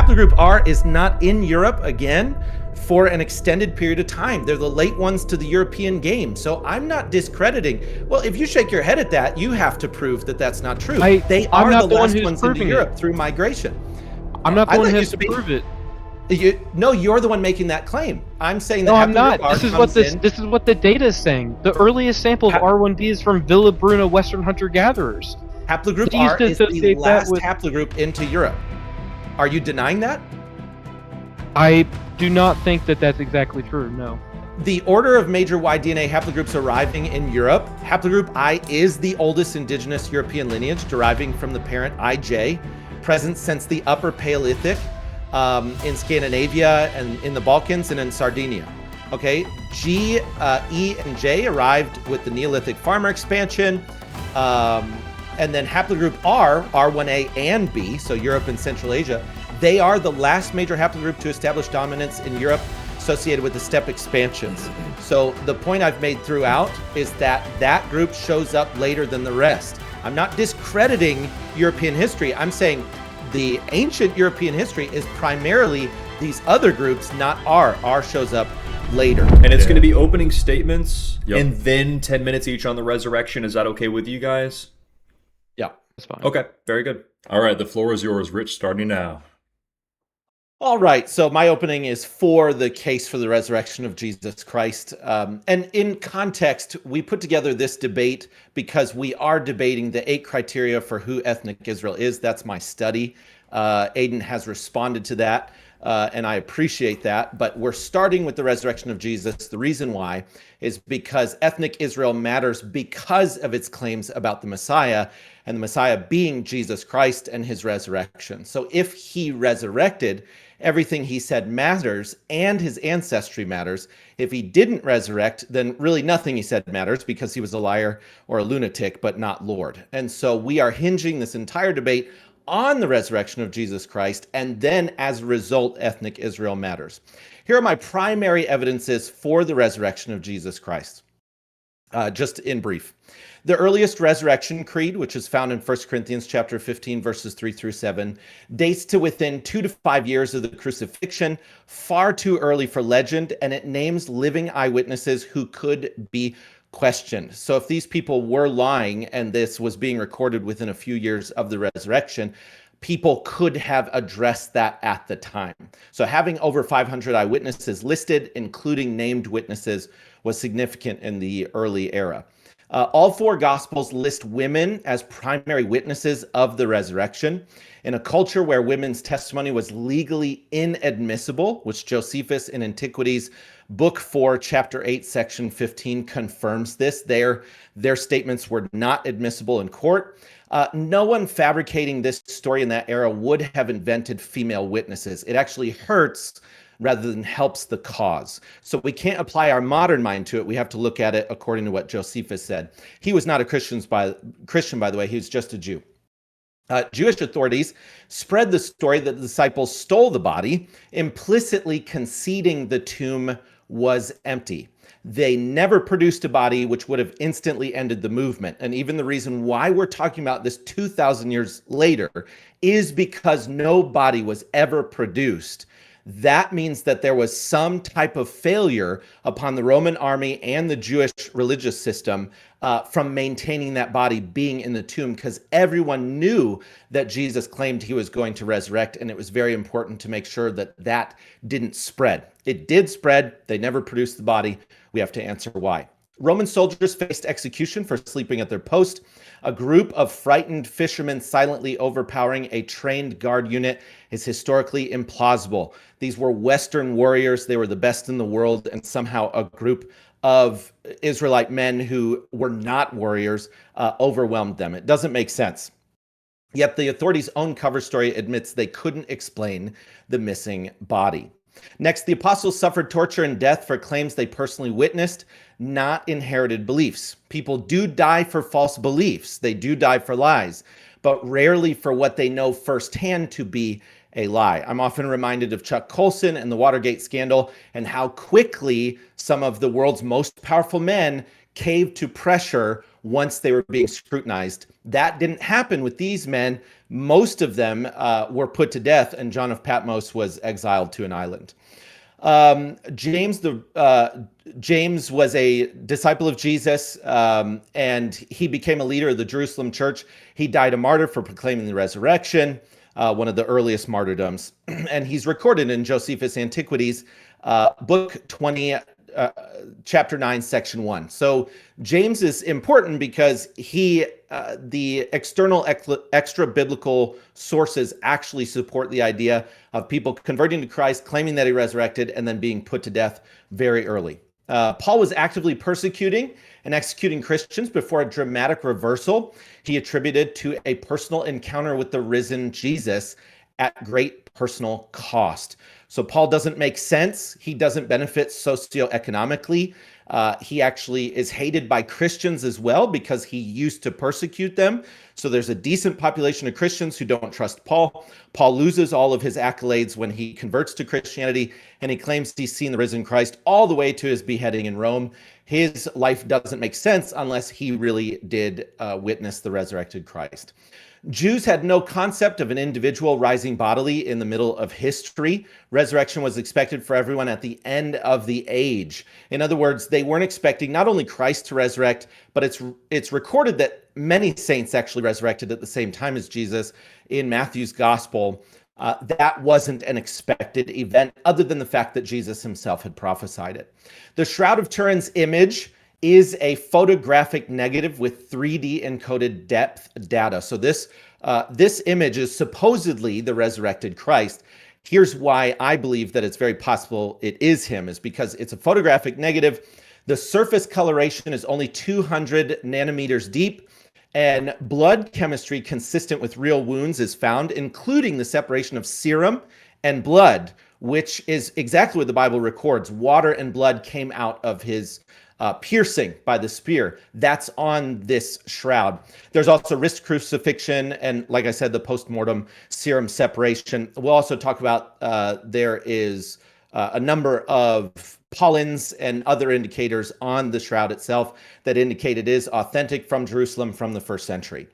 Haplogroup R is not in Europe again for an extended period of time. They're the late ones to the European game. So I'm not discrediting. Well, if you shake your head at that, you have to prove that that's not true. They are the last ones into Europe through migration. I'm not the one who has to prove it. No, you're the one making that claim. I'm saying that. No, I'm not. This is what the data is saying. The earliest sample of R1b is from Villabruna Western hunter-gatherers. Haplogroup R is the last haplogroup into Europe. Are you denying that? I do not think that that's exactly true, no. The order of major Y DNA haplogroups arriving in Europe, haplogroup I is the oldest indigenous European lineage deriving from the parent IJ, present since the Upper Paleolithic in Scandinavia and in the Balkans and in Sardinia. Okay, G, E, and J arrived with the Neolithic farmer expansion. And then haplogroup R, R1A and B, so Europe and Central Asia, they are the last major haplogroup to establish dominance in Europe associated with the steppe expansions. So the point I've made throughout is that that group shows up later than the rest. I'm not discrediting European history. I'm saying the ancient European history is primarily these other groups, not R. R shows up later. And it's going to be opening statements and then 10 minutes each on the resurrection. Is that okay with you guys? Yeah, that's fine. Okay, very good. All right, the floor is yours, Rich, starting now. All right, so my opening is for the case for the resurrection of Jesus Christ. And in context, we put together this debate because we are debating the 8 criteria for who ethnic Israel is. That's my study. Aiden has responded to that, and I appreciate that. But we're starting with the resurrection of Jesus. The reason why is because ethnic Israel matters because of its claims about the Messiah, and the Messiah being Jesus Christ and his resurrection. So if he resurrected, everything he said matters, and his ancestry matters. If he didn't resurrect, then really nothing he said matters because he was a liar or a lunatic, but not Lord. And so we are hinging this entire debate on the resurrection of Jesus Christ, and then as a result, ethnic Israel matters. Here are my primary evidences for the resurrection of Jesus Christ. Just in brief. The earliest resurrection creed, which is found in 1 Corinthians chapter 15, verses 3 through 7, dates to within 2 to 5 years of the crucifixion, far too early for legend, and it names living eyewitnesses who could be questioned. So if these people were lying and this was being recorded within a few years of the resurrection, people could have addressed that at the time. So having over 500 eyewitnesses listed, including named witnesses, was significant in the early era. All 4 Gospels list women as primary witnesses of the resurrection. In a culture where women's testimony was legally inadmissible, which Josephus in Antiquities, Book 4, Chapter 8, Section 15 confirms this. Their statements were not admissible in court. No one fabricating this story in that era would have invented female witnesses. It actually hurts rather than helps the cause. So we can't apply our modern mind to it. We have to look at it according to what Josephus said. He was not a Christian, by the way. He was just a Jew. Jewish authorities spread the story that the disciples stole the body, implicitly conceding the tomb was empty. They never produced a body, which would have instantly ended the movement. And even the reason why we're talking about this 2,000 years later is because no body was ever produced. That means that there was some type of failure upon the Roman army and the Jewish religious system from maintaining that body being in the tomb, because everyone knew that Jesus claimed he was going to resurrect, and it was very important to make sure that that didn't spread. It did spread. They never produced the body. We have to answer why. Roman soldiers faced execution for sleeping at their post. A group of frightened fishermen silently overpowering a trained guard unit is historically implausible. These were Western warriors. They were the best in the world, and somehow a group of Israelite men who were not warriors overwhelmed them. It doesn't make sense. Yet the authorities' own cover story admits they couldn't explain the missing body. Next, the apostles suffered torture and death for claims they personally witnessed, not inherited beliefs. People do die for false beliefs. They do die for lies, but rarely for what they know firsthand to be a lie. I'm often reminded of Chuck Colson and the Watergate scandal and how quickly some of the world's most powerful men caved to pressure once they were being scrutinized. That didn't happen with these men Most of them were put to death, and John of Patmos was exiled to an island. James was a disciple of Jesus, and he became a leader of the Jerusalem church. He died a martyr for proclaiming the resurrection, one of the earliest martyrdoms. And he's recorded in Josephus' Antiquities, book 20, chapter 9, section 1. So James is important because the external extra biblical sources actually support the idea of people converting to Christ, claiming that he resurrected, and then being put to death very early. Paul was actively persecuting and executing Christians before a dramatic reversal he attributed to a personal encounter with the risen Jesus at great personal cost. So Paul doesn't make sense. He doesn't benefit socioeconomically. He actually is hated by Christians as well because he used to persecute them. So there's a decent population of Christians who don't trust Paul. Paul loses all of his accolades when he converts to Christianity, and he claims he's seen the risen Christ all the way to his beheading in Rome. His life doesn't make sense unless he really did witness the resurrected Christ. Jews had no concept of an individual rising bodily in the middle of history. Resurrection was expected for everyone at the end of the age. In other words, they weren't expecting not only Christ to resurrect, but it's recorded that many saints actually resurrected at the same time as Jesus in Matthew's gospel. That wasn't an expected event other than the fact that Jesus himself had prophesied it. The Shroud of Turin's image is a photographic negative with 3D encoded depth data. So this image is supposedly the resurrected Christ. Here's why I believe that it's very possible it is him, is because it's a photographic negative. The surface coloration is only 200 nanometers deep, and blood chemistry consistent with real wounds is found, including the separation of serum and blood, which is exactly what the Bible records. Water and blood came out of his piercing by the spear. That's on this shroud. There's also wrist crucifixion and, like I said, the post-mortem serum separation. We'll also talk about there is a number of pollens and other indicators on the shroud itself that indicate it is authentic from Jerusalem from the first century.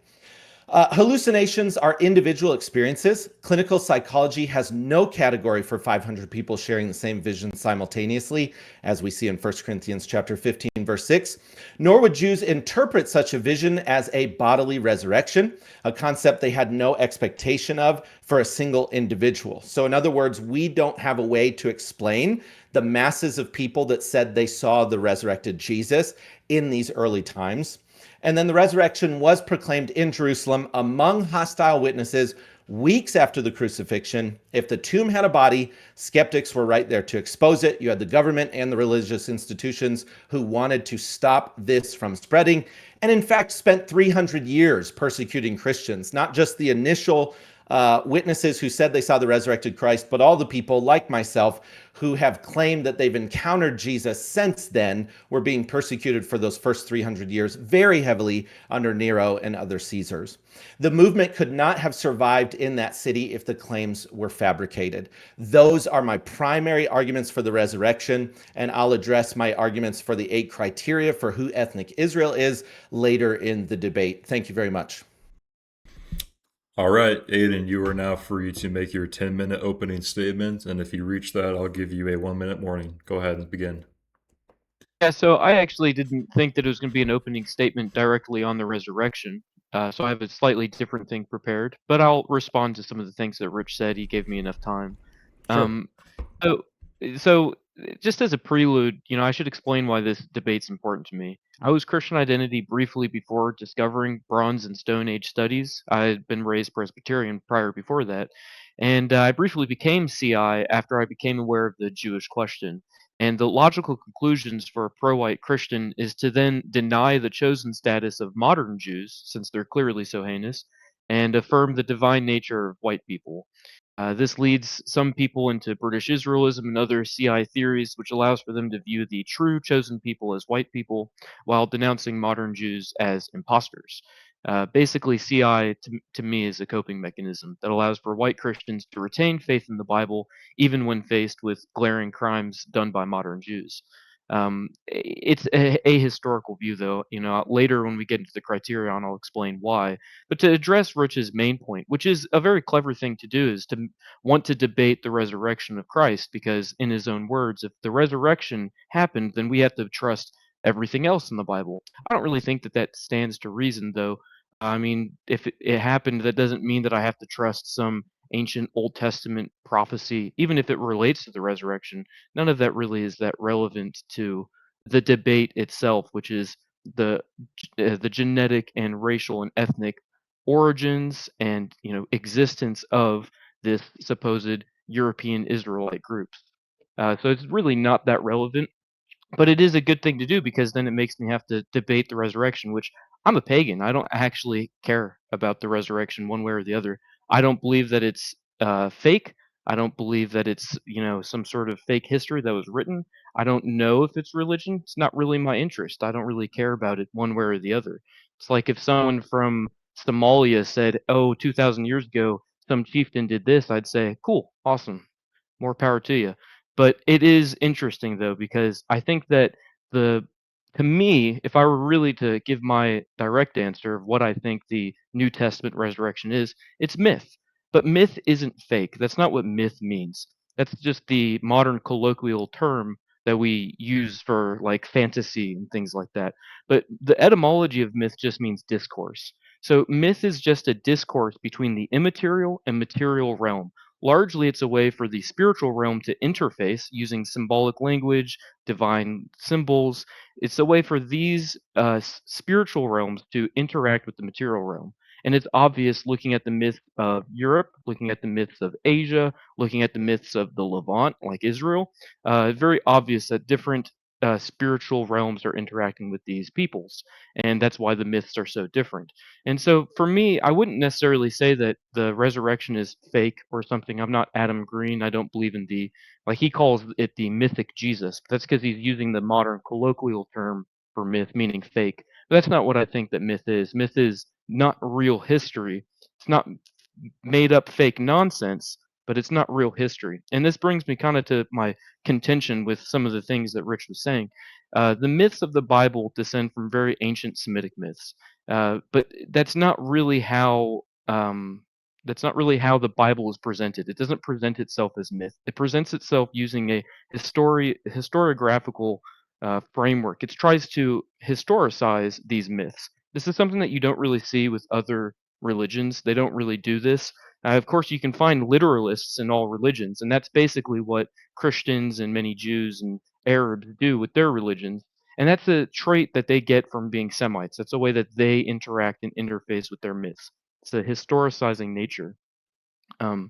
Hallucinations are individual experiences. Clinical psychology has no category for 500 people sharing the same vision simultaneously, as we see in 1 Corinthians chapter 15, verse 6. Nor would Jews interpret such a vision as a bodily resurrection, a concept they had no expectation of for a single individual. So in other words, we don't have a way to explain the masses of people that said they saw the resurrected Jesus in these early times. And then the resurrection was proclaimed in Jerusalem among hostile witnesses weeks after the crucifixion. If the tomb had a body, skeptics were right there to expose it. You had the government and the religious institutions who wanted to stop this from spreading, and in fact spent 300 years persecuting Christians, not just the initial witnesses who said they saw the resurrected Christ, but all the people like myself who have claimed that they've encountered Jesus since then were being persecuted for those first 300 years very heavily under Nero and other Caesars. The movement could not have survived in that city if the claims were fabricated. Those are my primary arguments for the resurrection, and I'll address my arguments for the 8 criteria for who ethnic Israel is later in the debate. Thank you very much. All right, Aiden, you are now free to make your 10-minute opening statement, and if you reach that, I'll give you a 1-minute warning. Go ahead and begin. Yeah, so I actually didn't think that it was going to be an opening statement directly on the resurrection, so I have a slightly different thing prepared, but I'll respond to some of the things that Rich said. He gave me enough time. Sure. So just as a prelude, I should explain why this debate's important to me. I was Christian identity briefly before discovering Bronze and Stone Age studies. I had been raised Presbyterian prior before that, and I briefly became CI after I became aware of the Jewish question. And the logical conclusions for a pro-white Christian is to then deny the chosen status of modern Jews, since they're clearly so heinous, and affirm the divine nature of white people. This leads some people into British Israelism and other CI theories, which allows for them to view the true chosen people as white people, while denouncing modern Jews as imposters. Basically, CI to me is a coping mechanism that allows for white Christians to retain faith in the Bible, even when faced with glaring crimes done by modern Jews. It's a historical view, though. Later when we get into the criterion, I'll explain why. But to address Rich's main point, which is a very clever thing to do, is to want to debate the resurrection of Christ, because in his own words, if the resurrection happened, then we have to trust everything else in the Bible. I don't really think that that stands to reason, though. I mean, if it happened, that doesn't mean that I have to trust some ancient Old Testament prophecy, even if it relates to the resurrection. None of that really is that relevant to the debate itself, which is the genetic and racial and ethnic origins and existence of this supposed European Israelite groups. So it's really not that relevant, but it is a good thing to do because then it makes me have to debate the resurrection, which I'm a pagan. I don't actually care about the resurrection one way or the other. I don't believe that it's fake. I don't believe that it's some sort of fake history that was written. I don't know if it's religion. It's not really my interest. I don't really care about it one way or the other. It's like if someone from Somalia said, "Oh, 2,000 years ago, some chieftain did this," I'd say, "Cool, awesome, more power to you." But it is interesting though, because I think that the to me, if I were really to give my direct answer of what I think the New Testament resurrection is, it's myth. But myth isn't fake. That's not what myth means. That's just the modern colloquial term that we use for like fantasy and things like that. But the etymology of myth just means discourse. So myth is just a discourse between the immaterial and material realm. Largely, it's a way for the spiritual realm to interface using symbolic language, divine symbols. It's a way for these spiritual realms to interact with the material realm. And it's obvious looking at the myth of Europe, looking at the myths of Asia, looking at the myths of the Levant, like Israel. Very obvious that different spiritual realms are interacting with these peoples. And that's why the myths are so different. And so for me, I wouldn't necessarily say that the resurrection is fake or something. I'm not Adam Green. I don't believe in like he calls it the mythic Jesus. But that's because he's using the modern colloquial term for myth, meaning fake. But that's not what I think that myth is. Myth is not real history. It's not made up fake nonsense, but it's not real history. And this brings me kind of to my contention with some of the things that Rich was saying. The myths of the Bible descend from very ancient Semitic myths. But that's not really how the Bible is presented. It doesn't present itself as myth. It presents itself using a historiographical framework. It tries to historicize these myths. This is something that you don't really see with other religions. They don't really do this. Of course, you can find literalists in all religions, and that's basically what Christians and many Jews and Arabs do with their religions. And that's a trait that they get from being Semites. That's a way that they interact and interface with their myths. It's a historicizing nature. Um,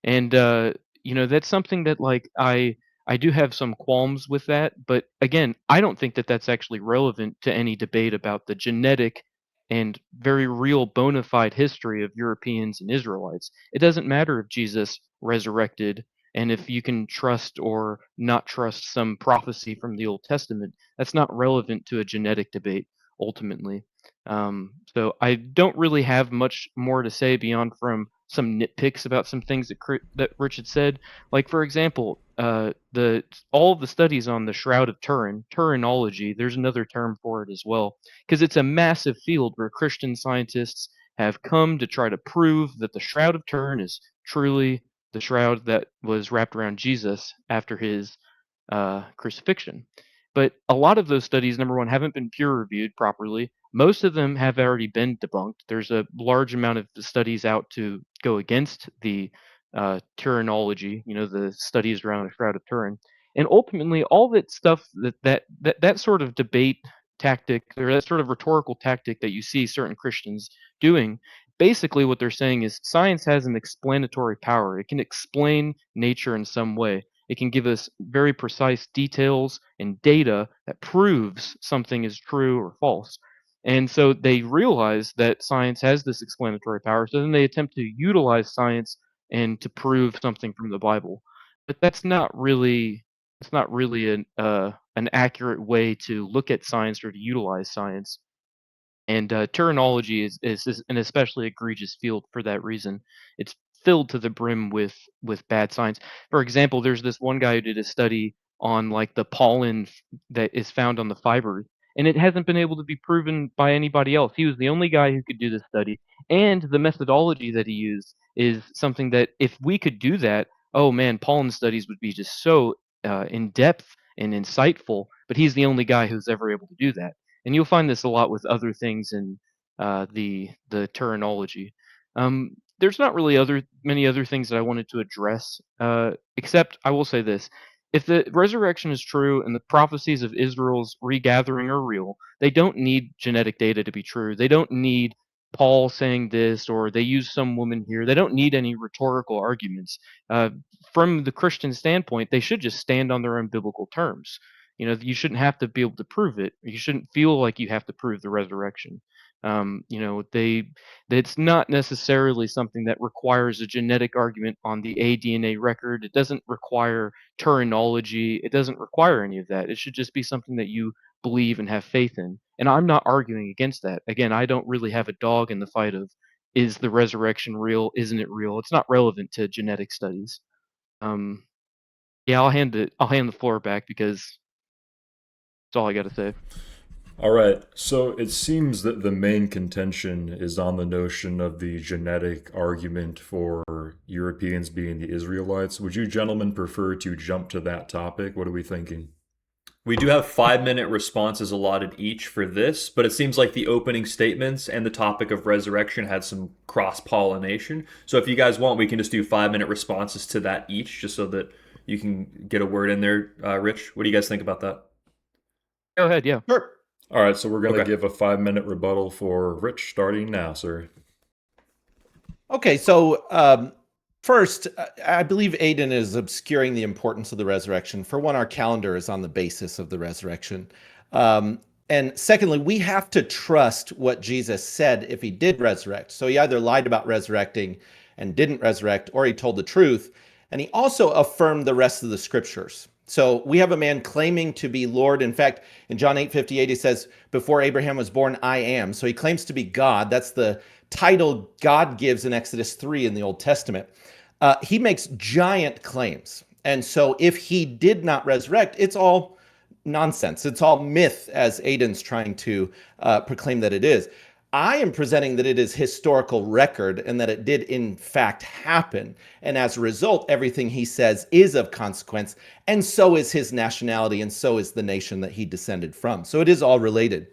and that's something that like I do have some qualms with that, but again, I don't think that that's actually relevant to any debate about the genetic and very real bona fide history of Europeans and Israelites. It doesn't matter if Jesus resurrected and if you can trust or not trust some prophecy from the Old Testament. That's not relevant to a genetic debate ultimately. So I don't really have much more to say beyond from some nitpicks about some things that Rich had said. Like for example, the all of the studies on the Shroud of Turin, Turinology. There's another term for it as well, because it's a massive field where Christian scientists have come to try to prove that the Shroud of Turin is truly the shroud that was wrapped around Jesus after his crucifixion. But a lot of those studies, number one, haven't been peer reviewed properly. Most of them have already been debunked. There's a large amount of the studies out to go against the Turinology, the studies around the Shroud of Turin. And ultimately, all that stuff that sort of debate tactic or that sort of rhetorical tactic that you see certain Christians doing, basically what they're saying is science has an explanatory power. It can explain nature in some way. It can give us very precise details and data that proves something is true or false. And so they realize that science has this explanatory power. So then they attempt to utilize science and to prove something from the Bible. But that's not really an accurate way to look at science or to utilize science. And Turinology is an especially egregious field for that reason. It's filled to the brim with bad science. For example, there's this one guy who did a study on like the pollen that is found on the fibers, and it hasn't been able to be proven by anybody else. He was the only guy who could do this study, and the methodology that he used is something that if we could do that, oh man, pollen studies would be just so in depth and insightful. But he's the only guy who's ever able to do that, and you'll find this a lot with other things in the terminology. There's not really many other things that I wanted to address, except I will say this: if the resurrection is true and the prophecies of Israel's regathering are real, they don't need genetic data to be true. They don't need Paul saying this or they use some woman here. They don't need any rhetorical arguments. Uh, from the Christian standpoint, they should just stand on their own biblical terms. You shouldn't have to be able to prove it. You shouldn't feel like you have to prove the resurrection. It's not necessarily something that requires a genetic argument on the aDNA record. It doesn't require terminology. It doesn't require any of that. It should just be something that you believe and have faith in. And I'm not arguing against that. Again, I don't really have a dog in the fight of is the resurrection real? Isn't it real? It's not relevant to genetic studies. Yeah, I'll hand the floor back because that's all I got to say. All right, so it seems that the main contention is on the notion of the genetic argument for Europeans being the Israelites. Would you gentlemen prefer to jump to that topic? What are we thinking? We do have 5-minute responses allotted each for this, but it seems like the opening statements and the topic of resurrection had some cross-pollination. So if you guys want, we can just do 5-minute responses to that each, just so that you can get a word in there. Rich, what do you guys think about that? Go ahead, yeah. Sure. All right, so we're going to Okay. give a 5-minute rebuttal for Rich starting now, sir. Okay, so first, I believe Aiden is obscuring the importance of the resurrection. For one, our calendar is on the basis of the resurrection. And secondly, we have to trust what Jesus said if he did resurrect. So he either lied about resurrecting and didn't resurrect, or he told the truth. And he also affirmed the rest of the scriptures. So we have a man claiming to be Lord. In fact, in John 8:58, he says, before Abraham was born, I am. So he claims to be God. That's the title God gives in Exodus 3 in the Old Testament. He makes giant claims. And so if he did not resurrect, it's all nonsense. It's all myth, as Aiden's trying to proclaim that it is. I am presenting that it is historical record and that it did in fact happen. And as a result, everything he says is of consequence, and so is his nationality, and so is the nation that he descended from. So it is all related.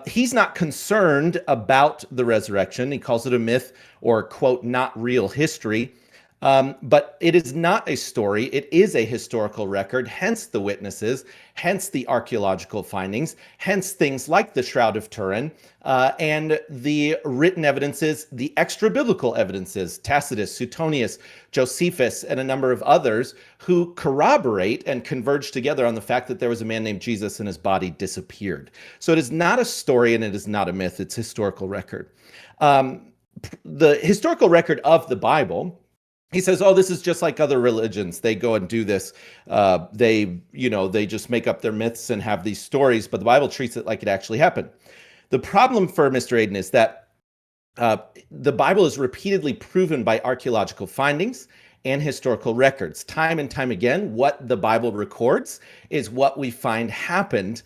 He's not concerned about the resurrection. He calls it a myth or, quote, not real history. But it is not a story. It is a historical record, hence the witnesses, hence the archaeological findings, hence things like the Shroud of Turin, and the written evidences, the extra-biblical evidences, Tacitus, Suetonius, Josephus, and a number of others who corroborate and converge together on the fact that there was a man named Jesus and his body disappeared. So it is not a story and it is not a myth. It's historical record. The historical record of the Bible, he says, oh, this is just like other religions. They go and do this. They just make up their myths and have these stories, but the Bible treats it like it actually happened. The problem for Mr. Aiden is that the Bible is repeatedly proven by archaeological findings and historical records. Time and time again, what the Bible records is what we find happened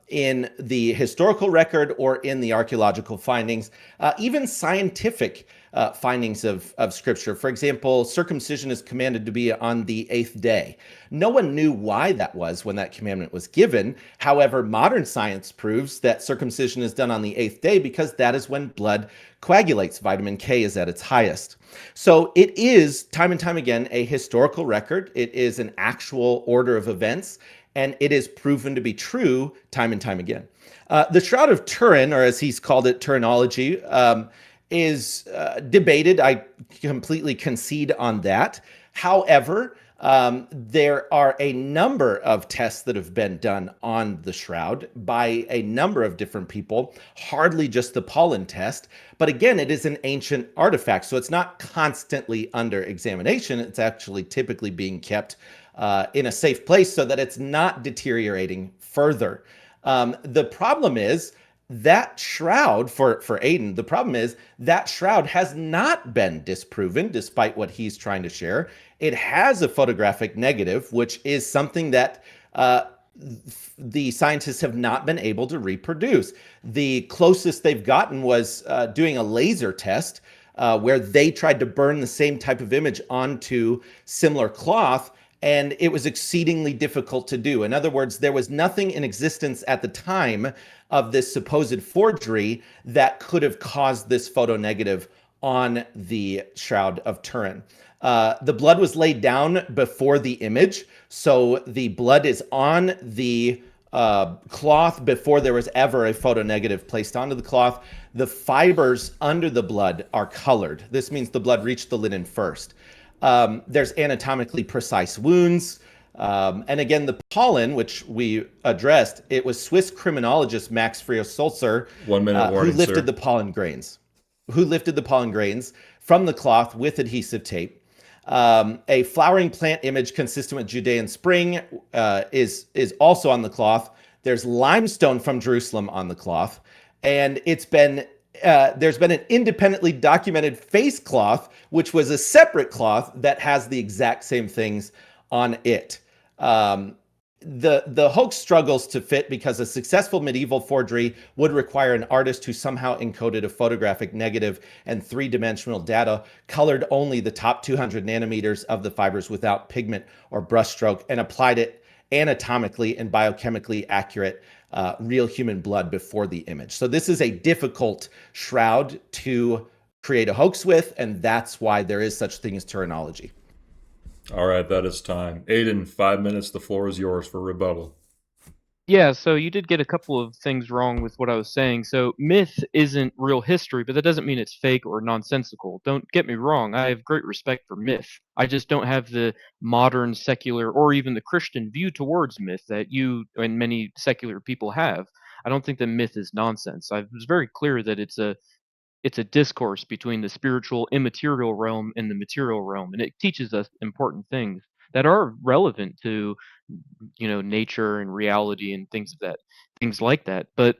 in the historical record or in the archaeological findings, even scientific findings of Scripture. For example, circumcision is commanded to be on the 8th day. No one knew why that was when that commandment was given. However, modern science proves that circumcision is done on the 8th day because that is when blood coagulates. Vitamin K is at its highest. So it is, time and time again, a historical record. It is an actual order of events, and it is proven to be true time and time again. The Shroud of Turin, or as he's called it, Turinology, is debated. I completely concede on that. However, there are a number of tests that have been done on the shroud by a number of different people, hardly just the pollen test. But again, it is an ancient artifact, so it's not constantly under examination. It's actually typically being kept in a safe place so that it's not deteriorating further. The problem is that shroud, for Aiden, the problem is that shroud has not been disproven, despite what he's trying to share. It has a photographic negative, which is something that the scientists have not been able to reproduce. The closest they've gotten was doing a laser test where they tried to burn the same type of image onto similar cloth, and it was exceedingly difficult to do. In other words, there was nothing in existence at the time of this supposed forgery that could have caused this photo negative on the Shroud of Turin. The blood was laid down before the image, so the blood is on the cloth before there was ever a photo negative placed onto the cloth. The fibers under the blood are colored. This means the blood reached the linen first. There's anatomically precise wounds. And again, the pollen, which we addressed, it was Swiss criminologist Max Frios-Sulzer 1 minute warning, who lifted sir. the pollen grains. Who lifted the pollen grains from the cloth with adhesive tape. A flowering plant image consistent with Judean spring is also on the cloth. There's limestone from Jerusalem on the cloth, and there's been an independently documented face cloth, which was a separate cloth that has the exact same things on it. The hoax struggles to fit because a successful medieval forgery would require an artist who somehow encoded a photographic negative and three-dimensional data, colored only the top 200 nanometers of the fibers without pigment or brushstroke, and applied it anatomically and biochemically accurate real human blood before the image. So this is a difficult shroud to create a hoax with, and that's why there is such thing as Turinology. All right, that is time. Aiden, 5 minutes. The floor is yours for rebuttal. Yeah, so you did get a couple of things wrong with what I was saying. So myth isn't real history, but that doesn't mean it's fake or nonsensical. Don't get me wrong. I have great respect for myth. I just don't have the modern secular or even the Christian view towards myth that you and many secular people have. I don't think that myth is nonsense. I was very clear that it's a discourse between the spiritual immaterial realm and the material realm, and it teaches us important things that are relevant to nature and reality and things like that. But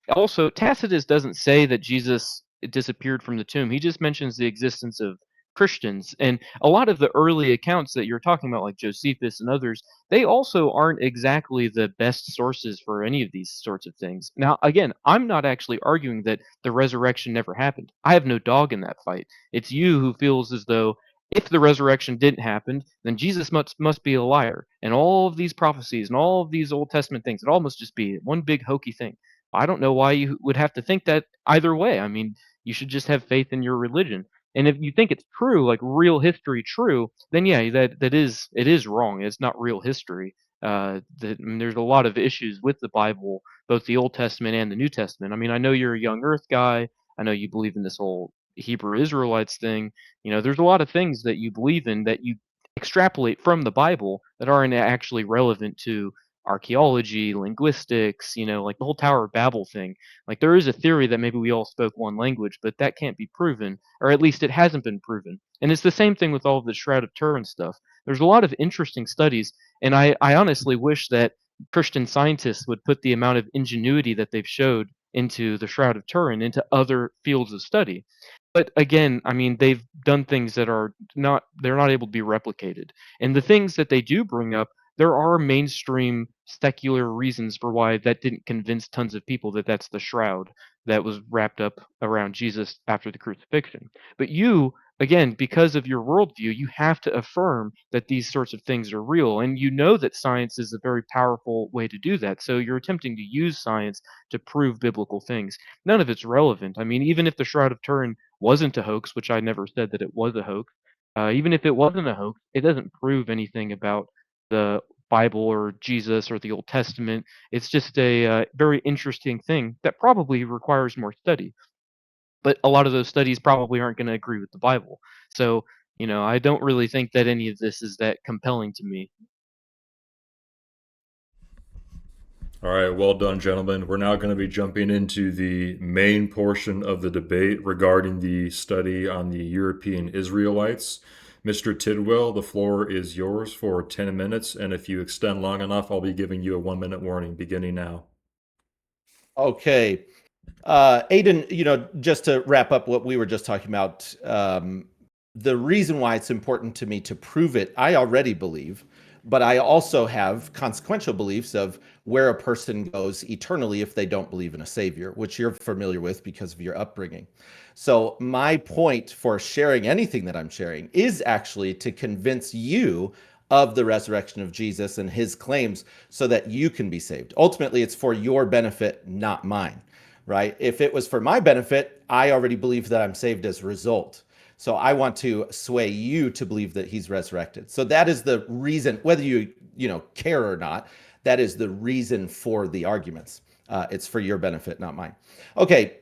also Tacitus doesn't say that Jesus disappeared from the tomb. He just mentions the existence of Christians, and a lot of the early accounts that you're talking about, like Josephus and others, they also aren't exactly the best sources for any of these sorts of things. Now again, I'm not actually arguing that the resurrection never happened. I have no dog in that fight. It's you who feels as though if the resurrection didn't happen, then Jesus must be a liar. And all of these prophecies and all of these Old Testament things, it all must just be one big hokey thing. I don't know why you would have to think that either way. I mean, you should just have faith in your religion. And if you think it's true, like real history true, then yeah, it is wrong. It's not real history. I mean, there's a lot of issues with the Bible, both the Old Testament and the New Testament. I mean, I know you're a young Earth guy. I know you believe in this whole Hebrew Israelites thing. There's a lot of things that you believe in that you extrapolate from the Bible that aren't actually relevant to archaeology, linguistics, like the whole Tower of Babel thing. Like there is a theory that maybe we all spoke one language, but that can't be proven, or at least it hasn't been proven. And it's the same thing with all of the Shroud of Turin stuff. There's a lot of interesting studies, and I honestly wish that Christian scientists would put the amount of ingenuity that they've showed into the Shroud of Turin into other fields of study. But again, I mean, they've done things that they're not able to be replicated. And the things that they do bring up, there are mainstream secular reasons for why that didn't convince tons of people that that's the shroud that was wrapped up around Jesus after the crucifixion. But you, again, because of your worldview, you have to affirm that these sorts of things are real. And you know that science is a very powerful way to do that. So you're attempting to use science to prove biblical things. None of it's relevant. I mean, even if the Shroud of Turin wasn't a hoax, which I never said that it was a hoax, even if it wasn't a hoax, it doesn't prove anything about the Bible or Jesus or the Old Testament. It's just a very interesting thing that probably requires more study. But a lot of those studies probably aren't going to agree with the Bible. So, I don't really think that any of this is that compelling to me. All right, well done, gentlemen. We're now going to be jumping into the main portion of the debate regarding the study on the European Israelites. Mr. Tidwell, the floor is yours for 10 minutes, and if you extend long enough, I'll be giving you a 1 minute warning beginning now. Okay. Aiden, just to wrap up what we were just talking about, the reason why it's important to me to prove it, I already believe, but I also have consequential beliefs of where a person goes eternally if they don't believe in a savior, which you're familiar with because of your upbringing. So my point for sharing anything that I'm sharing is actually to convince you of the resurrection of Jesus and his claims so that you can be saved. Ultimately, it's for your benefit, not mine, right? If it was for my benefit, I already believe that I'm saved as a result. So I want to sway you to believe that he's resurrected. So that is the reason, whether you care or not, that is the reason for the arguments. It's for your benefit, not mine. Okay,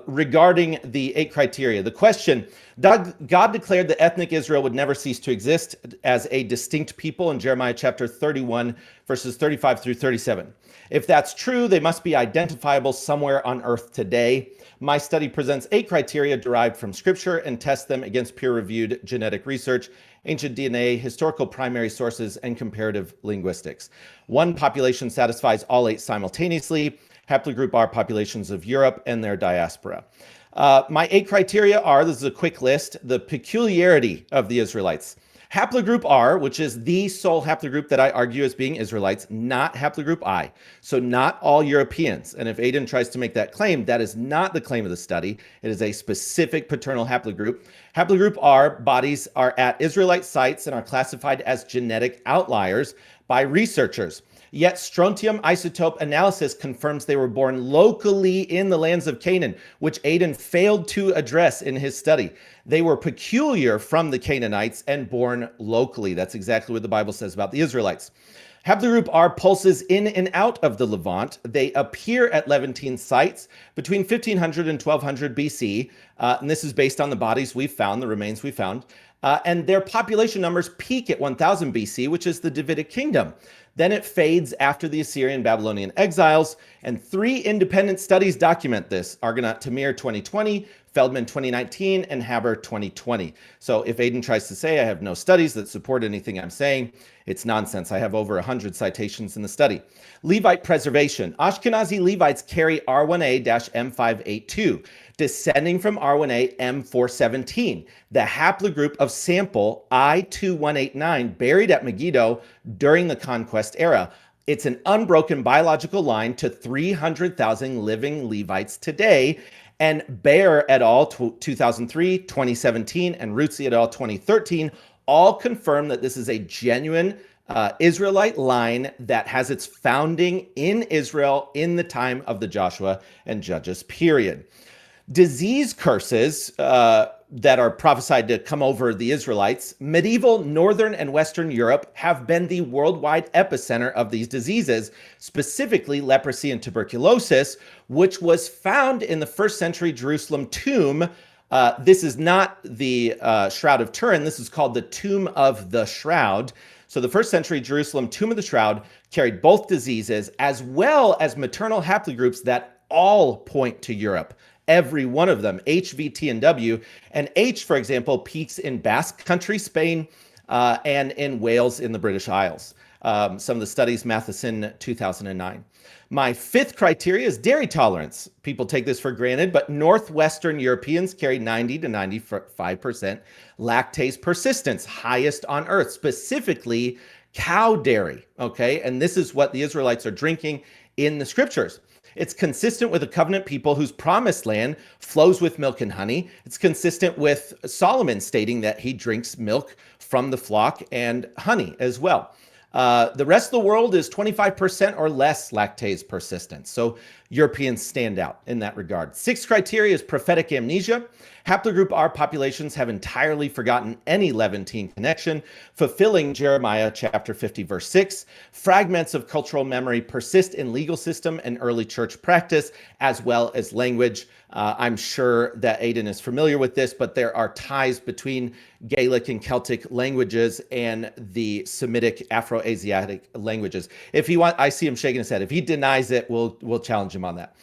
regarding the 8 criteria, the question, God declared that ethnic Israel would never cease to exist as a distinct people in Jeremiah chapter 31, verses 35 through 37. If that's true, they must be identifiable somewhere on earth today. My study presents 8 criteria derived from scripture and tests them against peer-reviewed genetic research, ancient DNA, historical primary sources, and comparative linguistics. One population satisfies all 8 simultaneously. Haplogroup R populations of Europe and their diaspora. My 8 criteria are, this is a quick list, the peculiarity of the Israelites. Haplogroup R, which is the sole haplogroup that I argue as being Israelites, not haplogroup I. So not all Europeans. And if Aidan tries to make that claim, that is not the claim of the study. It is a specific paternal haplogroup. Haplogroup R bodies are at Israelite sites and are classified as genetic outliers by researchers. Yet strontium isotope analysis confirms they were born locally in the lands of Canaan, which Aidan failed to address in his study. They were peculiar from the Canaanites and born locally. That's exactly what the Bible says about the Israelites. Haplogroup R pulses in and out of the Levant. They appear at Levantine sites between 1500 and 1200 BC. And this is based on the bodies we've found, the remains we found. And their population numbers peak at 1000 BC, which is the Davidic kingdom. Then it fades after the Assyrian Babylonian exiles, and 3 independent studies document this: Argonaut Tamir 2020, Feldman 2019, and Haber 2020. So if Aidan tries to say I have no studies that support anything I'm saying, it's nonsense. I have over 100 citations in the study. Levite preservation. Ashkenazi Levites carry R1A-M582, descending from R1A M417, the haplogroup of sample I2189 buried at Megiddo during the conquest era. It's an unbroken biological line to 300,000 living Levites today. And Baer et al. 2003, 2017, and Ruzzi et al. 2013 all confirm that this is a genuine Israelite line that has its founding in Israel in the time of the Joshua and Judges period. Disease curses that are prophesied to come over the Israelites, medieval Northern and Western Europe have been the worldwide epicenter of these diseases, specifically leprosy and tuberculosis, which was found in the 1st century Jerusalem tomb. This is not the Shroud of Turin. This is called the Tomb of the Shroud. So the 1st century Jerusalem Tomb of the Shroud carried both diseases as well as maternal haplogroups that all point to Europe. Every one of them, H, V, T, and W. And H, for example, peaks in Basque Country, Spain, and in Wales in the British Isles. Some of the studies, Matheson, 2009. My 5th criteria is dairy tolerance. People take this for granted, but Northwestern Europeans carry 90 to 95% lactase persistence, highest on earth, specifically cow dairy, okay? And this is what the Israelites are drinking in the scriptures. It's consistent with a covenant people whose promised land flows with milk and honey. It's consistent with Solomon stating that he drinks milk from the flock and honey as well. The rest of the world is 25% or less lactase persistence. So Europeans stand out in that regard. 6th criteria is prophetic amnesia. Haplogroup R populations have entirely forgotten any Levantine connection, fulfilling Jeremiah chapter 50, verse 6. Fragments of cultural memory persist in legal system and early church practice, as well as language. I'm sure that Aidan is familiar with this, but there are ties between Gaelic and Celtic languages and the Semitic Afro-Asiatic languages. If he I see him shaking his head. If he denies it, we'll challenge him on that.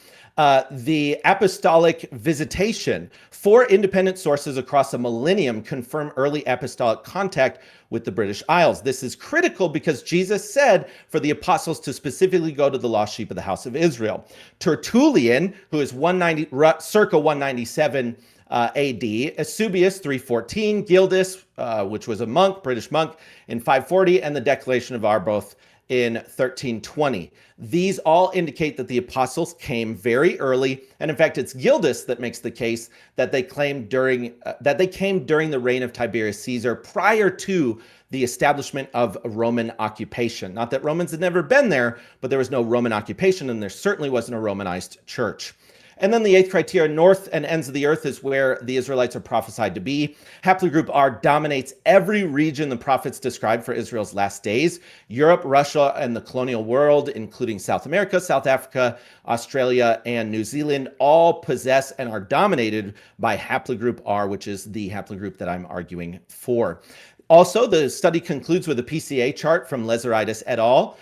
The apostolic visitation. 4 independent sources across a millennium confirm early apostolic contact with the British Isles. This is critical because Jesus said for the apostles to specifically go to the lost sheep of the house of Israel. Tertullian, who is circa 197 AD, Eusebius 314, Gildas, which was a monk, British monk, in 540, and the Declaration of Arbroath in 1320. These all indicate that the apostles came very early, and in fact, it's Gildas that makes the case that they came during the reign of Tiberius Caesar, prior to the establishment of Roman occupation. Not that Romans had never been there, but there was no Roman occupation, and there certainly wasn't a Romanized church. And then the eighth criteria, north and ends of the earth, is where the Israelites are prophesied to be. Haplogroup R dominates every region the prophets described for Israel's last days. Europe, Russia, and the colonial world, including South America, South Africa, Australia, and New Zealand, all possess and are dominated by haplogroup R, which is the haplogroup that I'm arguing for. Also, the study concludes with a PCA chart from Lazaridis et al.,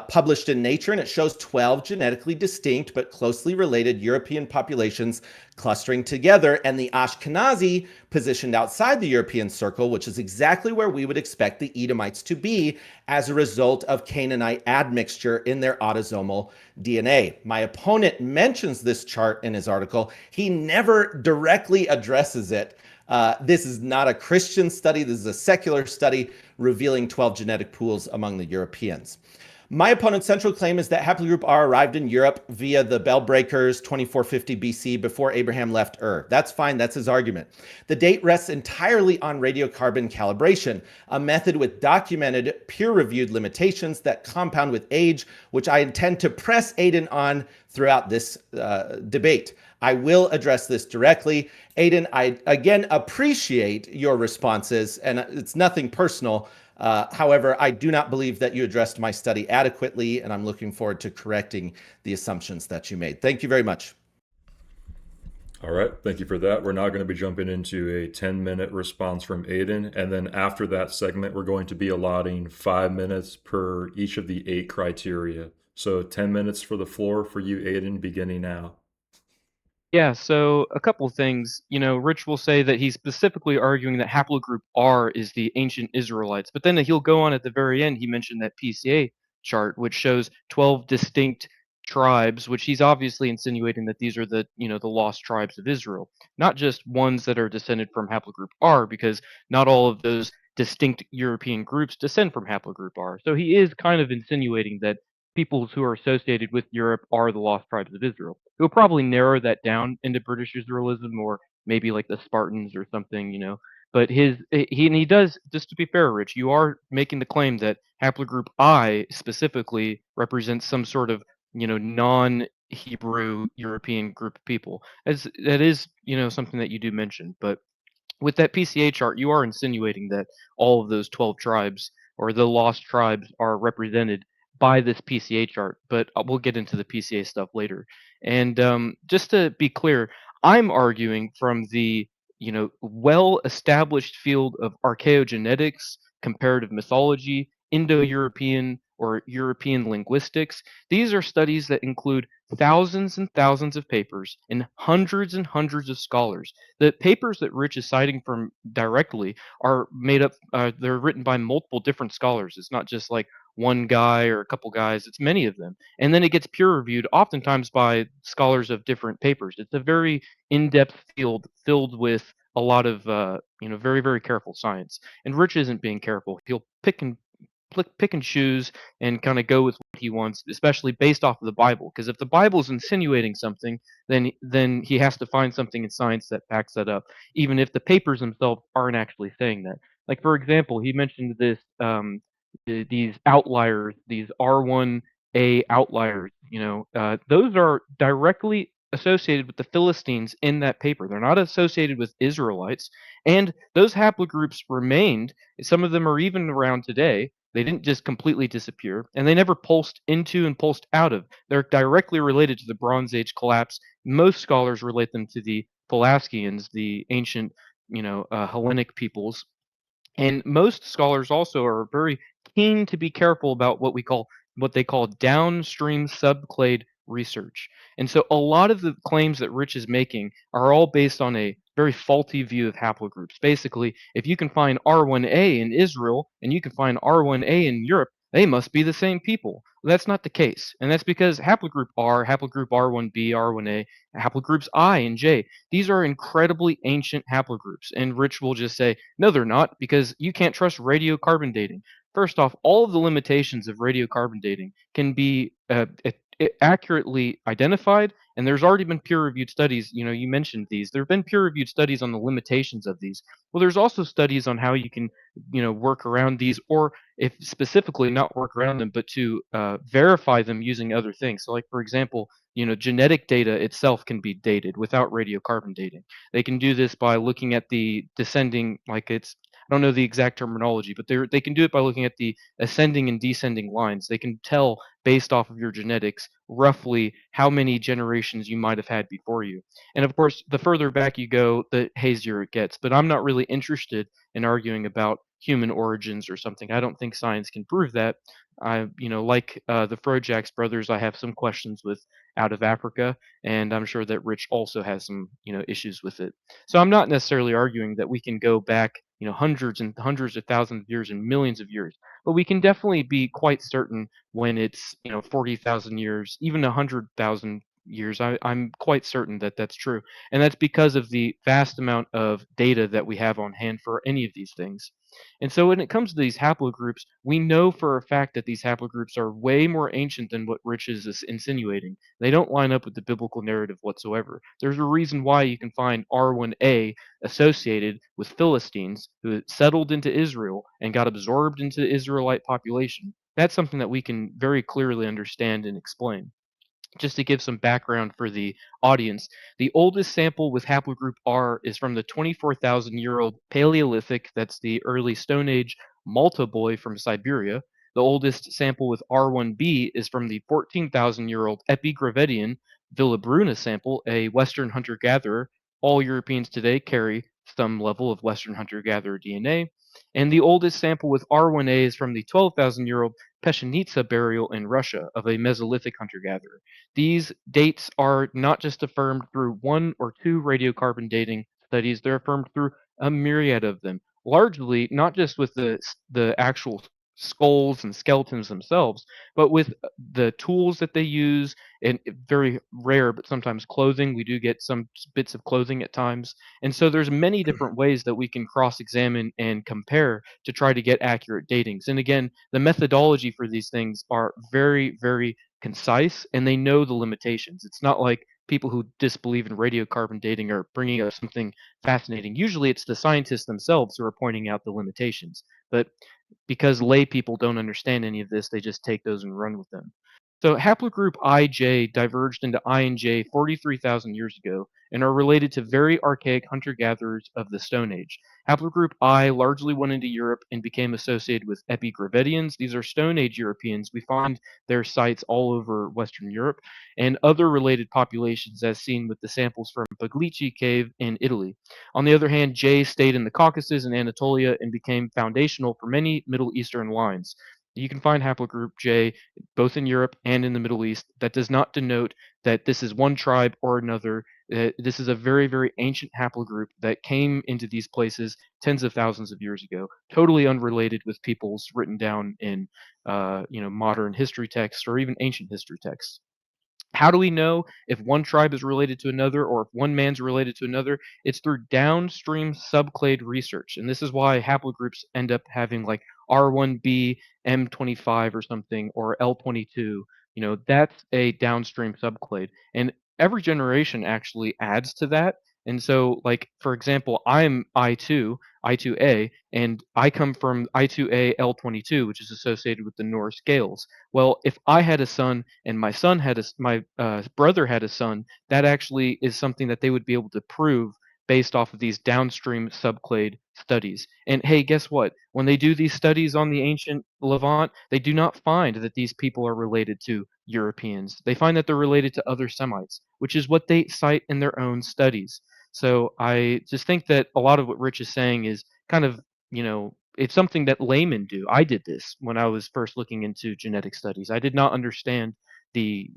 published in Nature, and it shows 12 genetically distinct but closely related European populations clustering together, and the Ashkenazi positioned outside the European circle, which is exactly where we would expect the Edomites to be as a result of Canaanite admixture in their autosomal DNA. My opponent mentions this chart in his article. He never directly addresses it. This is not a Christian study. This is a secular study revealing 12 genetic pools among the Europeans. My opponent's central claim is that haplogroup R arrived in Europe via the Bell Breakers 2450 BC before Abraham left Ur. That's fine. That's his argument. The date rests entirely on radiocarbon calibration, a method with documented peer-reviewed limitations that compound with age, which I intend to press Aidan on throughout this debate. I will address this directly. Aidan, I again appreciate your responses, and it's nothing personal. However, I do not believe that you addressed my study adequately, and I'm looking forward to correcting the assumptions that you made. Thank you very much. All right, thank you for that. We're now going to be jumping into a 10-minute response from Aidan, and then after that segment, we're going to be allotting 5 minutes per each of the 8 criteria. So 10 minutes for the floor for you, Aidan, beginning now. Yeah, so a couple of things. Rich will say that he's specifically arguing that haplogroup R is the ancient Israelites, but then he'll go on at the very end. He mentioned that PCA chart, which shows 12 distinct tribes, which he's obviously insinuating that these are the lost tribes of Israel, not just ones that are descended from haplogroup R, because not all of those distinct European groups descend from haplogroup R. So he is kind of insinuating that peoples who are associated with Europe are the lost tribes of Israel. He'll probably narrow that down into British Israelism or maybe like the Spartans or something. But he does, just to be fair, Rich, you are making the claim that haplogroup I specifically represents some sort of non-Hebrew European group of people. As that is something that you do mention, but with that PCA chart, you are insinuating that all of those 12 tribes or the lost tribes are represented by this PCA chart, but we'll get into the PCA stuff later. And just to be clear, I'm arguing from the well-established field of archaeogenetics, comparative mythology, Indo-European or European linguistics. These are studies that include thousands and thousands of papers and hundreds of scholars. The papers that Rich is citing from directly are made up, they're written by multiple different scholars. It's not just like one guy or a couple guys, it's many of them. And then it gets peer reviewed, oftentimes by scholars of different papers. It's a very in depth field filled with a lot of, very, very careful science. And Rich isn't being careful. He'll pick and choose and kind of go with what he wants, especially based off of the Bible. Because if the Bible's insinuating something, then he has to find something in science that backs that up, even if the papers themselves aren't actually saying that. Like for example, he mentioned these outliers, these R1A outliers. Those are directly associated with the Philistines in that paper. They're not associated with Israelites, and those haplogroups remained. Some of them are even around today. They didn't just completely disappear, and they never pulsed into and pulsed out of. They're directly related to the Bronze Age collapse. Most scholars relate them to the Pelasgians, the ancient, Hellenic peoples. And most scholars also are very keen to be careful about what they call downstream subclade research. And so a lot of the claims that Rich is making are all based on a very faulty view of haplogroups. Basically, if you can find R1A in Israel and you can find R1A in Europe, they must be the same people. That's not the case, and that's because haplogroup R, haplogroup R1b, R1a, haplogroups I and J, these are incredibly ancient haplogroups, and Rich will just say, no, they're not, because you can't trust radiocarbon dating. First off, all of the limitations of radiocarbon dating can be accurately identified, and there's already been peer-reviewed studies. You mentioned these. There have been peer-reviewed studies on the limitations of these. Well, there's also studies on how you can, work around these, or if specifically not work around them, but to verify them using other things. So, like for example, genetic data itself can be dated without radiocarbon dating. They can do this by looking at the descending, like it's I don't know the exact terminology, but they can do it by looking at the ascending and descending lines. They can tell based off of your genetics roughly how many generations you might have had before you. And of course, the further back you go, the hazier it gets. But I'm not really interested in arguing about human origins or something. I don't think science can prove that. Like the Frojax brothers, I have some questions with out of Africa, and I'm sure that Rich also has some, issues with it. So I'm not necessarily arguing that we can go back, hundreds and hundreds of thousands of years and millions of years, but we can definitely be quite certain when it's 40,000 years, even 100,000 years. I'm quite certain that that's true, and that's because of the vast amount of data that we have on hand for any of these things. And so when it comes to these haplogroups, we know for a fact that these haplogroups are way more ancient than what Rich is insinuating. They don't line up with the biblical narrative whatsoever. There's a reason why you can find R1a associated with Philistines who settled into Israel and got absorbed into the Israelite population. That's something that we can very clearly understand and explain. Just to give some background for the audience, the oldest sample with haplogroup R is from the 24,000-year-old Paleolithic, that's the early Stone Age Malta boy from Siberia. The oldest sample with R1b is from the 14,000-year-old Epigravidian Villabruna sample, a Western hunter-gatherer. All Europeans today carry some level of Western hunter-gatherer DNA. And the oldest sample with R1a is from the 12,000-year-old Peshenitsa burial in Russia of a Mesolithic hunter-gatherer. These dates are not just affirmed through one or two radiocarbon dating studies, they're affirmed through a myriad of them, largely not just with the actual skulls and skeletons themselves, but with the tools that they use, and very rare, but sometimes clothing. We do get some bits of clothing at times. And so there's many different ways that we can cross-examine and compare to try to get accurate datings. And again, the methodology for these things are very, very concise, and they know the limitations. It's not like people who disbelieve in radiocarbon dating are bringing up something fascinating. Usually it's the scientists themselves who are pointing out the limitations. But because lay people don't understand any of this, they just take those and run with them. So haplogroup IJ diverged into I and J 43,000 years ago and are related to very archaic hunter-gatherers of the Stone Age. Haplogroup I largely went into Europe and became associated with Epigravidians. These are Stone Age Europeans. We find their sites all over Western Europe, and other related populations as seen with the samples from Pugliese Cave in Italy. On the other hand, J stayed in the Caucasus and Anatolia and became foundational for many Middle Eastern lines. You can find haplogroup J both in Europe and in the Middle East. That does not denote that this is one tribe or another. This is a very, very ancient haplogroup that came into these places tens of thousands of years ago, totally unrelated with peoples written down in, modern history texts or even ancient history texts. How do we know if one tribe is related to another or if one man's related to another? It's through downstream subclade research. And this is why haplogroups end up having like R1b, M25 or something, or L22. That's a downstream subclade. And every generation actually adds to that. And so, like, for example, I'm I2, I2A, and I come from I2A L22, which is associated with the Norse Gaels. Well, if I had a son and my brother had a son, that actually is something that they would be able to prove based off of these downstream subclade studies. And hey, guess what? When they do these studies on the ancient Levant, they do not find that these people are related to Europeans. They find that they're related to other Semites, which is what they cite in their own studies. So I just think that a lot of what Rich is saying is kind of, it's something that laymen do. I did this when I was first looking into genetic studies. I did not understand the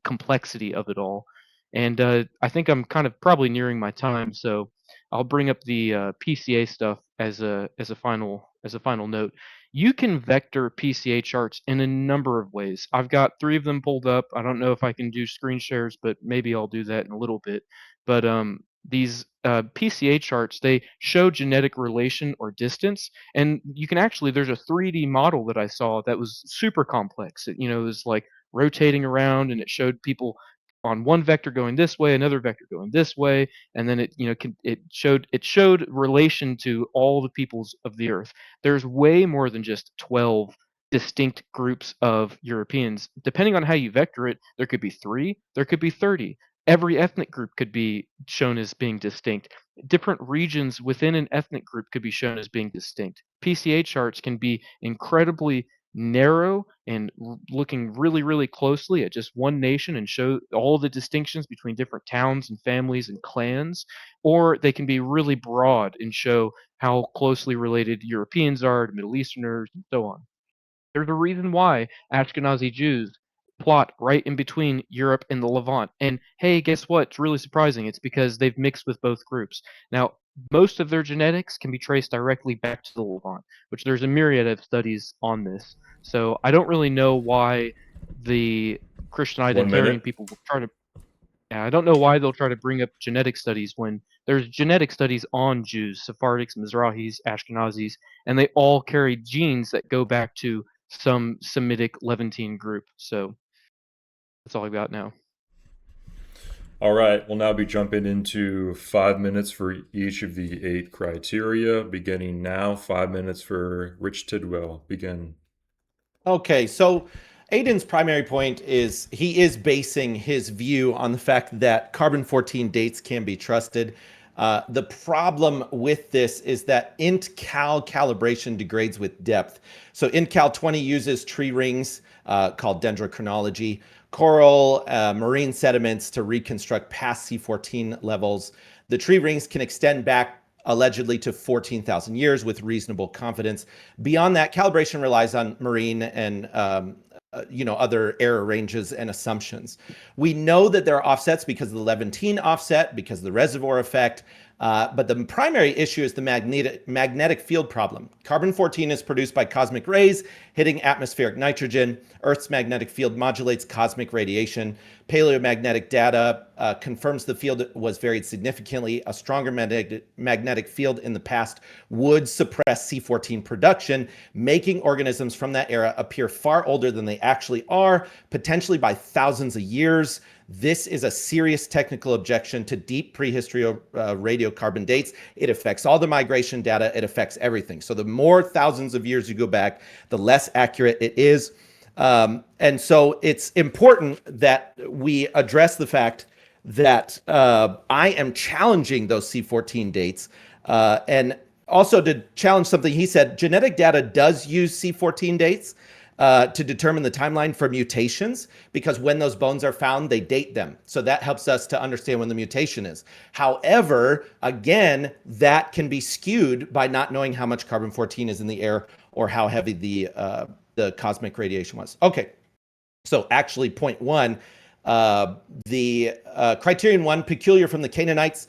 complexity of it all. And I think I'm kind of probably nearing my time, so I'll bring up the PCA stuff as a final as a final note, you can vector PCA charts in a number of ways. I've got 3 of them pulled up. I don't know if I can do screen shares, but maybe I'll do that in a little bit. But these PCA charts, they show genetic relation or distance, and you can actually, there's a 3D model that I saw that was super complex. It, it was like rotating around, and it showed people on one vector going this way, another vector going this way, and then it showed relation to all the peoples of the earth. There's way more than just 12 distinct groups of Europeans. Depending on how you vector it, there could be 3, there could be 30. Every ethnic group could be shown as being distinct. Different regions within an ethnic group could be shown as being distinct. PCA charts can be incredibly narrow and looking really, really closely at just one nation and show all the distinctions between different towns and families and clans, or they can be really broad and show how closely related Europeans are to Middle Easterners and so on. There's a reason why Ashkenazi Jews plot right in between Europe and the Levant. And hey, guess what? It's really surprising. It's because they've mixed with both groups. Now, most of their genetics can be traced directly back to the Levant, which there's a myriad of studies on this. So I don't really know why the Christian 1 identitarian minute. people will try to. Yeah, I don't know why they'll try to bring up genetic studies when there's genetic studies on Jews, Sephardics, Mizrahis, Ashkenazis, and they all carry genes that go back to some Semitic Levantine group. So that's all I've got now. All right, we'll now be jumping into 5 minutes for each of the 8 criteria. Beginning now, 5 minutes for Rich Tidwell. Begin. Okay, so Aiden's primary point is he is basing his view on the fact that carbon-14 dates can be trusted. The problem with this is that int-cal calibration degrades with depth. So int-cal 20 uses tree rings called dendrochronology, coral, marine sediments to reconstruct past C14 levels. The tree rings can extend back allegedly to 14,000 years with reasonable confidence. Beyond that, calibration relies on marine and other error ranges and assumptions. We know that there are offsets because of the Levantine offset, because of the reservoir effect, but the primary issue is the magnetic field problem. Carbon-14 is produced by cosmic rays hitting atmospheric nitrogen. Earth's magnetic field modulates cosmic radiation. Paleomagnetic data confirms the field was varied significantly. A stronger magnetic field in the past would suppress C14 production, making organisms from that era appear far older than they actually are, potentially by thousands of years. This is a serious technical objection to deep prehistory radiocarbon dates. It affects all the migration data. It affects everything. So the more thousands of years you go back, the less accurate it is. And so it's important that we address the fact that I am challenging those C14 dates. And also to challenge something he said, genetic data does use C14 dates to determine the timeline for mutations, because when those bones are found, they date them. So that helps us to understand when the mutation is. However, again, that can be skewed by not knowing how much carbon-14 is in the air or how heavy the cosmic radiation was. Okay, so actually point 1, the criterion 1, peculiar from the Canaanites.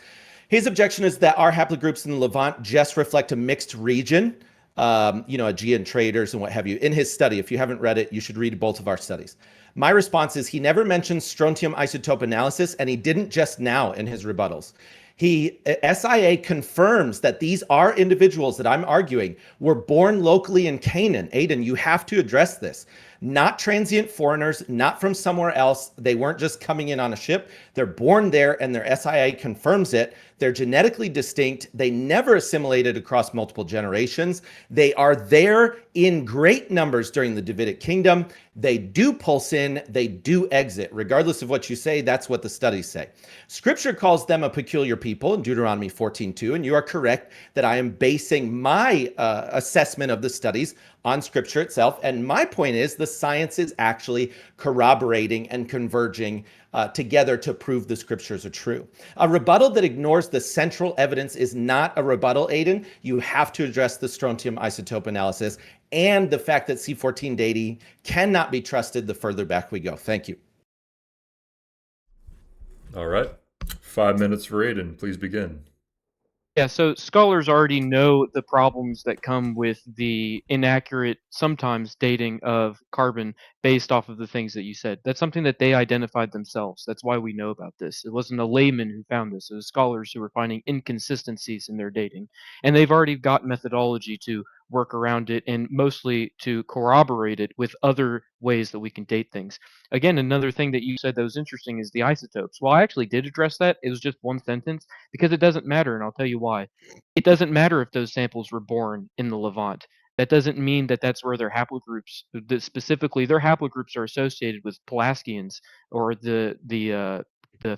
His objection is that our haplogroups in the Levant just reflect a mixed region. Aegean traders and what have you. In his study, if you haven't read it, you should read both of our studies. My response is he never mentions strontium isotope analysis, and he didn't just now in his rebuttals. SIA confirms that these are individuals that I'm arguing were born locally in Canaan. Aiden, you have to address this. Not transient foreigners, not from somewhere else. They weren't just coming in on a ship. They're born there, and their SIA confirms it. They're genetically distinct. They never assimilated across multiple generations. They are there in great numbers during the Davidic kingdom. They do pulse in, they do exit. Regardless of what you say, that's what the studies say. Scripture calls them a peculiar people in Deuteronomy 14:2, and you are correct that I am basing my assessment of the studies on Scripture itself. And my point is the science is actually corroborating and converging together to prove the Scriptures are true. A rebuttal that ignores the central evidence is not a rebuttal, Aiden. You have to address the strontium isotope analysis and the fact that C14 dating cannot be trusted the further back we go. Thank you. All right. 5 minutes for Aiden. Please begin. Yeah, so scholars already know the problems that come with the inaccurate, sometimes dating of carbon based off of the things that you said. That's something that they identified themselves. That's why we know about this. It wasn't a layman who found this. It was scholars who were finding inconsistencies in their dating. And they've already got methodology to work around it and mostly to corroborate it with other ways that we can date things. Again, another thing that you said that was interesting is the isotopes. Well, I actually did address that. It was just one sentence because it doesn't matter, and I'll tell you why. It doesn't matter if those samples were born in the Levant. That doesn't mean that that's where their haplogroups, that specifically their haplogroups, are associated with Pelasgians or the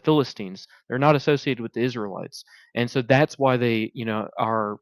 Philistines. They're not associated with the Israelites, and so that's why they, are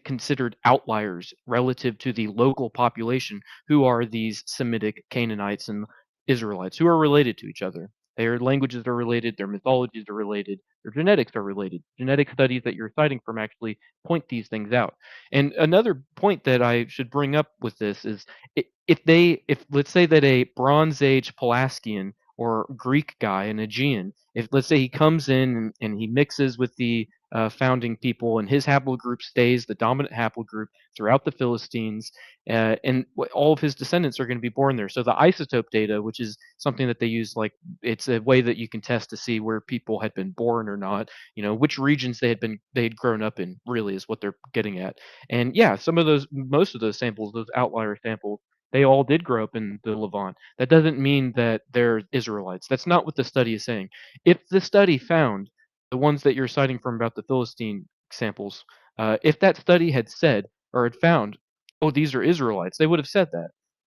considered outliers relative to the local population, who are these Semitic Canaanites and Israelites, who are related to each other. Their languages are related, their mythologies are related, their genetics are related. Genetic studies that you're citing from actually point these things out. And another point that I should bring up with this is, if let's say that a Bronze Age Pelasgian or Greek guy, an Aegean, if let's say he comes in and he mixes with the founding people, and his haplogroup stays the dominant haplogroup throughout the Philistines, and all of his descendants are going to be born there. So the isotope data, which is something that they use, like, it's a way that you can test to see where people had been born or not, which regions they'd grown up in, really is what they're getting at. And yeah, most of those samples, those outlier samples, they all did grow up in the Levant. That doesn't mean that they're Israelites. That's not what the study is saying. If the study found the ones that you're citing from about the Philistine samples, if that study had said or had found, oh, these are Israelites, they would have said that.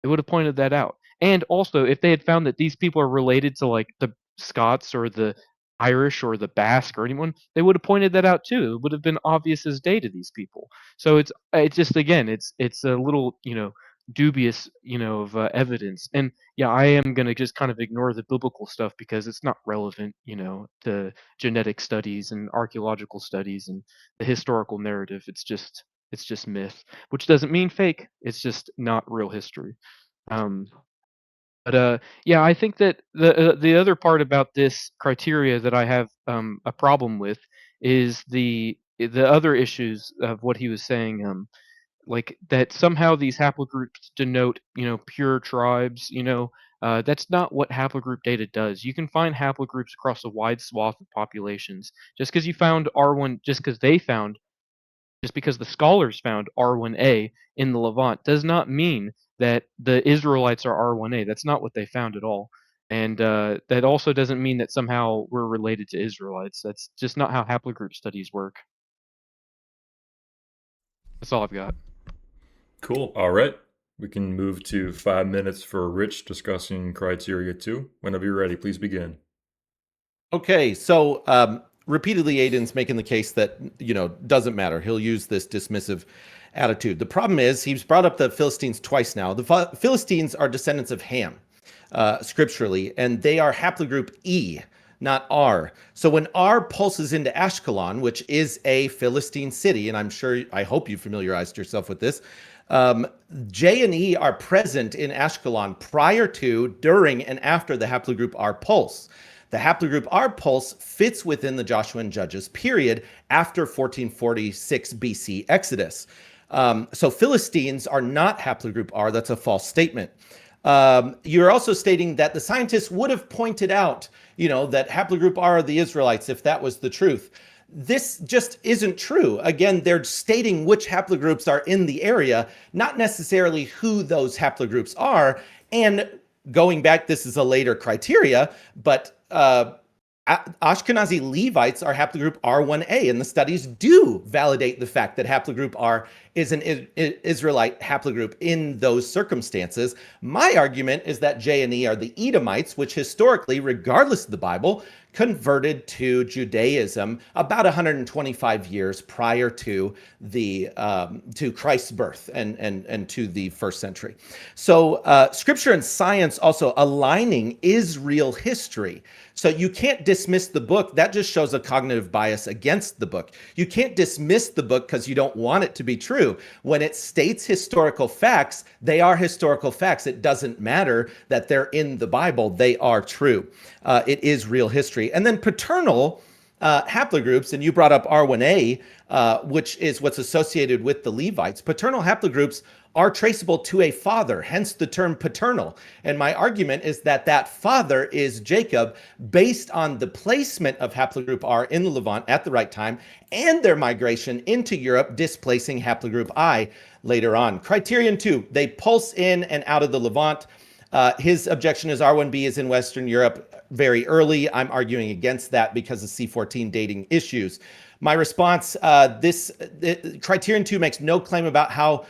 They would have pointed that out. And also, if they had found that these people are related to, like, the Scots or the Irish or the Basque or anyone, they would have pointed that out too. It would have been obvious as day to these people. So it's just, again, it's a little, dubious, of evidence. And yeah, I am going to just kind of ignore the biblical stuff because it's not relevant, to genetic studies and archaeological studies and the historical narrative. It's just myth, which doesn't mean fake. It's just not real history. Um, but yeah, I think that the other part about this criteria that I have a problem with is the other issues of what he was saying. Like that somehow these haplogroups denote, pure tribes. That's not what haplogroup data does. You can find haplogroups across a wide swath of populations. Just because the scholars found R1A in the Levant does not mean that the Israelites are R1A. That's not what they found at all. And that also doesn't mean that somehow we're related to Israelites. That's just not how haplogroup studies work. That's all I've got. Cool. All right. We can move to 5 minutes for Rich discussing criteria 2. Whenever you're ready, please begin. Okay, so repeatedly Aiden's making the case that, doesn't matter. He'll use this dismissive attitude. The problem is he's brought up the Philistines twice now. The Philistines are descendants of Ham, scripturally, and they are haplogroup E, not R. So when R pulses into Ashkelon, which is a Philistine city, and I hope you familiarized yourself with this, J and E are present in Ashkelon prior to, during, and after the haplogroup R pulse. The haplogroup R pulse fits within the Joshua and Judges period after 1446 BC Exodus. So Philistines are not haplogroup R. That's a false statement. You're also stating that the scientists would have pointed out, that haplogroup R are the Israelites if that was the truth. This just isn't true. Again, they're stating which haplogroups are in the area, not necessarily who those haplogroups are. And going back, this is a later criteria, but Ashkenazi Levites are haplogroup R1A, and the studies do validate the fact that haplogroup R is an Israelite haplogroup in those circumstances. My argument is that J and E are the Edomites, which historically, regardless of the Bible, converted to Judaism about 125 years prior to to Christ's birth and to the first century. So scripture and science also aligning is real history. So you can't dismiss the book. That just shows a cognitive bias against the book. You can't dismiss the book because you don't want it to be true. When it states historical facts, they are historical facts. It doesn't matter that they're in the Bible. They are true. It is real history. And then paternal, haplogroups, and you brought up R1A, which is what's associated with the Levites. Paternal haplogroups are traceable to a father, hence the term paternal. And my argument is that that father is Jacob, based on the placement of haplogroup R in the Levant at the right time and their migration into Europe, displacing haplogroup I later on. Criterion 2, they pulse in and out of the Levant. His objection is R1b is in Western Europe very early. I'm arguing against that because of C14 dating issues. My response, Criterion 2 makes no claim about how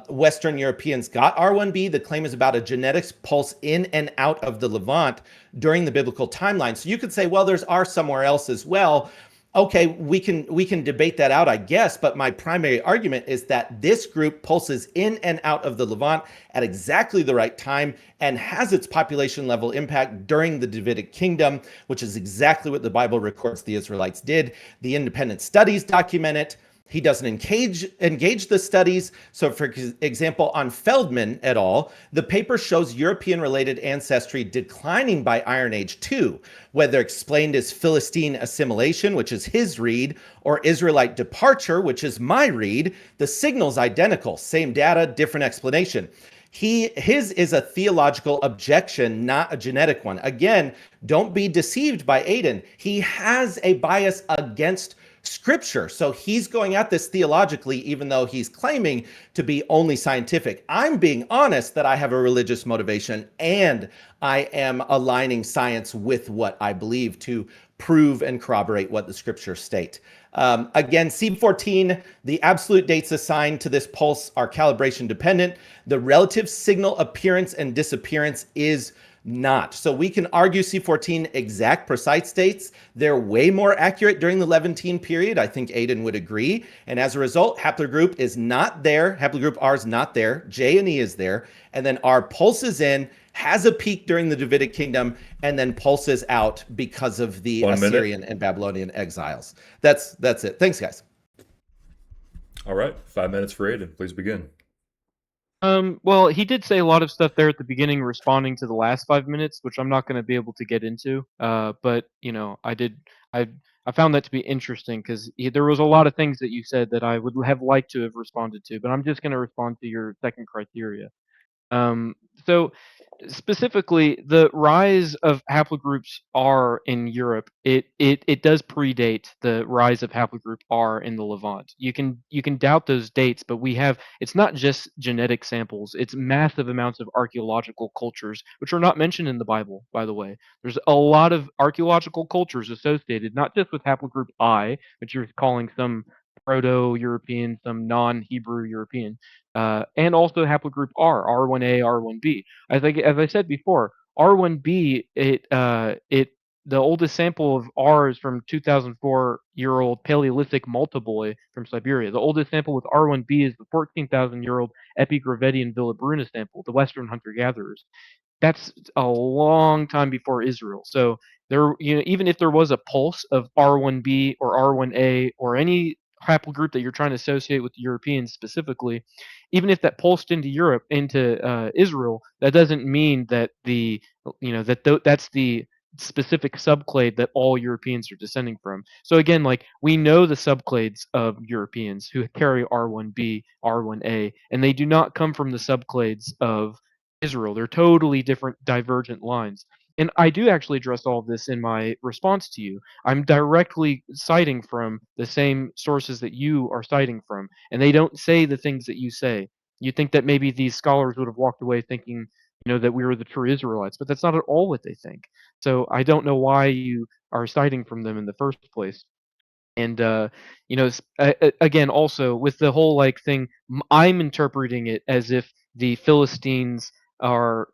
Western Europeans got R1b. The claim is about a genetics pulse in and out of the Levant during the biblical timeline. So you could say, well, there's R somewhere else as well. Okay, we can debate that out, I guess, but my primary argument is that this group pulses in and out of the Levant at exactly the right time and has its population level impact during the Davidic kingdom, which is exactly what the Bible records the Israelites did. The independent studies document it. He doesn't engage the studies. So for example, on Feldman et al., the paper shows European-related ancestry declining by Iron Age 2, whether explained as Philistine assimilation, which is his read, or Israelite departure, which is my read. The signal's identical, same data, different explanation. His is a theological objection, not a genetic one. Again, don't be deceived by Aiden. He has a bias against Scripture. So he's going at this theologically, even though he's claiming to be only scientific. I'm being honest that I have a religious motivation and I am aligning science with what I believe to prove and corroborate what the Scriptures state. Again, C14, the absolute dates assigned to this pulse are calibration dependent. The relative signal appearance and disappearance is not. So we can argue C14 exact precise dates. They're way more accurate during the Levantine period. I think Aiden would agree. And as a result, haplogroup is not there. Haplogroup R is not there. J and E is there. And then R pulses in, has a peak during the Davidic kingdom, and then pulses out because of the Assyrian and Babylonian exiles. That's it. Thanks, guys. All right. 5 minutes for Aiden. Please begin. Well, he did say a lot of stuff there at the beginning, responding to the last 5 minutes, which I'm not going to be able to get into. But you know, I found that to be interesting because there was a lot of things that you said that I would have liked to have responded to, but I'm just going to respond to your second criteria. So specifically, the rise of haplogroups R in Europe, it does predate the rise of haplogroup R in the Levant. You can doubt those dates, but it's not just genetic samples, it's massive amounts of archaeological cultures, which are not mentioned in the Bible, by the way. There's a lot of archaeological cultures associated, not just with haplogroup I, which you're calling some Proto-European, some non-Hebrew European, and also haplogroup R, R1A, R1B. As I said before, R1B, the oldest sample of R is from 2,004-year-old Paleolithic Malta from Siberia. The oldest sample with R1B is the 14,000-year-old Epigravettian Villabruna sample, the Western hunter-gatherers. That's a long time before Israel. So there, even if there was a pulse of R1B or R1A or any haplogroup that you're trying to associate with the Europeans specifically, even if that pulsed into Europe, into Israel, that doesn't mean that that's the specific subclade that all Europeans are descending from. So again, like we know the subclades of Europeans who carry R1b, R1a, and they do not come from the subclades of Israel. They're totally different, divergent lines. And I do actually address all of this in my response to you. I'm directly citing from the same sources that you are citing from, and they don't say the things that you say. You think that maybe these scholars would have walked away thinking, that we were the true Israelites, but that's not at all what they think. So I don't know why you are citing from them in the first place. And again, also with the whole thing, I'm interpreting it as if the Philistines are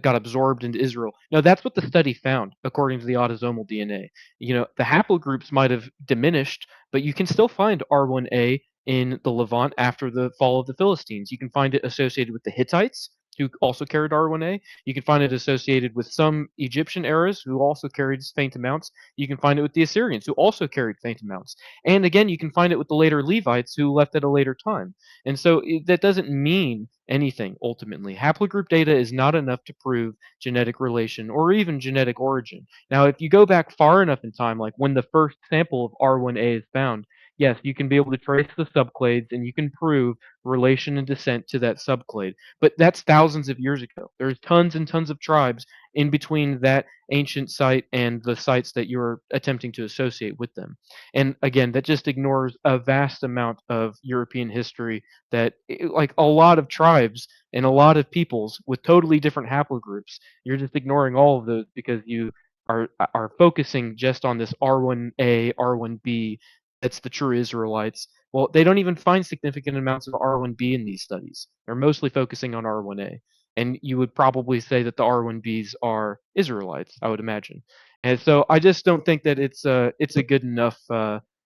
got absorbed into Israel. No, that's what the study found according to the autosomal DNA. The haplogroups might have diminished, but you can still find R1A in the Levant after the fall of the Philistines. You can find it associated with the Hittites, who also carried R1A. You can find it associated with some Egyptian eras who also carried faint amounts. You can find it with the Assyrians who also carried faint amounts. And again, you can find it with the later Levites who left at a later time. And so that doesn't mean anything ultimately. Haplogroup data is not enough to prove genetic relation or even genetic origin. Now, if you go back far enough in time, like when the first sample of R1A is found, yes, you can be able to trace the subclades and you can prove relation and descent to that subclade. But that's thousands of years ago. There's tons and tons of tribes in between that ancient site and the sites that you're attempting to associate with them. And again, that just ignores a vast amount of European history that, like a lot of tribes and a lot of peoples with totally different haplogroups, you're just ignoring all of those because you are focusing just on this R1A, R1B. That's the true Israelites. Well, they don't even find significant amounts of R1B in these studies. They're mostly focusing on R1A. And you would probably say that the R1Bs are Israelites, I would imagine. And so I just don't think that it's a good enough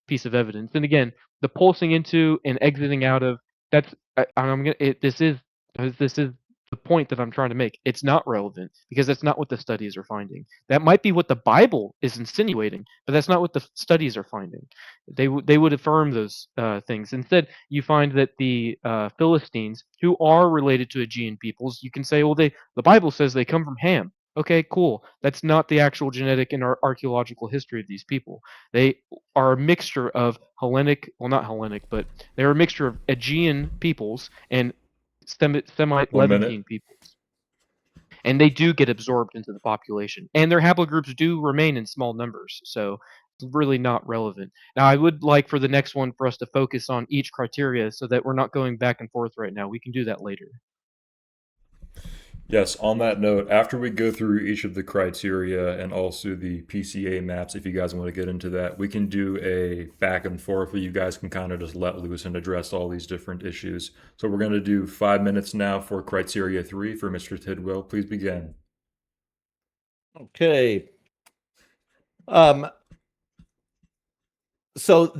piece of evidence. And again, the pulsing into and exiting out of, that's I'm gonna this is the point that I'm trying to make. It's not relevant because that's not what the studies are finding. That might be what the Bible is insinuating, but that's not what the studies are finding. They would affirm those things. Instead, you find that the Philistines, who are related to Aegean peoples, you can say, well, the Bible says they come from Ham. Okay, cool. That's not the actual genetic and archaeological history of these people. They are a mixture of Hellenic, well, not Hellenic, but they're a mixture of Aegean peoples and Semite 1 minute. Levantine peoples. And they do get absorbed into the population. And their haplogroups do remain in small numbers. So it's really not relevant. Now, I would like for the next one for us to focus on each criteria so that we're not going back and forth right now. We can do that later. Yes, on that note, after we go through each of the criteria and also the PCA maps, if you guys want to get into that, we can do a back and forth where you guys can kind of just let loose and address all these different issues. So we're going to do 5 minutes now for criteria 3 for Mr. Tidwell. Please begin. Okay. So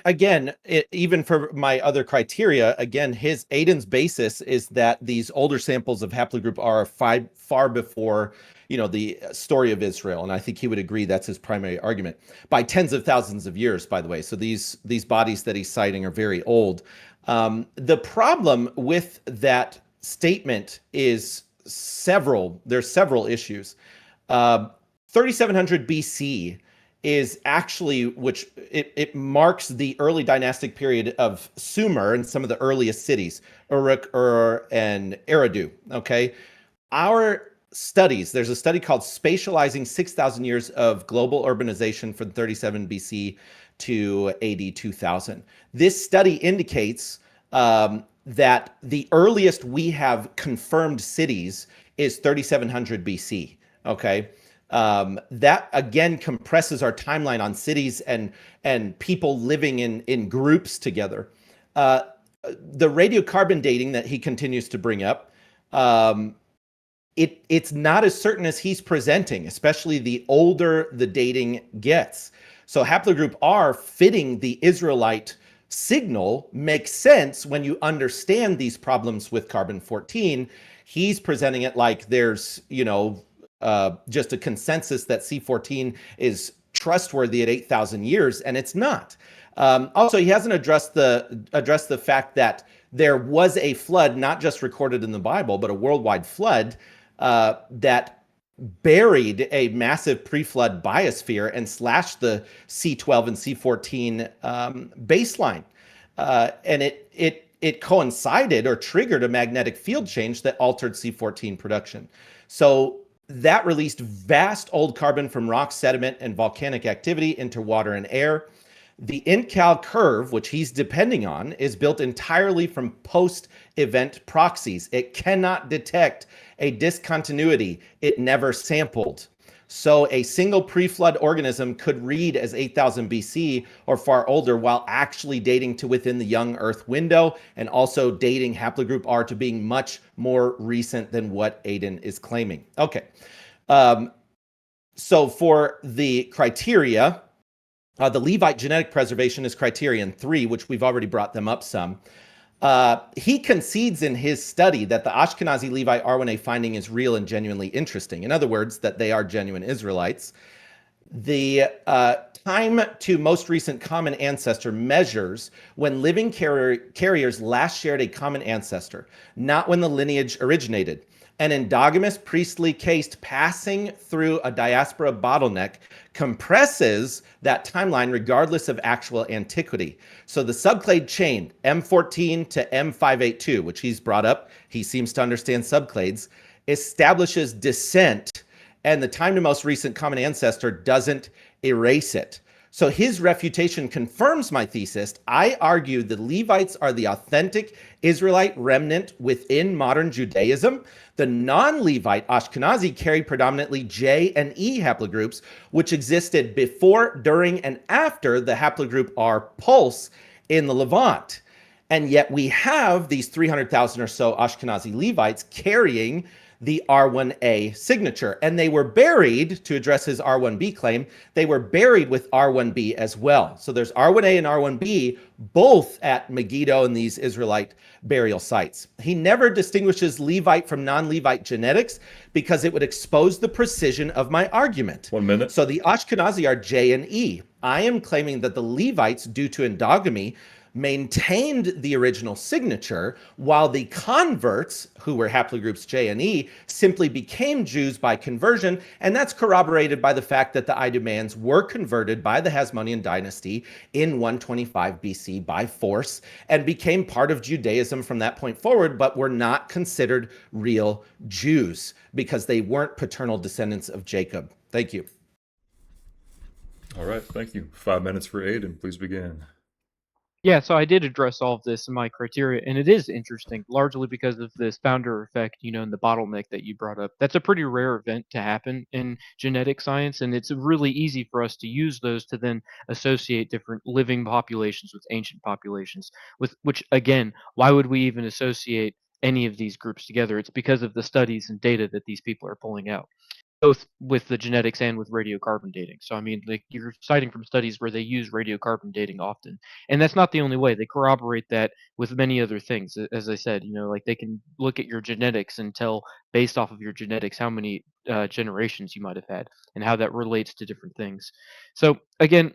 again, even for my other criteria, again, Aiden's basis is that these older samples of haplogroup R are far before, the story of Israel, and I think he would agree that's his primary argument by tens of thousands of years. By the way, so these bodies that he's citing are very old. The problem with that statement is there's several issues. 3700 BC is actually, which it marks the early dynastic period of Sumer and some of the earliest cities, Uruk, Ur, and Eridu. Okay, our studies, there's a study called Spatializing 6,000 Years of Global Urbanization from 37 BC to AD 2000. This study indicates that the earliest we have confirmed cities is 3700 BC. Okay. That again compresses our timeline on cities and people living in groups together. The radiocarbon dating that he continues to bring up, it's not as certain as he's presenting, especially the older the dating gets. So haplogroup R fitting the Israelite signal makes sense when you understand these problems with carbon-14. He's presenting it like there's, just a consensus that C14 is trustworthy at 8,000 years, and it's not. Also, he hasn't addressed the fact that there was a flood, not just recorded in the Bible, but a worldwide flood that buried a massive pre-flood biosphere and slashed the C12 and C14 baseline, and it coincided or triggered a magnetic field change that altered C14 production. So that released vast old carbon from rock, sediment, and volcanic activity into water and air. The InCal curve, which he's depending on, is built entirely from post-event proxies. It cannot detect a discontinuity it never sampled. So a single pre-flood organism could read as 8,000 BC or far older while actually dating to within the young Earth window and also dating haplogroup R to being much more recent than what Aiden is claiming. Okay. So for the criteria, the Levite genetic preservation is criterion 3, which we've already brought them up some. He concedes in his study that the Ashkenazi Levite R1A finding is real and genuinely interesting. In other words, that they are genuine Israelites. The time to most recent common ancestor measures when living carriers last shared a common ancestor, not when the lineage originated. An endogamous priestly caste passing through a diaspora bottleneck compresses that timeline regardless of actual antiquity. So the subclade chain, M14 to M582, which he's brought up, he seems to understand subclades, establishes descent, and the time to most recent common ancestor doesn't erase it. So his refutation confirms my thesis. I argue the Levites are the authentic Israelite remnant within modern Judaism. The non-Levite Ashkenazi carry predominantly J and E haplogroups, which existed before, during, and after the haplogroup R pulse in the Levant. And yet we have these 300,000 or so Ashkenazi Levites carrying the R1A signature. And they were buried, to address his R1B claim, they were buried with R1B as well. So there's R1A and R1B both at Megiddo and these Israelite burial sites. He never distinguishes Levite from non-Levite genetics because it would expose the precision of my argument. 1 minute. So the Ashkenazi are J and E. I am claiming that the Levites, due to endogamy, maintained the original signature, while the converts, who were haplogroups J and E, simply became Jews by conversion, and that's corroborated by the fact that the Idumeans were converted by the Hasmonean dynasty in 125 BC by force and became part of Judaism from that point forward, but were not considered real Jews because they weren't paternal descendants of Jacob. Thank you. All right, thank you. 5 minutes for Aiden. Please begin. Yeah, so I did address all of this in my criteria, and it is interesting, largely because of this founder effect, and the bottleneck that you brought up. That's a pretty rare event to happen in genetic science, and it's really easy for us to use those to then associate different living populations with ancient populations, with which, again, why would we even associate any of these groups together? It's because of the studies and data that these people are pulling out, both with the genetics and with radiocarbon dating. So I mean, like, you're citing from studies where they use radiocarbon dating often, and that's not the only way. They corroborate that with many other things. As I said, like, they can look at your genetics and tell based off of your genetics how many generations you might have had and how that relates to different things. So again,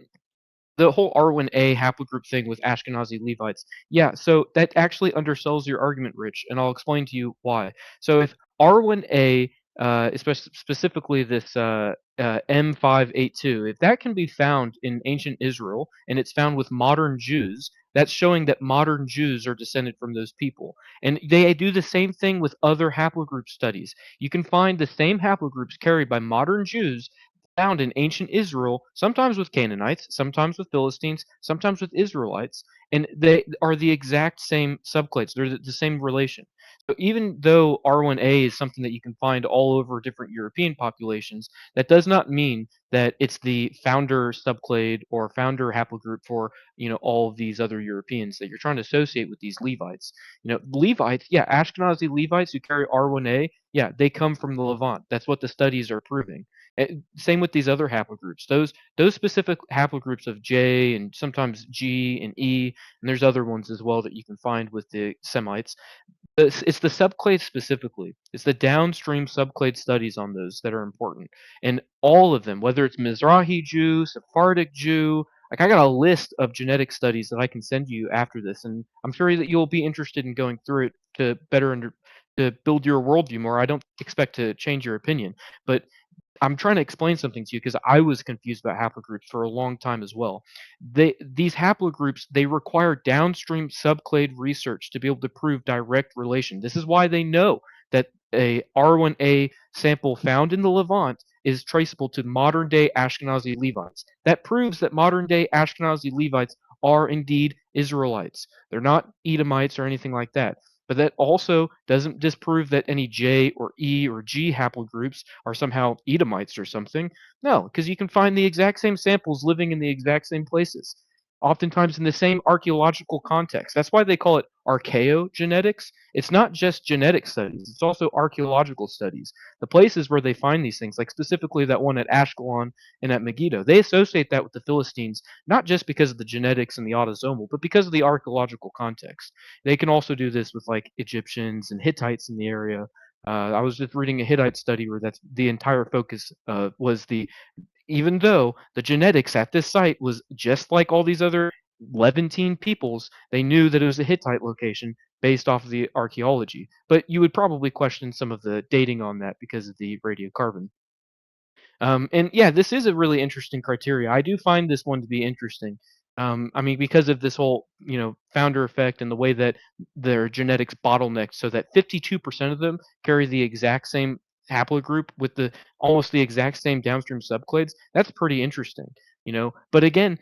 the whole R1A haplogroup thing with Ashkenazi Levites, yeah, so that actually undersells your argument, Rich, and I'll explain to you why. So if R1A, specifically this M582, if that can be found in ancient Israel and it's found with modern Jews, that's showing that modern Jews are descended from those people. And they do the same thing with other haplogroup studies. You can find the same haplogroups carried by modern Jews found in ancient Israel, sometimes with Canaanites, sometimes with Philistines, sometimes with Israelites, and they are the exact same subclades. They're the same relation. So even though R1A is something that you can find all over different European populations, that does not mean that it's the founder subclade or founder haplogroup for all of these other Europeans that you're trying to associate with these Levites. Levites, yeah, Ashkenazi Levites who carry R1A, yeah, they come from the Levant. That's what the studies are proving. Same with these other haplogroups. Those specific haplogroups of J and sometimes G and E, and there's other ones as well that you can find with the Semites. It's the subclade specifically. It's the downstream subclade studies on those that are important. And all of them, whether it's Mizrahi Jew, Sephardic Jew, like, I got a list of genetic studies that I can send you after this, and I'm sure that you'll be interested in going through it to to build your worldview more. I don't expect to change your opinion, but I'm trying to explain something to you because I was confused about haplogroups for a long time as well. These haplogroups, they require downstream subclade research to be able to prove direct relation. This is why they know that a R1A sample found in the Levant is traceable to modern day Ashkenazi Levites. That proves that modern day Ashkenazi Levites are indeed Israelites. They're not Edomites or anything like that. But that also doesn't disprove that any J or E or G haplogroups are somehow Edomites or something. No, because you can find the exact same samples living in the exact same places. oftentimes in the same archaeological context. That's why they call it archaeogenetics. It's not just genetic studies, it's also archaeological studies. The places where they find these things, like specifically that one at Ashkelon and at Megiddo, they associate that with the Philistines, not just because of the genetics and the autosomal, but because of the archaeological context. They can also do this with like Egyptians and Hittites in the area. I was just reading a Hittite study where that's the entire focus was the even though the genetics at this site was just like all these other Levantine peoples, they knew that it was a Hittite location based off of the archaeology. But you would probably question some of the dating on that because of the radiocarbon. And yeah, this is a really interesting criteria. I do find this one to be interesting. I mean, because of this whole, founder effect and the way that their genetics bottlenecked, so that 52% of them carry the exact same haplogroup with the almost the exact same downstream subclades. That's pretty interesting. But again,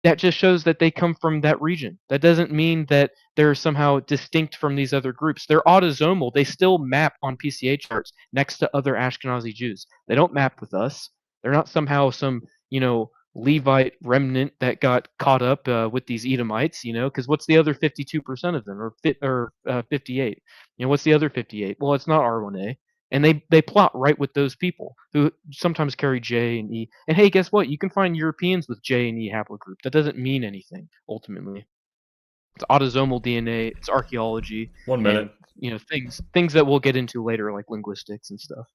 that just shows that they come from that region. That doesn't mean that they're somehow distinct from these other groups. They're autosomal. They still map on PCA charts next to other Ashkenazi Jews. They don't map with us. They're not somehow some, Levite remnant that got caught up with these Edomites, because what's the other 52% of them, or 58? What's the other 58? Well, it's not R1A. And they plot right with those people who sometimes carry J and E. And hey, guess what? You can find Europeans with J and E haplogroup. That doesn't mean anything ultimately. It's autosomal DNA. It's archaeology. 1 minute. And, things that we'll get into later, like linguistics and stuff.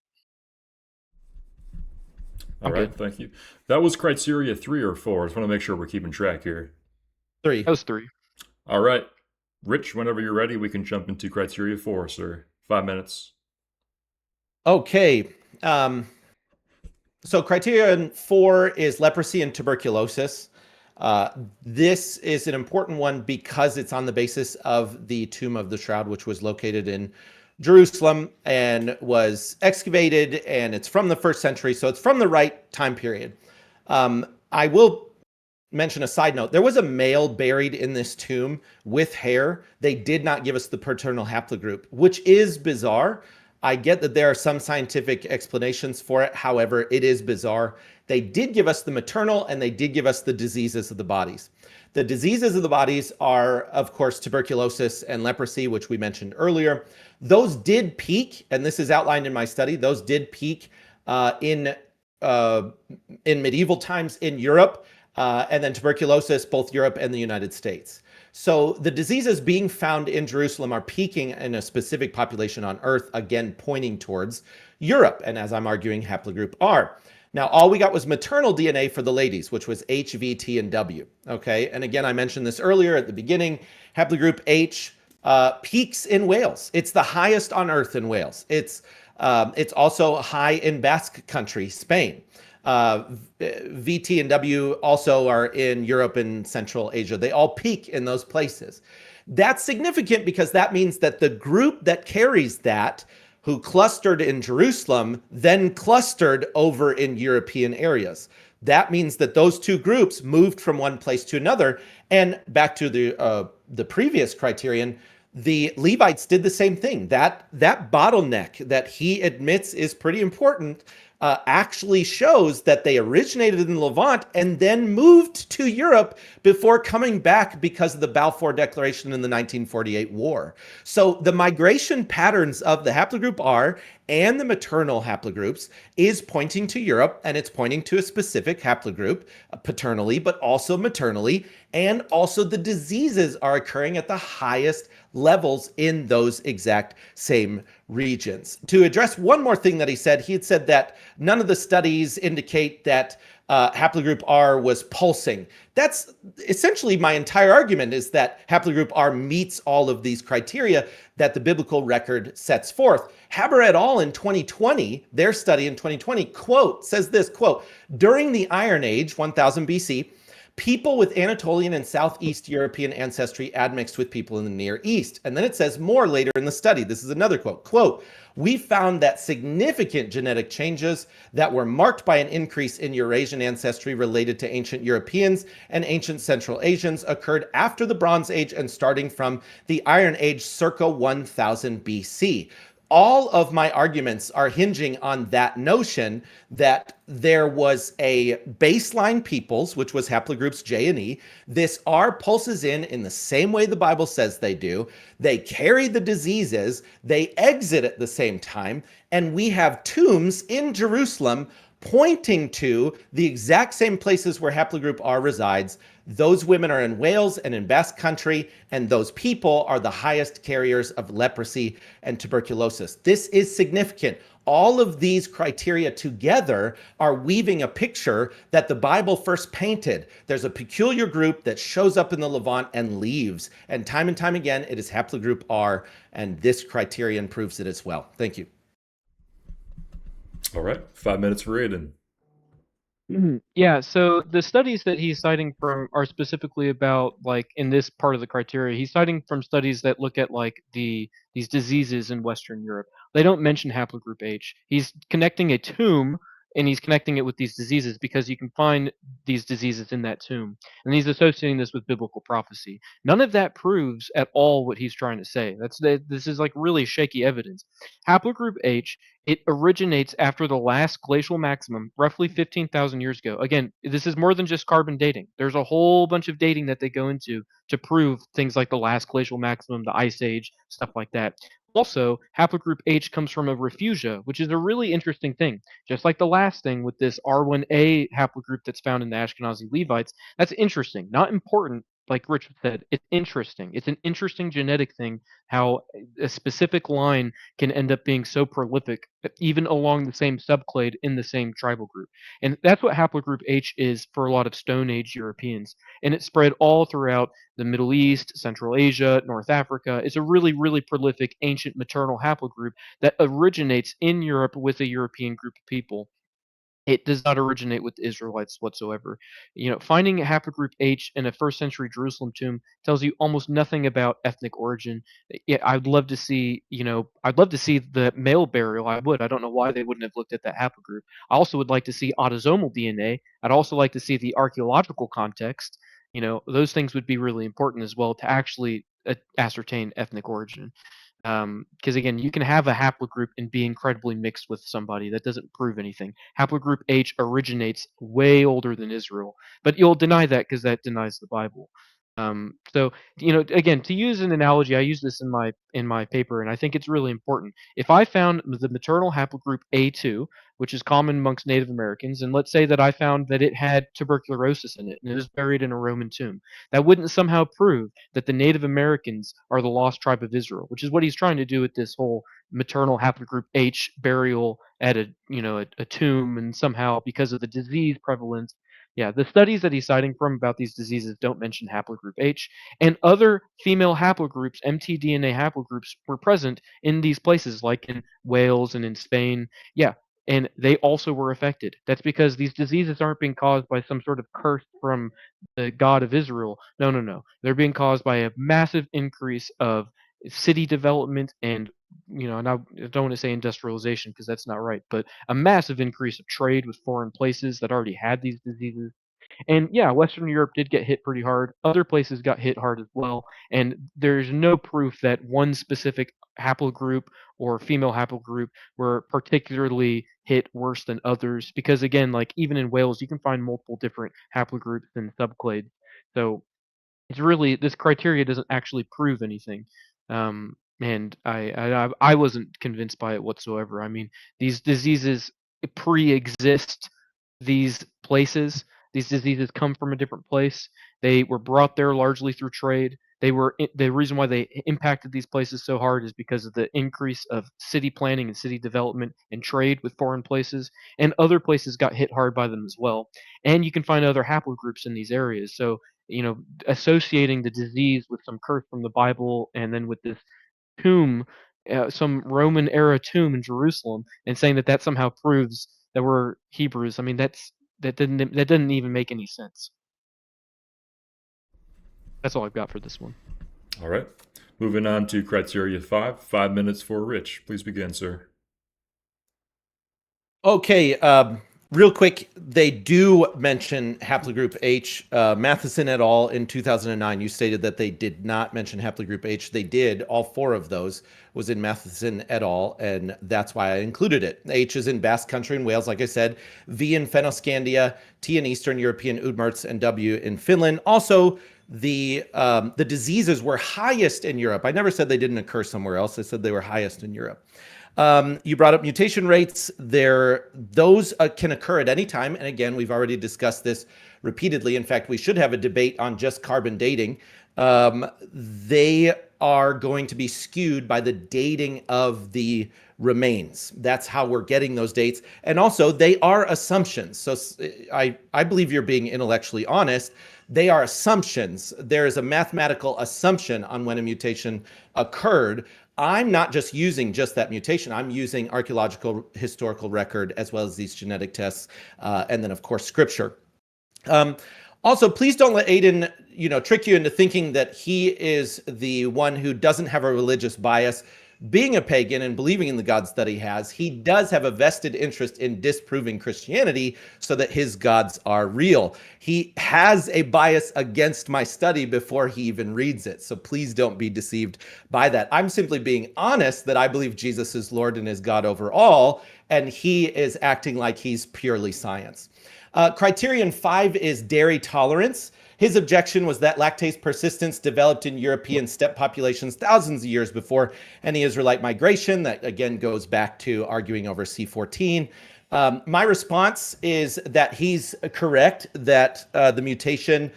All right, thank you. That was criteria 3 or 4. I just want to make sure we're keeping track here. 3. That was 3. All right. Rich, whenever you're ready, we can jump into criteria 4, sir. 5 minutes. Okay. So criterion 4 is leprosy and tuberculosis. This is an important one because it's on the basis of the Tomb of the Shroud, which was located in Jerusalem and was excavated, and it's from the 1st century, so it's from the right time period. I will mention a side note. There was a male buried in this tomb with hair. They did not give us the paternal haplogroup, which is bizarre. I get that there are some scientific explanations for it. However, it is bizarre. They did give us the maternal, and they did give us the diseases of the bodies. The diseases of the bodies are, of course, tuberculosis and leprosy, which we mentioned earlier. Those did peak, and this is outlined in my study. Those did peak in medieval times in Europe, and then tuberculosis, both Europe and the United States. So the diseases being found in Jerusalem are peaking in a specific population on Earth, again, pointing towards Europe, and as I'm arguing, haplogroup R. Now, all we got was maternal DNA for the ladies, which was H, V, T, and W, okay? And again, I mentioned this earlier at the beginning, haplogroup H peaks in Wales. It's the highest on Earth in Wales. It's also high in Basque Country, Spain. V, T, and W also are in Europe and Central Asia. They all peak in those places. That's significant because that means that the group that carries that, who clustered in Jerusalem, then clustered over in European areas. That means that those two groups moved from one place to another. And back to the previous criterion, the Levites did the same thing. That bottleneck that he admits is pretty important actually shows that they originated in Levant and then moved to Europe before coming back because of the Balfour Declaration in the 1948 war. So the migration patterns of the haplogroup R and the maternal haplogroups is pointing to Europe, and it's pointing to a specific haplogroup paternally, but also maternally, and also the diseases are occurring at the highest levels in those exact same regions. To address one more thing that he had said that none of the studies indicate that haplogroup R was pulsing. That's essentially my entire argument, is that haplogroup R meets all of these criteria that the biblical record sets forth. Haber et al. In 2020, their study in 2020, says this, during the Iron Age, 1000 BC, people with Anatolian and Southeast European ancestry admixed with people in the Near East. And then it says more later in the study. This is another quote, we found that significant genetic changes that were marked by an increase in Eurasian ancestry related to ancient Europeans and ancient Central Asians occurred after the Bronze Age and starting from the Iron Age circa 1000 BC. all of my arguments are hinging on that notion that there was a baseline peoples, which was haplogroups J and E. This R pulses in the same way the Bible says they do. They carry the diseases, they exit at the same time, and we have tombs in Jerusalem pointing to the exact same places where haplogroup R resides. Those women are in Wales and in Basque Country, and those people are the highest carriers of leprosy and tuberculosis. This is significant. All of these criteria together are weaving a picture that the Bible first painted. There's a peculiar group that shows up in the Levant and leaves. And time again, it is haplogroup R, and this criterion proves it as well. Thank you. All right, 5 minutes for Aiden. Yeah, so the studies that he's citing from are specifically about, like, in this part of the criteria, he's citing from studies that look at, like, these diseases in Western Europe. They don't mention haplogroup H. He's connecting a tomb, and he's connecting it with these diseases because you can find these diseases in that tomb. And he's associating this with biblical prophecy. None of that proves at all what he's trying to say. This is like really shaky evidence. Haplogroup H, it originates after the last glacial maximum, roughly 15,000 years ago. Again, this is more than just carbon dating. There's a whole bunch of dating that they go into to prove things like the last glacial maximum, the Ice Age, stuff like that. Also, haplogroup H comes from a refugia, which is a really interesting thing. Just like the last thing with this R1A haplogroup that's found in the Ashkenazi Levites, that's interesting. Not important, like Richard said. It's interesting. It's an interesting genetic thing how a specific line can end up being so prolific, even along the same subclade in the same tribal group. And that's what haplogroup H is for a lot of Stone Age Europeans. And it spread all throughout the Middle East, Central Asia, North Africa. It's a really, really prolific ancient maternal haplogroup that originates in Europe with a European group of people. It does not originate with the Israelites whatsoever. Finding a haplogroup H in a first century Jerusalem tomb tells you almost nothing about ethnic origin. Yeah, I'd love to see, I'd love to see the male burial. I would. I don't know why they wouldn't have looked at that haplogroup. I also would like to see autosomal DNA. I'd also like to see the archaeological context. Those things would be really important as well to actually ascertain ethnic origin. Because again, you can have a haplogroup and be incredibly mixed with somebody. That doesn't prove anything. Haplogroup H originates way older than Israel, but you'll deny that because that denies the Bible. So again, to use an analogy, I use this in my paper, and I think it's really important. If I found the maternal haplogroup A2, which is common amongst Native Americans, and let's say that I found that it had tuberculosis in it and it was buried in a Roman tomb, that wouldn't somehow prove that the Native Americans are the lost tribe of Israel, which is what he's trying to do with this whole maternal haplogroup H burial at a tomb, and somehow because of the disease prevalence. Yeah, the studies that he's citing from about these diseases don't mention haplogroup H, and other female haplogroups, mtDNA haplogroups, were present in these places, like in Wales and in Spain. Yeah, and they also were affected. That's because these diseases aren't being caused by some sort of curse from the God of Israel. No, no, no. They're being caused by a massive increase of city development and and I don't want to say industrialization because that's not right, but a massive increase of trade with foreign places that already had these diseases. And yeah, Western Europe did get hit pretty hard. Other places got hit hard as well. And there's no proof that one specific haplogroup or female haplogroup were particularly hit worse than others. Because again, like even in Wales, you can find multiple different haplogroups and subclades. So it's really, this criteria doesn't actually prove anything. And I wasn't convinced by it whatsoever. I mean, these diseases pre-exist these places. These diseases come from a different place. They were brought there largely through trade. The reason why they impacted these places so hard is because of the increase of city planning and city development and trade with foreign places. And other places got hit hard by them as well. And you can find other haplogroups in these areas. So associating the disease with some curse from the Bible, and then with this tomb, some Roman era tomb in Jerusalem, and saying that somehow proves that we're Hebrews. I mean, that didn't even make any sense. That's all I've got for this one. All right. Moving on to criteria 5. 5 minutes for Rich. Please begin, sir. Okay. Real quick, they do mention haplogroup H. Matheson et al. In 2009, you stated that they did not mention haplogroup H. They did. All four of those was in Matheson et al., and that's why I included it. H is in Basque Country in Wales, like I said, V in Fennoscandia, T in Eastern European Udmurts, and W in Finland. Also, the diseases were highest in Europe. I never said they didn't occur somewhere else. I said they were highest in Europe. You brought up mutation rates. Those can occur at any time. And again, we've already discussed this repeatedly. In fact, we should have a debate on just carbon dating. They are going to be skewed by the dating of the remains. That's how we're getting those dates. And also, they are assumptions. So I believe you're being intellectually honest. They are assumptions. There is a mathematical assumption on when a mutation occurred. I'm not just using just that mutation. I'm using archaeological historical record as well as these genetic tests, and then of course scripture. Also, please don't let Aiden, trick you into thinking that he is the one who doesn't have a religious bias. Being a pagan and believing in the gods that he has, he does have a vested interest in disproving Christianity so that his gods are real. He has a bias against my study before he even reads it. So please don't be deceived by that. I'm simply being honest that I believe Jesus is Lord and is God over all, and he is acting like he's purely science. Criterion 5 is dairy tolerance. His objection was that lactase persistence developed in European steppe populations thousands of years before any Israelite migration. That again goes back to arguing over C14. My response is that he's correct that the mutation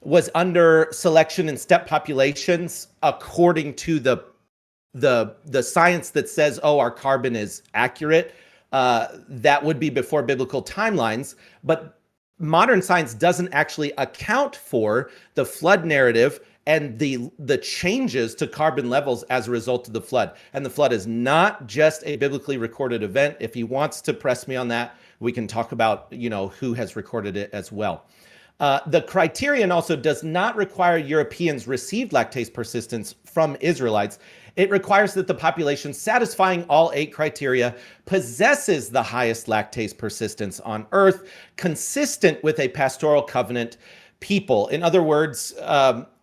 was under selection in steppe populations according to the science that says, oh, our carbon is accurate. That would be before biblical timelines, but modern science doesn't actually account for the flood narrative and the changes to carbon levels as a result of the flood. And the flood is not just a biblically recorded event. If he wants to press me on that, we can talk about, who has recorded it as well. The criterion also does not require Europeans received lactase persistence from Israelites. It requires that the population satisfying all 8 criteria possesses the highest lactase persistence on earth, consistent with a pastoral covenant people. In other words,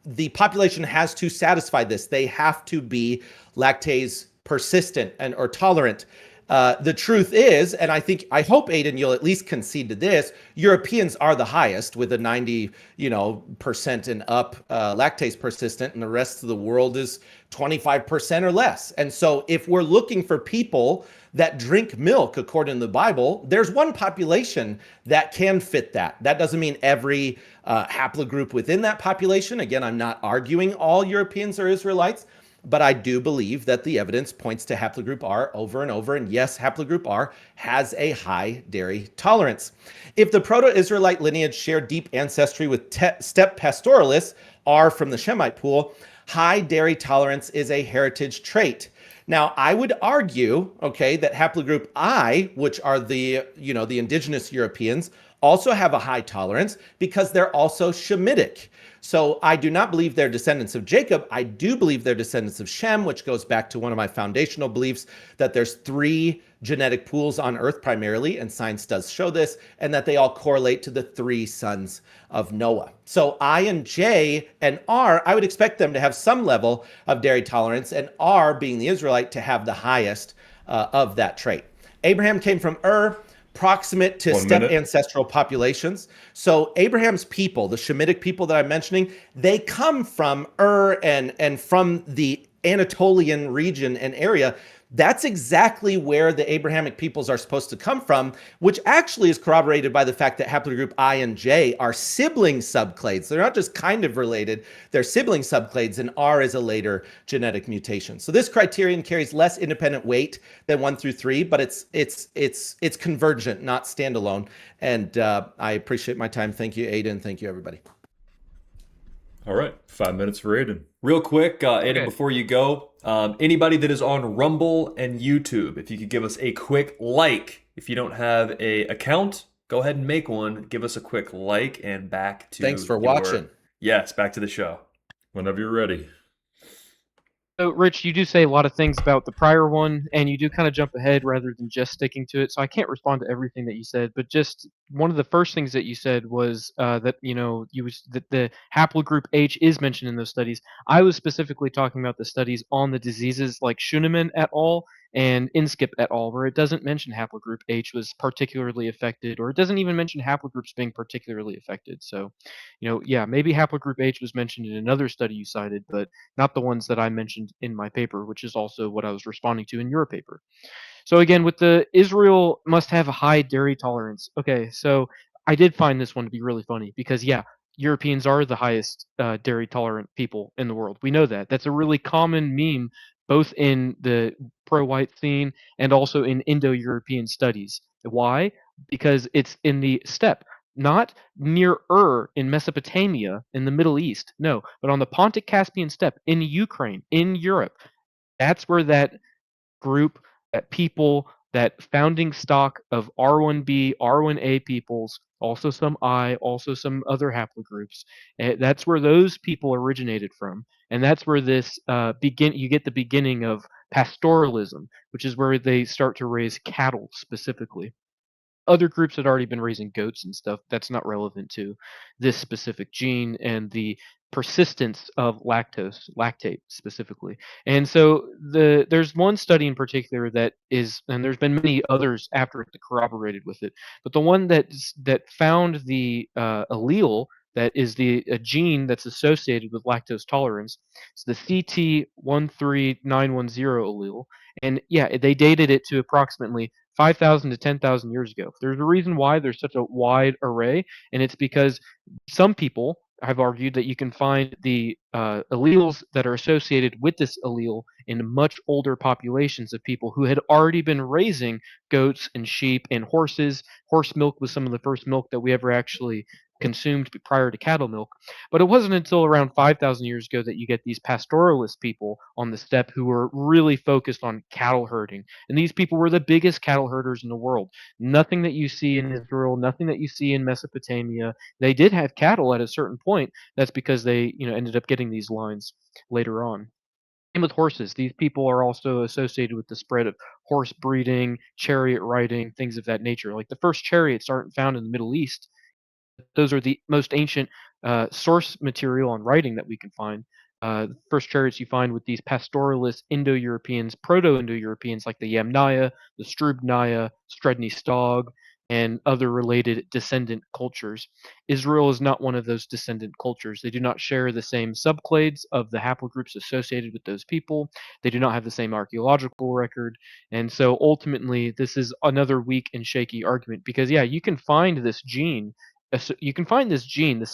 the population has to satisfy this. They have to be lactase persistent or tolerant. The truth is, and I hope, Aiden, you'll at least concede to this, Europeans are the highest with a 90% and up lactase persistent, and the rest of the world is 25% or less. And so if we're looking for people that drink milk according to the Bible, there's one population that can fit that. That doesn't mean every haplogroup within that population. Again, I'm not arguing all Europeans are Israelites, but I do believe that the evidence points to haplogroup R over and over. And yes, haplogroup R has a high dairy tolerance. If the Proto-Israelite lineage shared deep ancestry with steppe pastoralists, R from the Shemite pool, high dairy tolerance is a heritage trait. Now, I would argue, that haplogroup I, which are the indigenous Europeans, also have a high tolerance because they're also Shemitic. So I do not believe they're descendants of Jacob. I do believe they're descendants of Shem, which goes back to one of my foundational beliefs that there's 3 genetic pools on Earth primarily, and science does show this, and that they all correlate to the 3 sons of Noah. So I and J and R, I would expect them to have some level of dairy tolerance, and R, being the Israelite, to have the highest of that trait. Abraham came from Ur, proximate to steppe ancestral populations. So Abraham's people, the Shemitic people that I'm mentioning, they come from Ur and from the Anatolian region and area. That's exactly where the Abrahamic peoples are supposed to come from, which actually is corroborated by the fact that haplogroup I and J are sibling subclades. They're not just kind of related, they're sibling subclades, and R is a later genetic mutation. So this criterion carries less independent weight than 1 through 3, but it's convergent, not standalone. And I appreciate my time. Thank you, Aiden. Thank you, everybody. All right, 5 minutes for Aiden. Real quick, Aiden, before you go, anybody that is on Rumble and YouTube, if you could give us a quick like. If you don't have a account, go ahead and make one. Give us a quick like, and back to Thanks for watching. Yes, back to the show. Whenever you're ready. So, Rich, you do say a lot of things about the prior one, and you do kind of jump ahead rather than just sticking to it. So I can't respond to everything that you said, but just one of the first things that you said was that that the haplogroup H is mentioned in those studies. I was specifically talking about the studies on the diseases like Schunemann et al. And Inskip et al., where it doesn't mention haplogroup H was particularly affected, or it doesn't even mention haplogroups being particularly affected. So, yeah, maybe haplogroup H was mentioned in another study you cited, but not the ones that I mentioned in my paper, which is also what I was responding to in your paper. So again, with the Israel must have a high dairy tolerance. Okay, so I did find this one to be really funny because yeah, Europeans are the highest dairy tolerant people in the world. We know that. That's a really common meme, both in the pro-white scene and also in Indo-European studies. Why? Because it's in the steppe, not near Ur in Mesopotamia in the Middle East. No, but on the Pontic-Caspian steppe in Ukraine, in Europe. That's where that group, that people, that founding stock of R1b, R1a peoples, also some I, also some other haplogroups. That's where those people originated from, and that's where this you get the beginning of pastoralism, which is where they start to raise cattle specifically. Other groups had already been raising goats and stuff. That's not relevant to this specific gene and the persistence of lactate specifically. And so there's one study in particular that is, and there's been many others after it that corroborated with it, but the one that found the allele that is a gene that's associated with lactose tolerance. It's the CT13910 allele. And yeah, they dated it to approximately 5,000 to 10,000 years ago. There's a reason why there's such a wide array, and it's because some people have argued that you can find the alleles that are associated with this allele in much older populations of people who had already been raising goats and sheep and horses. Horse milk was some of the first milk that we ever actually consumed prior to cattle milk. But it wasn't until around 5,000 years ago that you get these pastoralist people on the steppe who were really focused on cattle herding. And these people were the biggest cattle herders in the world. Nothing that you see in Israel, nothing that you see in Mesopotamia. They did have cattle at a certain point. That's because they, ended up getting these lines later on. Same with horses. These people are also associated with the spread of horse breeding, chariot riding, things of that nature. Like the first chariots aren't found in the Middle East. Those are the most ancient source material on writing that we can find. The first chariots you find with these pastoralist Indo-Europeans, Proto-Indo-Europeans like the Yamnaya, the Strubnaya, Stredny Stog, and other related descendant cultures. Israel is not one of those descendant cultures. They do not share the same subclades of the haplogroups associated with those people. They do not have the same archaeological record. And so ultimately, this is another weak and shaky argument because, yeah, you can find this gene this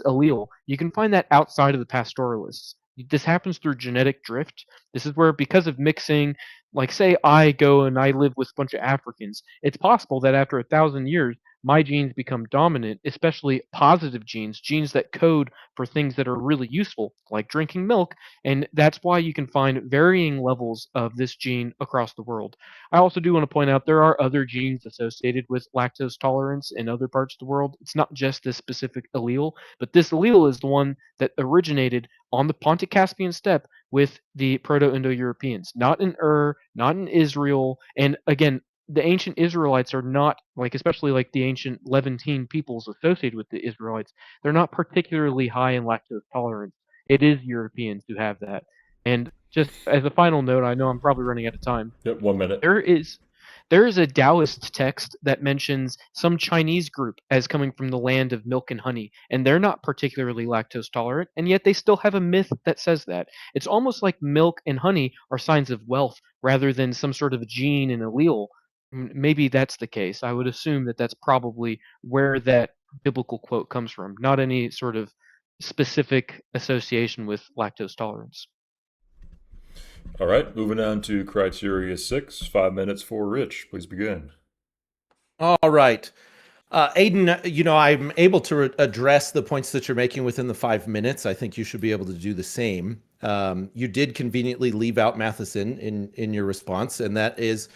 allele, you can find that outside of the pastoralists. This happens through genetic drift. This is where, because of mixing, like say I go and I live with a bunch of Africans, it's possible that after 1,000 years, my genes become dominant, especially positive genes, genes that code for things that are really useful, like drinking milk. And that's why you can find varying levels of this gene across the world. I also do want to point out there are other genes associated with lactose tolerance in other parts of the world. It's not just this specific allele, but this allele is the one that originated on the Pontic-Caspian steppe with the Proto-Indo-Europeans, not in Ur, not in Israel. And again, the ancient Israelites are not, like, especially like the ancient Levantine peoples associated with the Israelites, they're not particularly high in lactose tolerance. It is Europeans who have that. And just as a final note, I know I'm probably running out of time. Yep, 1 minute. There is a Taoist text that mentions some Chinese group as coming from the land of milk and honey, and they're not particularly lactose tolerant, and yet they still have a myth that says that. It's almost like milk and honey are signs of wealth rather than some sort of gene and allele. Maybe that's the case. I would assume that that's probably where that biblical quote comes from, not any sort of specific association with lactose tolerance. All right, moving on to criteria 6. 5 minutes for Rich. Please begin. All right. Aiden, I'm able to address the points that you're making within the 5 minutes. I think you should be able to do the same. You did conveniently leave out Matheson in your response, and that is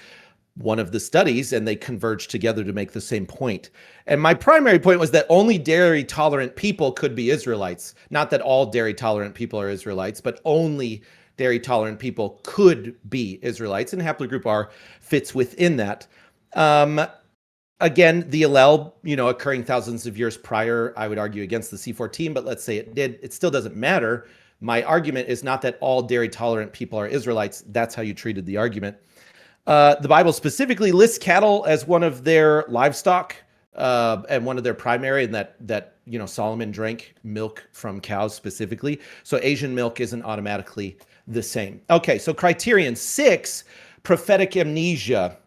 one of the studies, and they converged together to make the same point. And my primary point was that only dairy-tolerant people could be Israelites. Not that all dairy-tolerant people are Israelites, but only dairy tolerant people could be Israelites, and haplogroup R fits within that. Again, the allele, occurring thousands of years prior, I would argue against the C14, but let's say it did. It still doesn't matter. My argument is not that all dairy tolerant people are Israelites. That's how you treated the argument. The Bible specifically lists cattle as one of their livestock and one of their primary, and that Solomon drank milk from cows specifically. So Asian milk isn't automatically the same. Okay, so criterion 6, prophetic amnesia.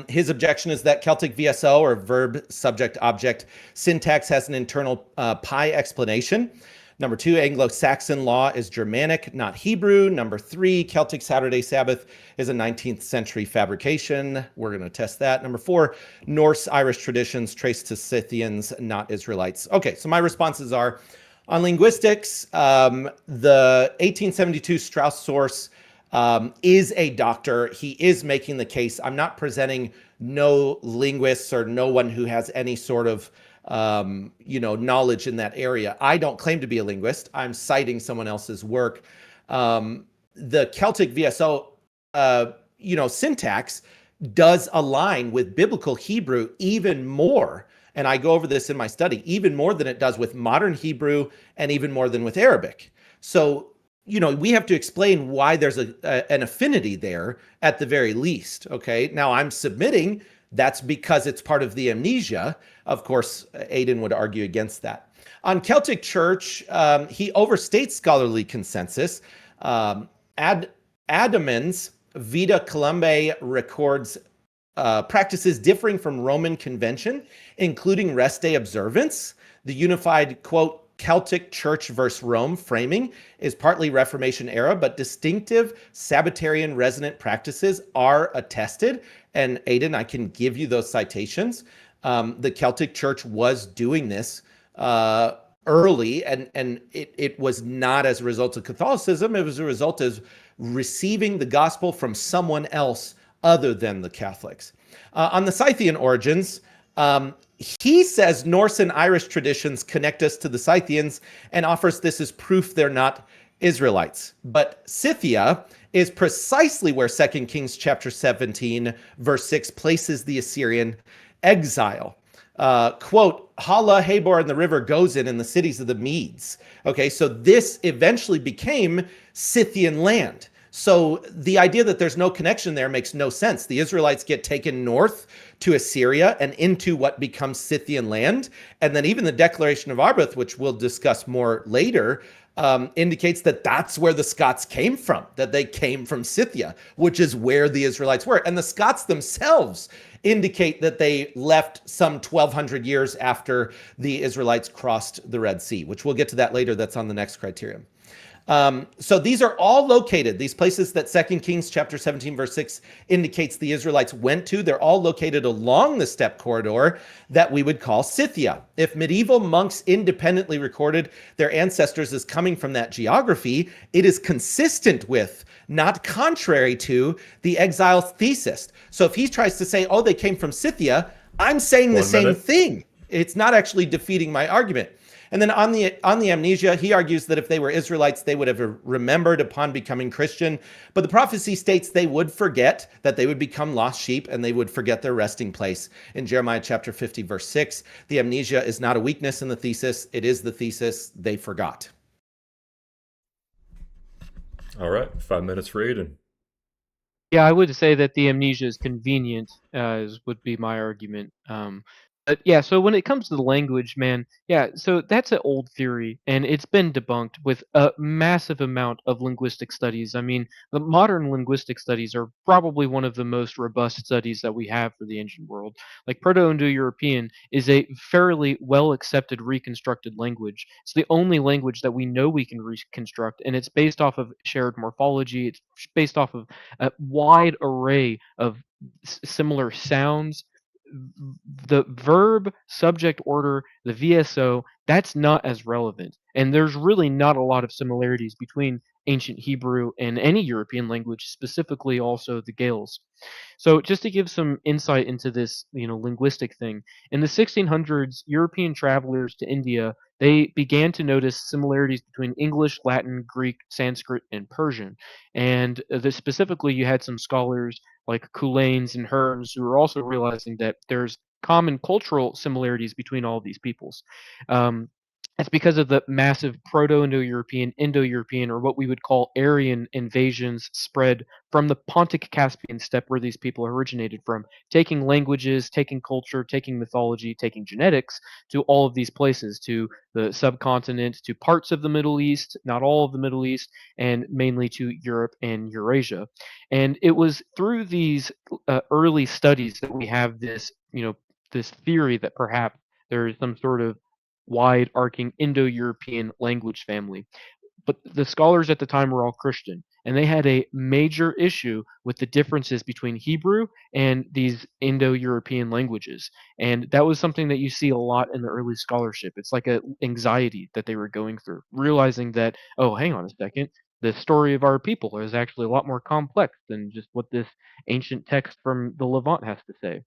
His objection is that Celtic VSO, or verb subject object syntax, has an internal pi explanation. Number 2, Anglo-Saxon law is Germanic, not Hebrew. Number 3, Celtic Saturday Sabbath is a 19th century fabrication. We're going to test that. Number 4, Norse-Irish traditions traced to Scythians, not Israelites. Okay, so my responses are, on linguistics, the 1872 Strauss source is a doctor. He is making the case. I'm not presenting no linguists or no one who has any sort of knowledge in that area. I don't claim to be a linguist. I'm citing someone else's work. The Celtic VSO, syntax does align with biblical Hebrew even more. And I go over this in my study, even more than it does with modern Hebrew and even more than with Arabic. So, we have to explain why there's an affinity there at the very least. Okay. Now I'm submitting that's because it's part of the amnesia. Of course, Aidan would argue against that. On Celtic Church, he overstates scholarly consensus. Adamans Vita Columbae records practices differing from Roman convention, including rest day observance. The unified, quote, Celtic Church versus Rome framing is partly Reformation era, but distinctive Sabbatarian resonant practices are attested. And Aidan, I can give you those citations. The Celtic Church was doing this early, and it was not as a result of Catholicism. It was a result of receiving the gospel from someone else other than the Catholics. On the Scythian origins, he says Norse and Irish traditions connect us to the Scythians and offers this as proof they're not Israelites. But Scythia is precisely where 2 Kings chapter 17, verse 6 places the Assyrian exile. Quote, Hala, Habor, and the river Gozan in the cities of the Medes. Okay, so this eventually became Scythian land. So the idea that there's no connection there makes no sense. The Israelites get taken north to Assyria and into what becomes Scythian land. And then even the Declaration of Arbuthnot, which we'll discuss more later, indicates that that's where the Scots came from, that they came from Scythia, which is where the Israelites were. And the Scots themselves indicate that they left some 1,200 years after the Israelites crossed the Red Sea, which we'll get to that later. That's on the next criterion. So these are all located, these places that 2 Kings chapter 17, verse 6 indicates the Israelites went to. They're all located along the steppe corridor that we would call Scythia. If medieval monks independently recorded their ancestors as coming from that geography, it is consistent with, not contrary to, the exile thesis. So if he tries to say, oh, they came from Scythia, I'm saying the same thing. It's not actually defeating my argument. And then on the amnesia, he argues that if they were Israelites, they would have remembered upon becoming Christian. But the prophecy states they would forget, that they would become lost sheep, and they would forget their resting place. In Jeremiah chapter 50, verse 6, the amnesia is not a weakness in the thesis. It is the thesis. They forgot. All right, 5 minutes for Aidan. Yeah, I would say that the amnesia is convenient, would be my argument. But yeah, so when it comes to the language, man, yeah, so that's an old theory, and it's been debunked with a massive amount of linguistic studies. I mean, the modern linguistic studies are probably one of the most robust studies that we have for the ancient world. Like Proto-Indo-European is a fairly well-accepted reconstructed language. It's the only language that we know we can reconstruct, and it's based off of shared morphology. It's based off of a wide array of similar sounds. The verb, subject order, the VSO, that's not as relevant. And there's really not a lot of similarities between ancient Hebrew and any European language, specifically also the Gaels. So just to give some insight into this, linguistic thing, in the 1600s, European travelers to India, they began to notice similarities between English, Latin, Greek, Sanskrit, and Persian. And specifically, you had some scholars like Culanes and Hearns who were also realizing that there's common cultural similarities between all these peoples. Um, it's because of the massive Proto-Indo-European, Indo-European, or what we would call Aryan invasions spread from the Pontic-Caspian steppe where these people originated from, taking languages, taking culture, taking mythology, taking genetics to all of these places, to the subcontinent, to parts of the Middle East, not all of the Middle East, and mainly to Europe and Eurasia. And it was through these early studies that we have this, this theory that perhaps there is some sort of wide arcing Indo-European language family. But the scholars at the time were all Christian, and they had a major issue with the differences between Hebrew and these Indo-European languages. And that was something that you see a lot in the early scholarship. It's like a anxiety that they were going through, realizing that, oh, hang on a second, the story of our people is actually a lot more complex than just what this ancient text from the Levant has to say.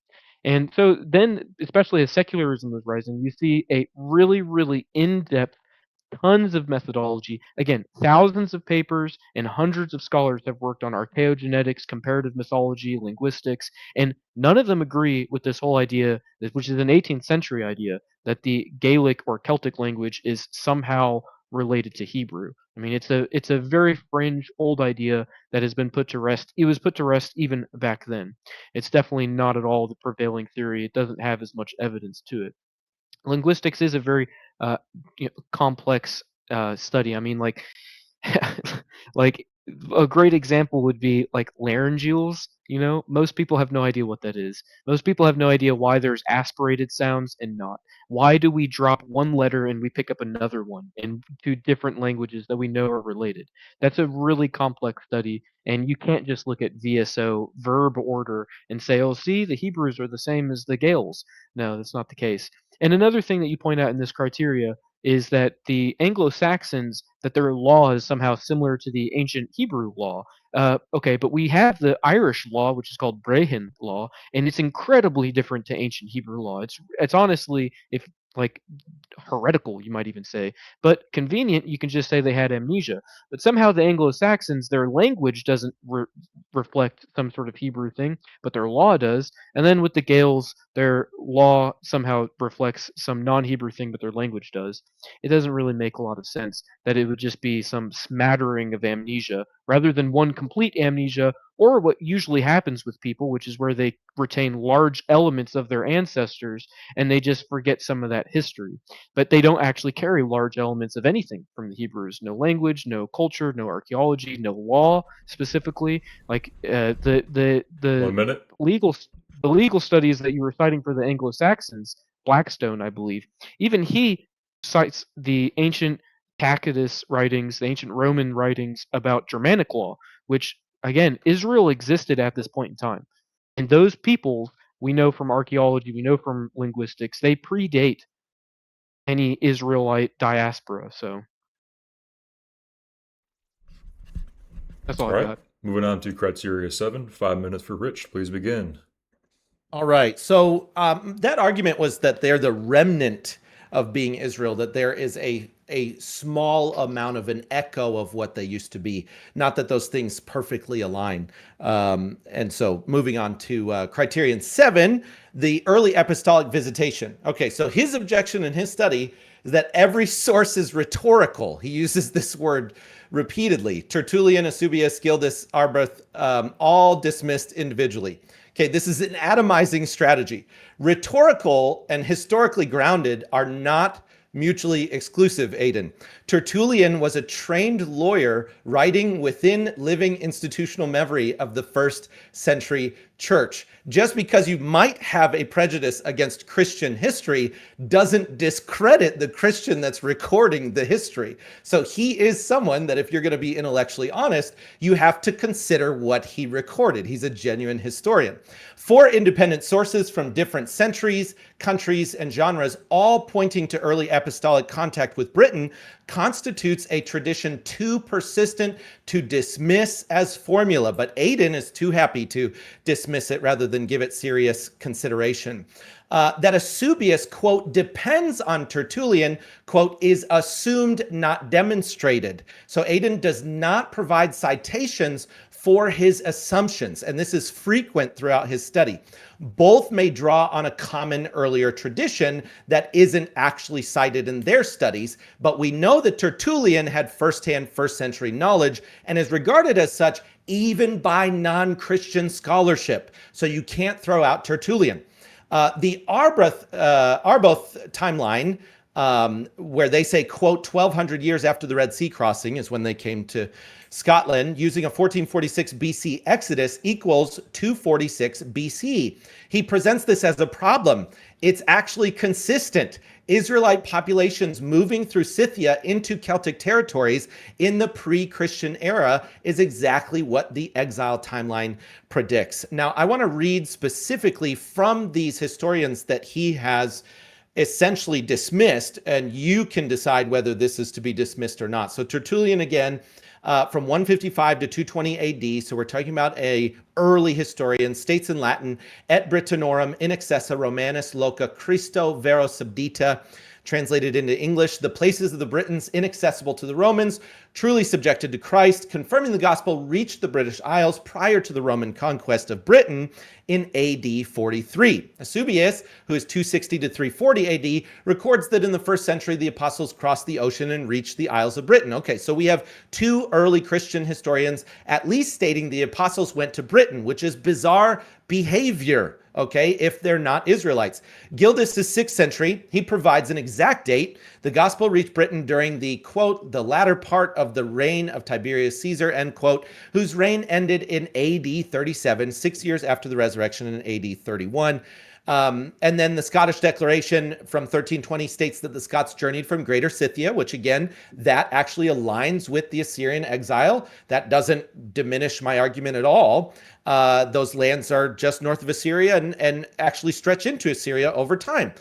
And so then, especially as secularism was rising, you see a really, really in-depth, tons of methodology. Again, thousands of papers and hundreds of scholars have worked on archaeogenetics, comparative mythology, linguistics, and none of them agree with this whole idea, which is an 18th century idea, that the Gaelic or Celtic language is somehow related to Hebrew. I mean, it's a very fringe old idea that has been put to rest. It was put to rest even back then. It's definitely not at all the prevailing theory. It doesn't have as much evidence to it. Linguistics is a very uh, complex study. I mean, like a great example would be like laryngeals. Most people have no idea what that is. Most people have no idea why there's aspirated sounds and not. Why do we drop one letter and we pick up another one in two different languages that we know are related? That's a really complex study, and you can't just look at VSO verb order and say, "Oh, see, the Hebrews are the same as the Gaels." No, that's not the case. And another thing that you point out in this criteria is that the Anglo-Saxons, that their law is somehow similar to the ancient Hebrew law. Okay, but we have the Irish law, which is called Brehon law, and it's incredibly different to ancient Hebrew law. It's honestly, if like heretical, you might even say, but convenient. You can just say they had amnesia. But somehow the Anglo-Saxons, their language doesn't reflect some sort of Hebrew thing, but their law does. And then with the Gaels, their law somehow reflects some non-Hebrew thing, but their language does. It doesn't really make a lot of sense that it would just be some smattering of amnesia rather than one complete amnesia, or what usually happens with people, which is where they retain large elements of their ancestors and they just forget some of that history. But they don't actually carry large elements of anything from the Hebrews. No language, no culture, no archaeology, no law specifically. Like the 1 minute. legal the legal studies that you were citing for the Anglo-Saxons, Blackstone, I believe, even he cites the ancient Tacitus writings, the ancient Roman writings about Germanic law, which again, Israel existed at this point in time. And those people, we know from archaeology, we know from linguistics, they predate any Israelite diaspora. So that's all All I've right. got. Moving on to criteria 7. 5 minutes for Rich. Please begin. All right. So that argument was that they're the remnant of being Israel, that there is a small amount of an echo of what they used to be, not that those things perfectly align. And so moving on to criterion 7, the early apostolic visitation. Okay, so his objection in his study is that every source is rhetorical. He uses this word repeatedly. Tertullian, Eusebius, Gildas, Arbuth, all dismissed individually. Okay, this is an atomizing strategy. Rhetorical and historically grounded are not mutually exclusive, Aidan. Tertullian was a trained lawyer writing within living institutional memory of the first century church. Just because you might have a prejudice against Christian history doesn't discredit the Christian that's recording the history. So he is someone that, if you're going to be intellectually honest, you have to consider what he recorded. He's a genuine historian. 4 independent sources from different centuries, countries, and genres, all pointing to early apostolic contact with Britain, constitutes a tradition too persistent to dismiss as formula. But Aidan is too happy to dismiss it rather than give it serious consideration. That Eusebius, quote, depends on Tertullian, quote, is assumed, not demonstrated. So Aidan does not provide citations for his assumptions, and this is frequent throughout his study. Both may draw on a common earlier tradition that isn't actually cited in their studies, but we know that Tertullian had firsthand first century knowledge and is regarded as such even by non-Christian scholarship. So you can't throw out Tertullian. The Arboth timeline, where they say, quote, 1200 years after the Red Sea crossing is when they came to Scotland, using a 1446 BC Exodus equals 246 BC. He presents this as a problem. It's actually consistent. Israelite populations moving through Scythia into Celtic territories in the pre-Christian era is exactly what the exile timeline predicts. Now, I want to read specifically from these historians that he has essentially dismissed, and you can decide whether this is to be dismissed or not. So Tertullian, again, from 155 to 220 AD, so we're talking about a early historian, states in Latin, et Britannorum in excessa Romanus loca Christo vero subdita, translated into English, the places of the Britons inaccessible to the Romans, truly subjected to Christ, confirming the gospel reached the British Isles prior to the Roman conquest of Britain in AD 43. Eusebius, who is 260 to 340 AD, records that in the first century, the apostles crossed the ocean and reached the Isles of Britain. Okay, so we have 2 early Christian historians at least stating the apostles went to Britain, which is bizarre behavior, okay, if they're not Israelites. Gildas is 6th century. He provides an exact date. The gospel reached Britain during the, quote, the latter part of the reign of Tiberius Caesar, end quote, whose reign ended in AD 37, 6 years after the resurrection in AD 31. And then the Scottish Declaration from 1320 states that the Scots journeyed from Greater Scythia, which again, that actually aligns with the Assyrian exile. That doesn't diminish my argument at all. Those lands are just north of Assyria and actually stretch into Assyria over time.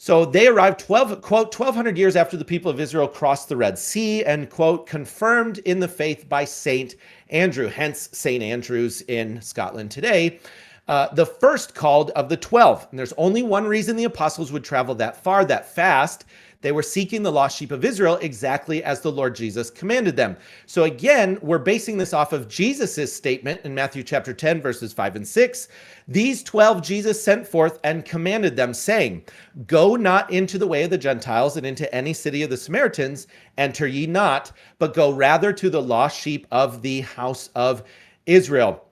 So they arrived, quote, 1200 years after the people of Israel crossed the Red Sea, and, quote, confirmed in the faith by Saint Andrew, hence St. Andrews in Scotland today. The first called of the 12. And there's only one reason the apostles would travel that far, that fast. They were seeking the lost sheep of Israel exactly as the Lord Jesus commanded them. So again, we're basing this off of Jesus's statement in Matthew chapter 10, verses 5 and 6. These 12 Jesus sent forth and commanded them, saying, go not into the way of the Gentiles and into any city of the Samaritans, enter ye not, but go rather to the lost sheep of the house of Israel.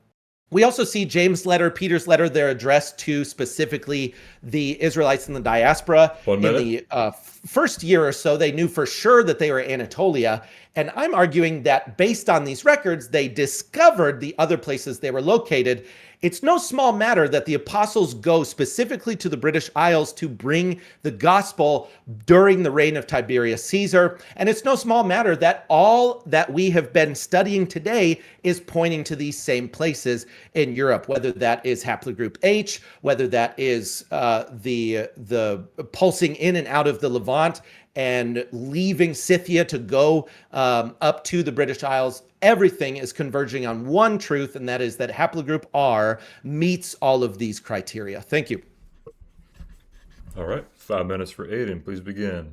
We also see James' letter, Peter's letter, they're addressed to specifically the Israelites in the diaspora. In the first year or so, they knew for sure that they were Anatolia. And I'm arguing that based on these records, they discovered the other places they were located. It's no small matter that the apostles go specifically to the British Isles to bring the gospel during the reign of Tiberius Caesar. And it's no small matter that all that we have been studying today is pointing to these same places in Europe, whether that is haplogroup H, whether that is the pulsing in and out of the Levant and leaving Scythia to go up to the British Isles. Everything is converging on one truth, and that is that haplogroup R meets all of these criteria. Thank you. All right, 5 minutes for Aidan. Please begin.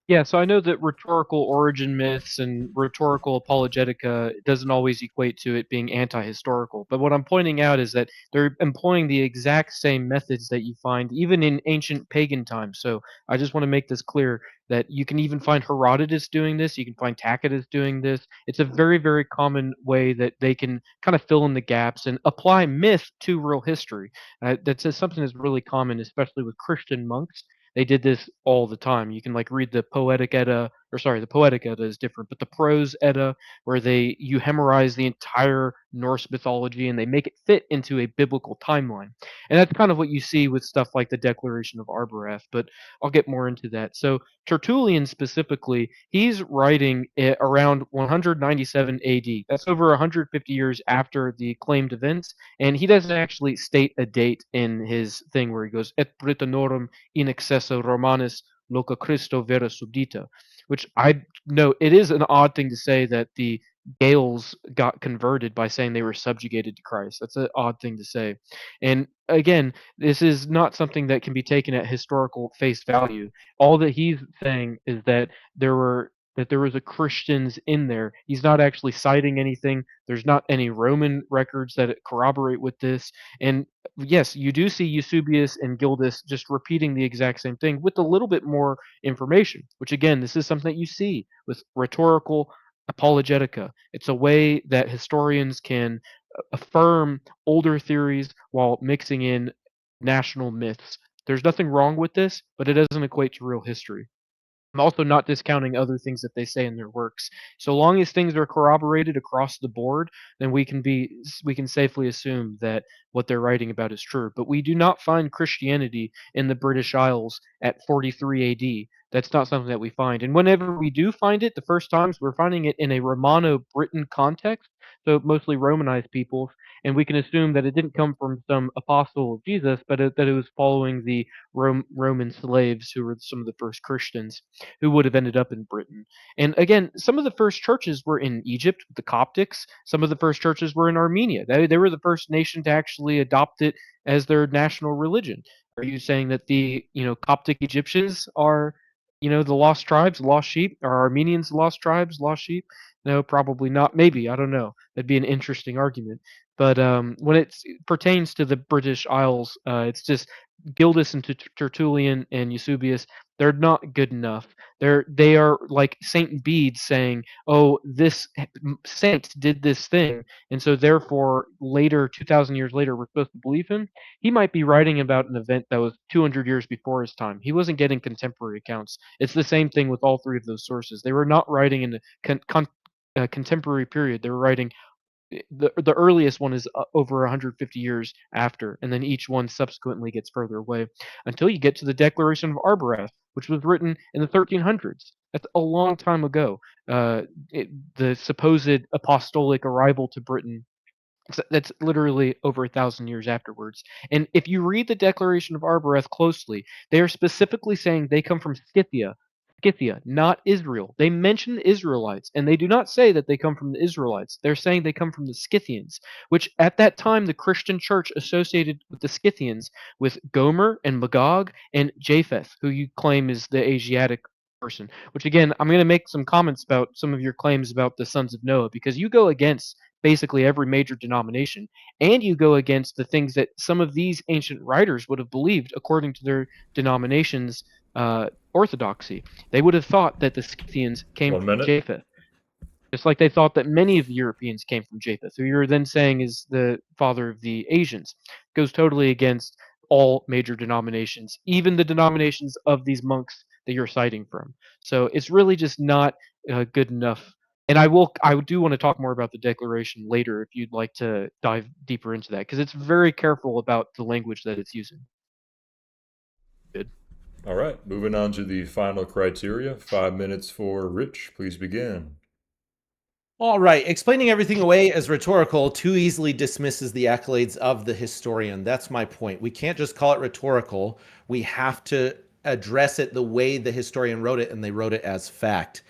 Yeah, so I know that rhetorical origin myths and rhetorical apologetica doesn't always equate to it being anti-historical. But what I'm pointing out is that they're employing the exact same methods that you find even in ancient pagan times. So I just want to make this clear that you can even find Herodotus doing this. You can find Tacitus doing this. It's a very, very common way that they can kind of fill in the gaps and apply myth to real history. That's something that's really common, especially with Christian monks. they did this all the time. You can like read the Poetic Edda, or sorry, the Poetic Edda is different, but the Prose Edda, where you hemorize the entire Norse mythology and they make it fit into a biblical timeline. And that's kind of what you see with stuff like the Declaration of Arbarath, but I'll get more into that. So Tertullian specifically, he's writing around 197 AD. That's over 150 years after the claimed events, and he doesn't actually state a date in his thing where he goes, Et Britannorum in excesso Romanis loca Christo vera subdita, which I know it is an odd thing to say that the Gales got converted by saying they were subjugated to Christ. That's an odd thing to say. And again, this is not something that can be taken at historical face value. All that he's saying is that there was a Christians in there. He's not actually citing anything. There's not any Roman records that corroborate with this. And yes, you do see Eusebius and Gildas just repeating the exact same thing with a little bit more information, which again, this is something that you see with rhetorical apologetica. It's a way that historians can affirm older theories while mixing in national myths. There's nothing wrong with this, but it doesn't equate to real history. I'm also not discounting other things that they say in their works. So long as things are corroborated across the board, then we can safely assume that what they're writing about is true. But we do not find Christianity in the British Isles at 43 AD. That's not something that we find. And whenever we do find it, the first times we're finding it in a Romano-Briton context, so mostly Romanized peoples, and we can assume that it didn't come from some apostle of Jesus, but that it was following the Roman slaves who were some of the first Christians who would have ended up in Britain. And again, some of the first churches were in Egypt, the Coptics. Some of the first churches were in Armenia. They were the first nation to actually adopt it as their national religion. Are you saying that the Coptic Egyptians are the lost tribes, lost sheep? Are Armenians lost tribes, lost sheep? No, probably not. Maybe, I don't know. That'd be an interesting argument. But when it pertains to the British Isles, it's just Gildas and Tertullian and Eusebius. They're not good enough. They are like Saint Bede saying, "Oh, this saint did this thing," and so therefore later, 2,000 years later, we're supposed to believe him. He might be writing about an event that was 200 years before his time. He wasn't getting contemporary accounts. It's the same thing with all three of those sources. They were not writing in a contemporary period. They were writing the earliest one is over 150 years after, and then each one subsequently gets further away until you get to the Declaration of Arbarath, which was written in the 1300s. That's a long time ago. The supposed apostolic arrival to Britain. That's literally over 1,000 years afterwards. And if you read the Declaration of Arbarath closely, they are specifically saying they come from Scythia, not Israel. They mention the Israelites, and they do not say that they come from the Israelites. They're saying they come from the Scythians, which at that time the Christian church associated with the Scythians with Gomer and Magog and Japheth, who you claim is the Asiatic person. Which again, I'm going to make some comments about some of your claims about the sons of Noah, because you go against basically every major denomination, and you go against the things that some of these ancient writers would have believed according to their denominations' orthodoxy. They would have thought that the Scythians came One from minute. Japheth, just like they thought that many of the Europeans came from Japheth, who you're then saying is the father of the Asians. Goes totally against all major denominations, even the denominations of these monks that you're citing from. So it's really just not good enough. And I do want to talk more about the Declaration later if you'd like to dive deeper into that, because it's very careful about the language that it's using. Good. All right, moving on to the final criteria. 5 minutes for Rich. Please begin. All right, explaining everything away as rhetorical too easily dismisses the accolades of the historian. That's my point. We can't just call it rhetorical. We have to address it the way the historian wrote it, and they wrote it as fact.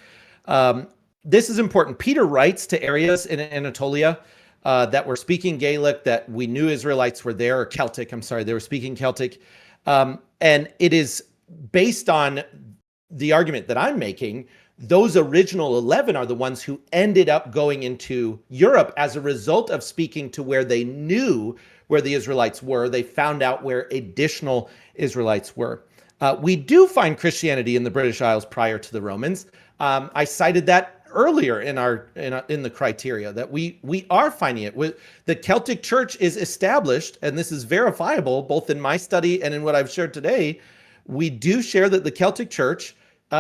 This is important. Peter writes to areas in Anatolia that were speaking Gaelic, that we knew Israelites were there, or Celtic, I'm sorry, they were speaking Celtic. And it is based on the argument that I'm making. Those original 11 are the ones who ended up going into Europe as a result of speaking to where they knew where the Israelites were. They found out where additional Israelites were. We do find Christianity in the British Isles prior to the Romans. I cited that earlier in the criteria that we are finding it. The Celtic Church is established, and this is verifiable both in my study and in what I've shared today, we do share that the Celtic Church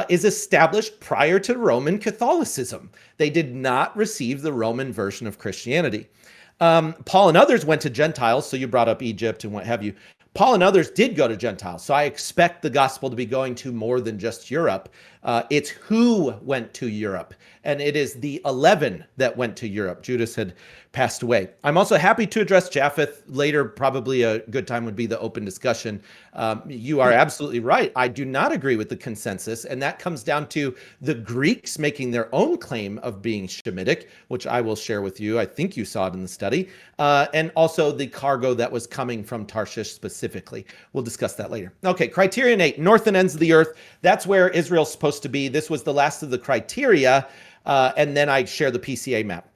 is established prior to Roman Catholicism. They did not receive the Roman version of Christianity. Paul and others went to Gentiles, so you brought up Egypt and what have you. Paul and others did go to Gentiles, so I expect the gospel to be going to more than just Europe. It's who went to Europe, and it is the 11 that went to Europe. Judas had passed away. I'm also happy to address Japheth later. Probably a good time would be the open discussion. You are absolutely right. I do not agree with the consensus, and that comes down to the Greeks making their own claim of being Shemitic, which I will share with you. I think you saw it in the study, and also the cargo that was coming from Tarshish specifically. We'll discuss that later. Okay, criterion 8, north and ends of the earth. That's where Israel's supposed to be. This was the last of the criteria, and then I share the PCA map.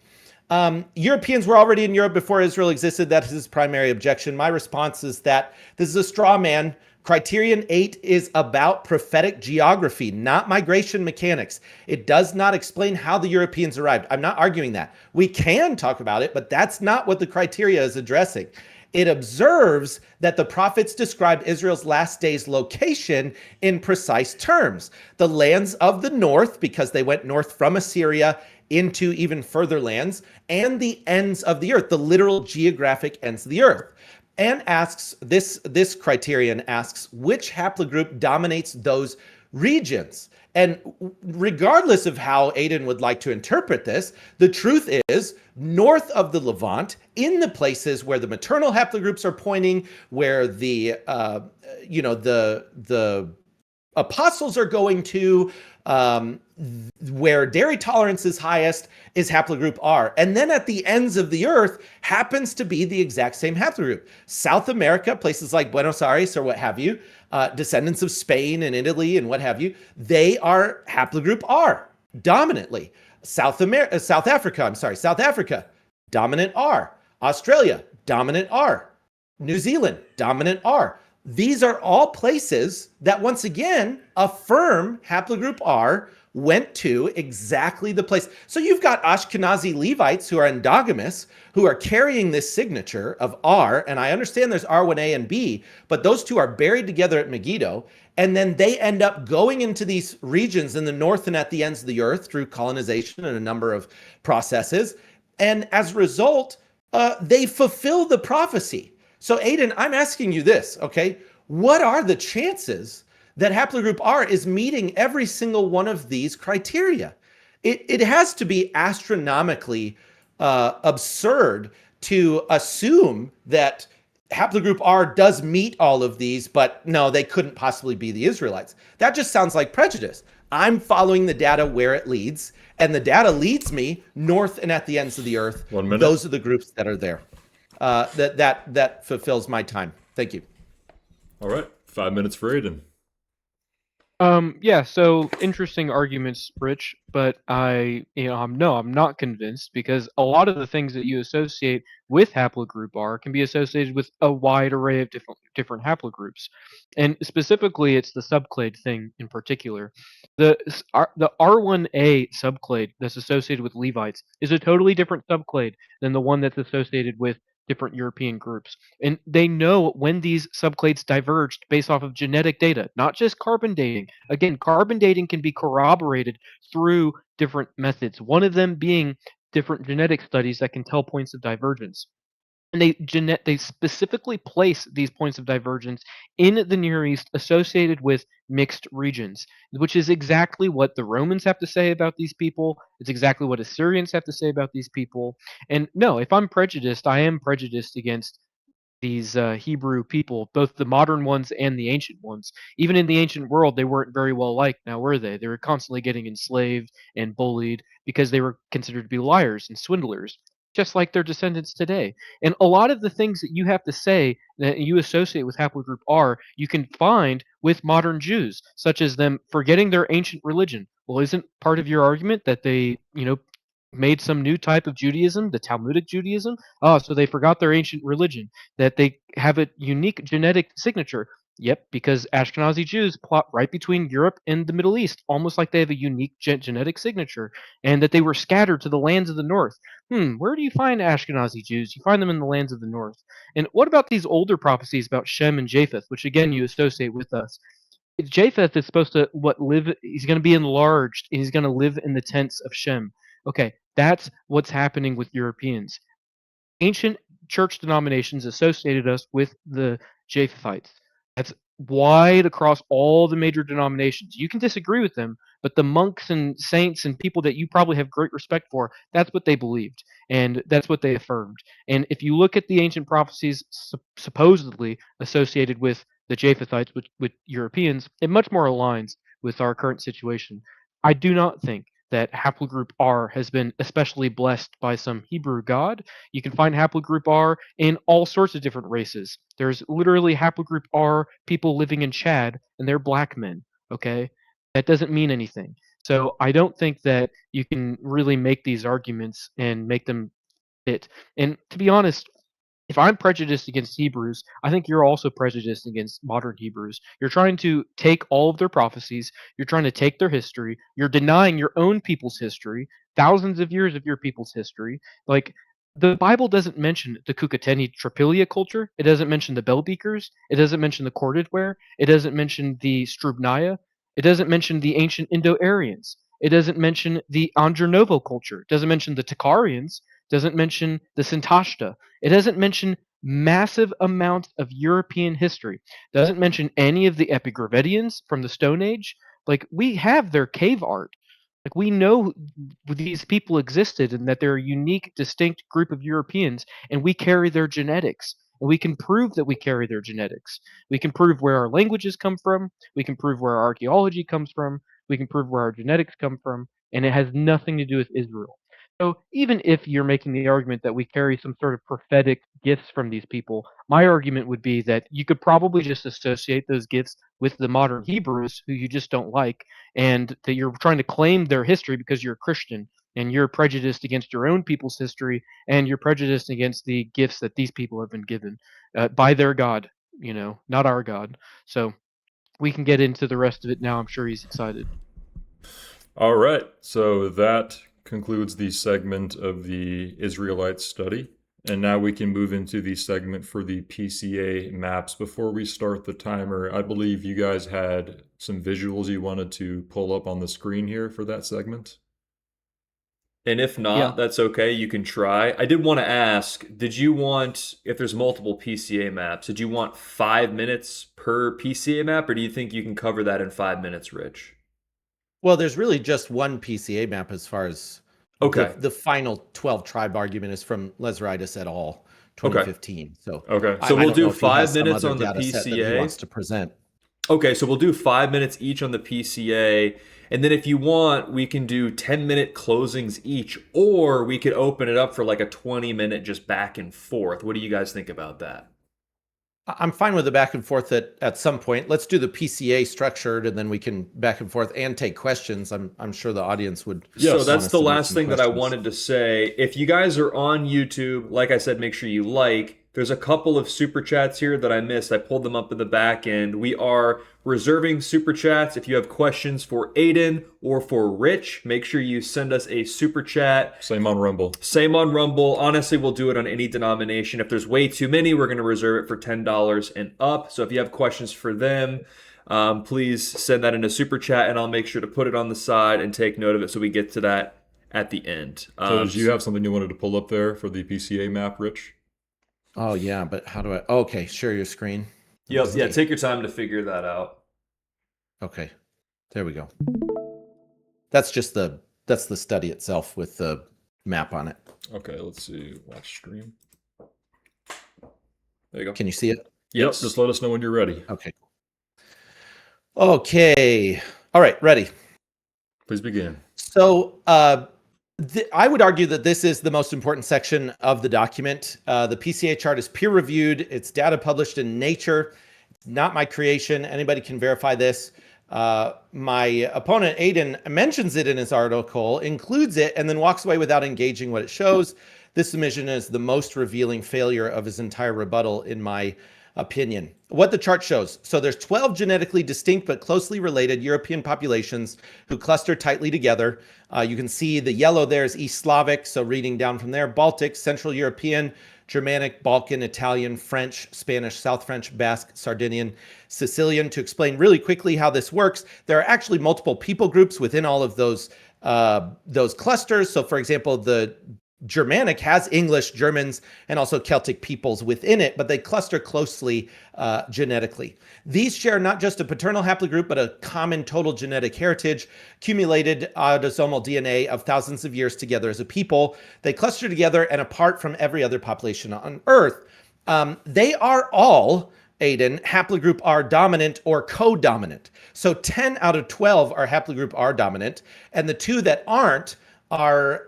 Europeans were already in Europe before Israel existed. That is his primary objection. My response is that this is a straw man. Criterion 8 is about prophetic geography, not migration mechanics. It does not explain how the Europeans arrived. I'm not arguing that. We can talk about it, but that's not what the criteria is addressing. It observes that the prophets described Israel's last days location in precise terms. The lands of the north, because they went north from Assyria into even further lands, and the ends of the earth, the literal geographic ends of the earth. And asks, this criterion asks, which haplogroup dominates those regions? And regardless of how Aidan would like to interpret this, the truth is north of the Levant, in the places where the maternal haplogroups are pointing, where the apostles are going to, where dairy tolerance is highest, is haplogroup R. And then at the ends of the earth happens to be the exact same haplogroup. South America, places like Buenos Aires or what have you, descendants of Spain and Italy and what have you, they are haplogroup R dominantly. South Africa, dominant R. Australia, dominant R. New Zealand, dominant R. These are all places that, once again, affirm haplogroup R went to exactly the place. So you've got Ashkenazi Levites who are endogamous, who are carrying this signature of R, and I understand there's R1A and B, but those two are buried together at Megiddo, and then they end up going into these regions in the north and at the ends of the earth through colonization and a number of processes, and as a result, they fulfill the prophecy. So Aidan, I'm asking you this, okay? What are the chances that haplogroup R is meeting every single one of these criteria? It has to be astronomically absurd to assume that haplogroup R does meet all of these, but no, they couldn't possibly be the Israelites. That just sounds like prejudice. I'm following the data where it leads, and the data leads me north and at the ends of the earth. 1 minute. Those are the groups that are there. That fulfills my time. Thank you. All right, 5 minutes for Aidan. Yeah, so interesting arguments, Rich, but I'm not convinced, because a lot of the things that you associate with haplogroup R can be associated with a wide array of different haplogroups. And specifically, it's the subclade thing in particular. The R1A subclade that's associated with Levites is a totally different subclade than the one that's associated with different European groups. And they know when these subclades diverged based off of genetic data, not just carbon dating. Again, carbon dating can be corroborated through different methods, one of them being different genetic studies that can tell points of divergence. And they specifically place these points of divergence in the Near East associated with mixed regions, which is exactly what the Romans have to say about these people. It's exactly what Assyrians have to say about these people. And no, if I'm prejudiced, I am prejudiced against these Hebrew people, both the modern ones and the ancient ones. Even in the ancient world, they weren't very well liked, now were they? They were constantly getting enslaved and bullied because they were considered to be liars and swindlers, just like their descendants today. And a lot of the things that you have to say that you associate with haplogroup R, you can find with modern Jews, such as them forgetting their ancient religion. Well, isn't part of your argument that they, made some new type of Judaism, the Talmudic Judaism? Oh, so they forgot their ancient religion, that they have a unique genetic signature. Yep, because Ashkenazi Jews plot right between Europe and the Middle East, almost like they have a unique genetic signature, and that they were scattered to the lands of the north. Where do you find Ashkenazi Jews? You find them in the lands of the north. And what about these older prophecies about Shem and Japheth, which again you associate with us? Japheth is supposed to live. He's going to be enlarged, and he's going to live in the tents of Shem. Okay, that's what's happening with Europeans. Ancient church denominations associated us with the Japhethites. That's wide across all the major denominations. You can disagree with them, but the monks and saints and people that you probably have great respect for, that's what they believed, and that's what they affirmed. And if you look at the ancient prophecies supposedly associated with the Japhethites, with Europeans, it much more aligns with our current situation. I do not think that haplogroup R has been especially blessed by some Hebrew god. You can find haplogroup R in all sorts of different races. There's literally haplogroup R people living in Chad, and they're black men. Okay, that doesn't mean anything. So I don't think that you can really make these arguments and make them fit. And to be honest, if I'm prejudiced against Hebrews, I think you're also prejudiced against modern Hebrews. You're trying to take all of their prophecies, you're trying to take their history, you're denying your own people's history, thousands of years of your people's history. Like, the Bible doesn't mention the Kukateni Tripilia culture. It doesn't mention the bell beakers. It doesn't mention the corded ware. It doesn't mention the Strubnaya. It doesn't mention the ancient Indo-Aryans. It doesn't mention the Andr Novo culture. It doesn't mention the Takarians. It doesn't mention the Sintashta. It doesn't mention massive amounts of European history. It doesn't mention any of the Epigrammatians from the Stone Age. Like, we have their cave art. Like, we know these people existed and that they're a unique, distinct group of Europeans, and we carry their genetics. And we can prove that we carry their genetics. We can prove where our languages come from. We can prove where our archaeology comes from. We can prove where our genetics come from. And it has nothing to do with Israel. So even if you're making the argument that we carry some sort of prophetic gifts from these people, my argument would be that you could probably just associate those gifts with the modern Hebrews who you just don't like, and that you're trying to claim their history because you're a Christian and you're prejudiced against your own people's history, and you're prejudiced against the gifts that these people have been given by their God, not our God. So we can get into the rest of it now. I'm sure he's excited. All right, so that concludes the segment of the Israelite study. And now we can move into the segment for the PCA maps. Before we start the timer, I believe you guys had some visuals you wanted to pull up on the screen here for that segment. And if not, Yeah. that's okay. You can try. I did want to ask, did you want, if there's multiple PCA maps, did you want 5 minutes per PCA map, or do you think you can cover that in 5 minutes, Rich? Well, there's really just one PCA map as far as Okay. the final 12 tribe argument is from Leseritis et al. 2015. So Okay. So we'll don't do know if he has 5 some minutes other on the data set that he PCA. wants to present. Okay, so we'll do 5 minutes each on the PCA. And then if you want, we can do 10-minute closings each, or we could open it up for like a 20-minute just back and forth. What do you guys think about that? I'm fine with the back and forth at some point. Let's do the PCA structured, and then we can back and forth and take questions. I'm sure the audience would. So want that's us the to make last some thing that I questions. wanted to say. If you guys are on YouTube, like I said, make sure you like. There's a couple of super chats here that I missed. I pulled them up in the back end. We are reserving super chats. If you have questions for Aiden or for Rich, make sure you send us a super chat. Same on Rumble. Same on Rumble. Honestly, we'll do it on any denomination. If there's way too many, we're going to reserve it for $10 and up. So if you have questions for them, please send that in a super chat, and I'll make sure to put it on the side and take note of it so we get to that at the end. So did you have something you wanted to pull up there for the PCA map, Rich? Oh yeah, but how do I? Okay, share your screen. Yeah, take your time to figure that out. Okay, there we go. That's the study itself with the map on it. Okay, let's see. Watch stream. There you go. Can you see it? Yes. Just let us know when you're ready. Okay. Okay. All right, ready. Please begin. So I would argue that this is the most important section of the document. The PCA chart is peer-reviewed. It's data published in Nature. It's not my creation. Anybody can verify this. My opponent, Aiden, mentions it in his article, includes it, and then walks away without engaging what it shows. This submission is the most revealing failure of his entire rebuttal, in my opinion. What the chart shows. So there's 12 genetically distinct but closely related European populations who cluster tightly together. You can see the yellow there is East Slavic, so reading down from there, Baltic, Central European, Germanic, Balkan, Italian, French, Spanish, South French, Basque, Sardinian, Sicilian. To explain really quickly how this works, there are actually multiple people groups within all of those clusters. So, for example, the Germanic has English, Germans, and also Celtic peoples within it, but they cluster closely genetically. These share not just a paternal haplogroup, but a common total genetic heritage, accumulated autosomal DNA of thousands of years together as a people. They cluster together and apart from every other population on Earth. They are all, Aiden, haplogroup R dominant or co-dominant. So 10 out of 12 are haplogroup R dominant, and the two that aren't are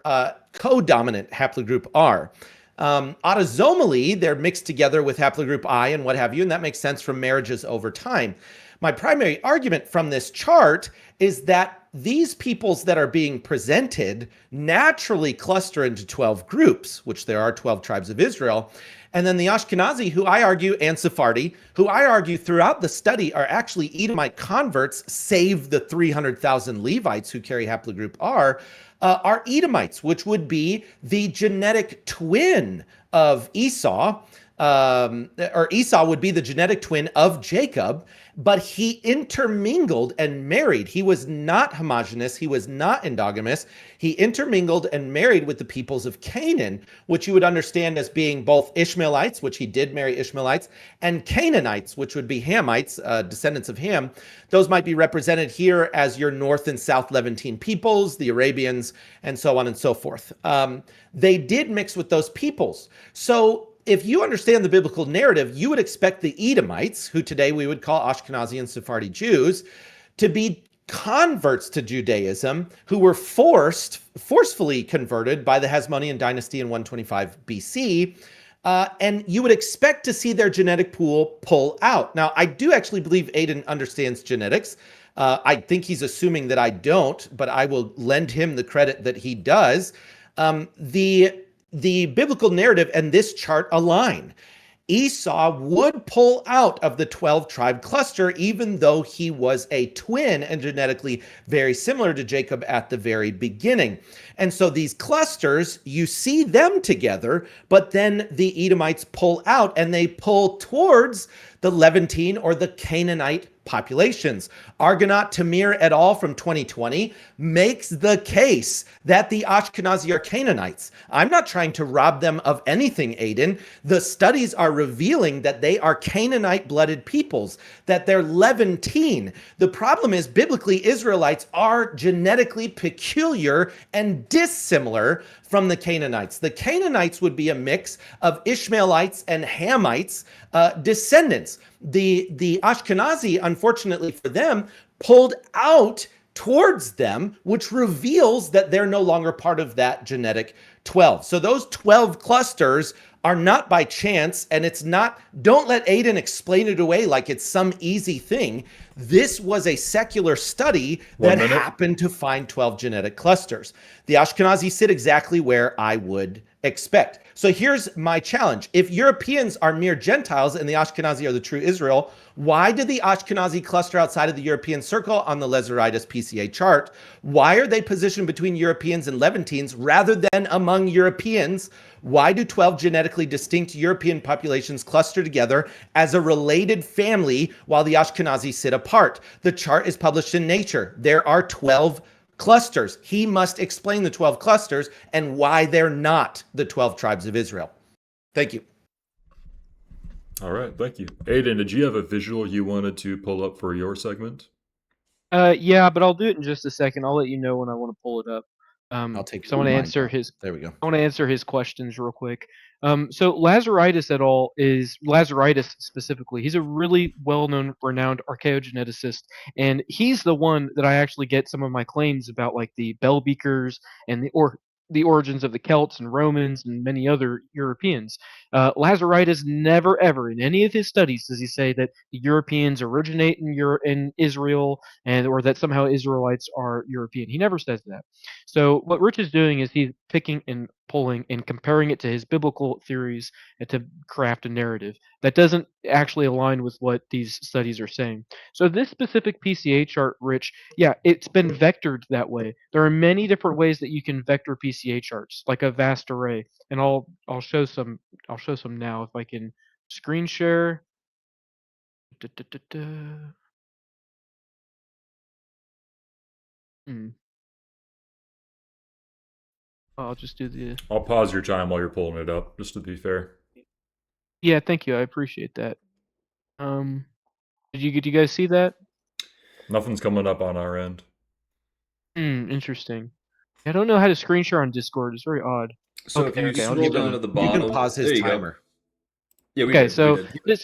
co-dominant haplogroup R. Autosomally, they're mixed together with haplogroup I and what have you, and that makes sense from marriages over time. My primary argument from this chart is that these peoples that are being presented naturally cluster into 12 groups, which there are 12 tribes of Israel. And then the Ashkenazi, who I argue, and Sephardi, who I argue throughout the study are actually Edomite converts, save the 300,000 Levites who carry haplogroup R, are Edomites, which would be the genetic twin of Esau, or Esau would be the genetic twin of Jacob, but he intermingled and married. He was not homogeneous. He was not endogamous. He intermingled and married with the peoples of Canaan, which you would understand as being both Ishmaelites, which he did marry Ishmaelites, and Canaanites, which would be Hamites, descendants of Ham. Those might be represented here as your North and South Levantine peoples, the Arabians, and so on and so forth. They did mix with those peoples. So if you understand the biblical narrative, you would expect the Edomites, who today we would call Ashkenazi and Sephardi Jews, to be converts to Judaism who were forcefully converted by the Hasmonean dynasty in 125 BC. And you would expect to see their genetic pool pull out. Now, I do actually believe Aiden understands genetics. I think he's assuming that I don't, but I will lend him the credit that he does. The biblical narrative and this chart align. Esau would pull out of the 12 tribe cluster, even though he was a twin and genetically very similar to Jacob at the very beginning. And so these clusters, you see them together, but then the Edomites pull out and they pull towards the Levantine or the Canaanite populations. Argonaut Tamir et al. From 2020 makes the case that the Ashkenazi are Canaanites. I'm not trying to rob them of anything, Aiden. The studies are revealing that they are Canaanite-blooded peoples, that they're Levantine. The problem is, biblically, Israelites are genetically peculiar and dissimilar from the Canaanites. The Canaanites would be a mix of Ishmaelites and Hamites descendants. The Ashkenazi, unfortunately for them, pulled out towards them, which reveals that they're no longer part of that genetic 12. So those 12 clusters are not by chance, and it's not, don't let Aiden explain it away like it's some easy thing. This was a secular study that happened to find 12 genetic clusters. The Ashkenazi sit exactly where I would expect. So here's my challenge. If Europeans are mere Gentiles and the Ashkenazi are the true Israel, why did the Ashkenazi cluster outside of the European circle on the Lazaritis PCA chart? Why are they positioned between Europeans and Levantines rather than among Europeans? Why do 12 genetically distinct European populations cluster together as a related family while the Ashkenazi sit apart? The chart is published in Nature. There are 12 clusters. He must explain the 12 clusters and why they're not the 12 tribes of Israel. Thank you. All right, thank you. Aiden, did you have a visual you wanted to pull up for your segment? Yeah, but I'll do it in just a second. I'll let you know when I want to pull it up. I'll take So I want to answer his. There we go. I want to answer his questions real quick. So Lazaritis et al. Is Lazaritis specifically. He's a really well-known, renowned archaeogeneticist, and he's the one that I actually get some of my claims about, like the bell beakers and the origins of the Celts and Romans and many other Europeans. Lazaritis never ever in any of his studies does he say that the Europeans originate in Israel or that somehow Israelites are European. He never says that. So what Rich is doing is he's picking an pulling and comparing it to his biblical theories and to craft a narrative that doesn't actually align with what these studies are saying. So this specific PCA chart, Rich, yeah, it's been vectored that way. There are many different ways that you can vector PCA charts, like a vast array. And I'll show some now if I can screen share. Da, da, da, da. I'll just do the. I'll pause your time while you're pulling it up, just to be fair. Yeah, thank you. I appreciate that. Did you guys see that? Nothing's coming up on our end. Interesting. I don't know how to screen share on Discord. It's very odd. So Okay, if you I'll scroll just down go. to the You bottom, can pause his there you go. timer. Yeah, we Okay, did. so we did.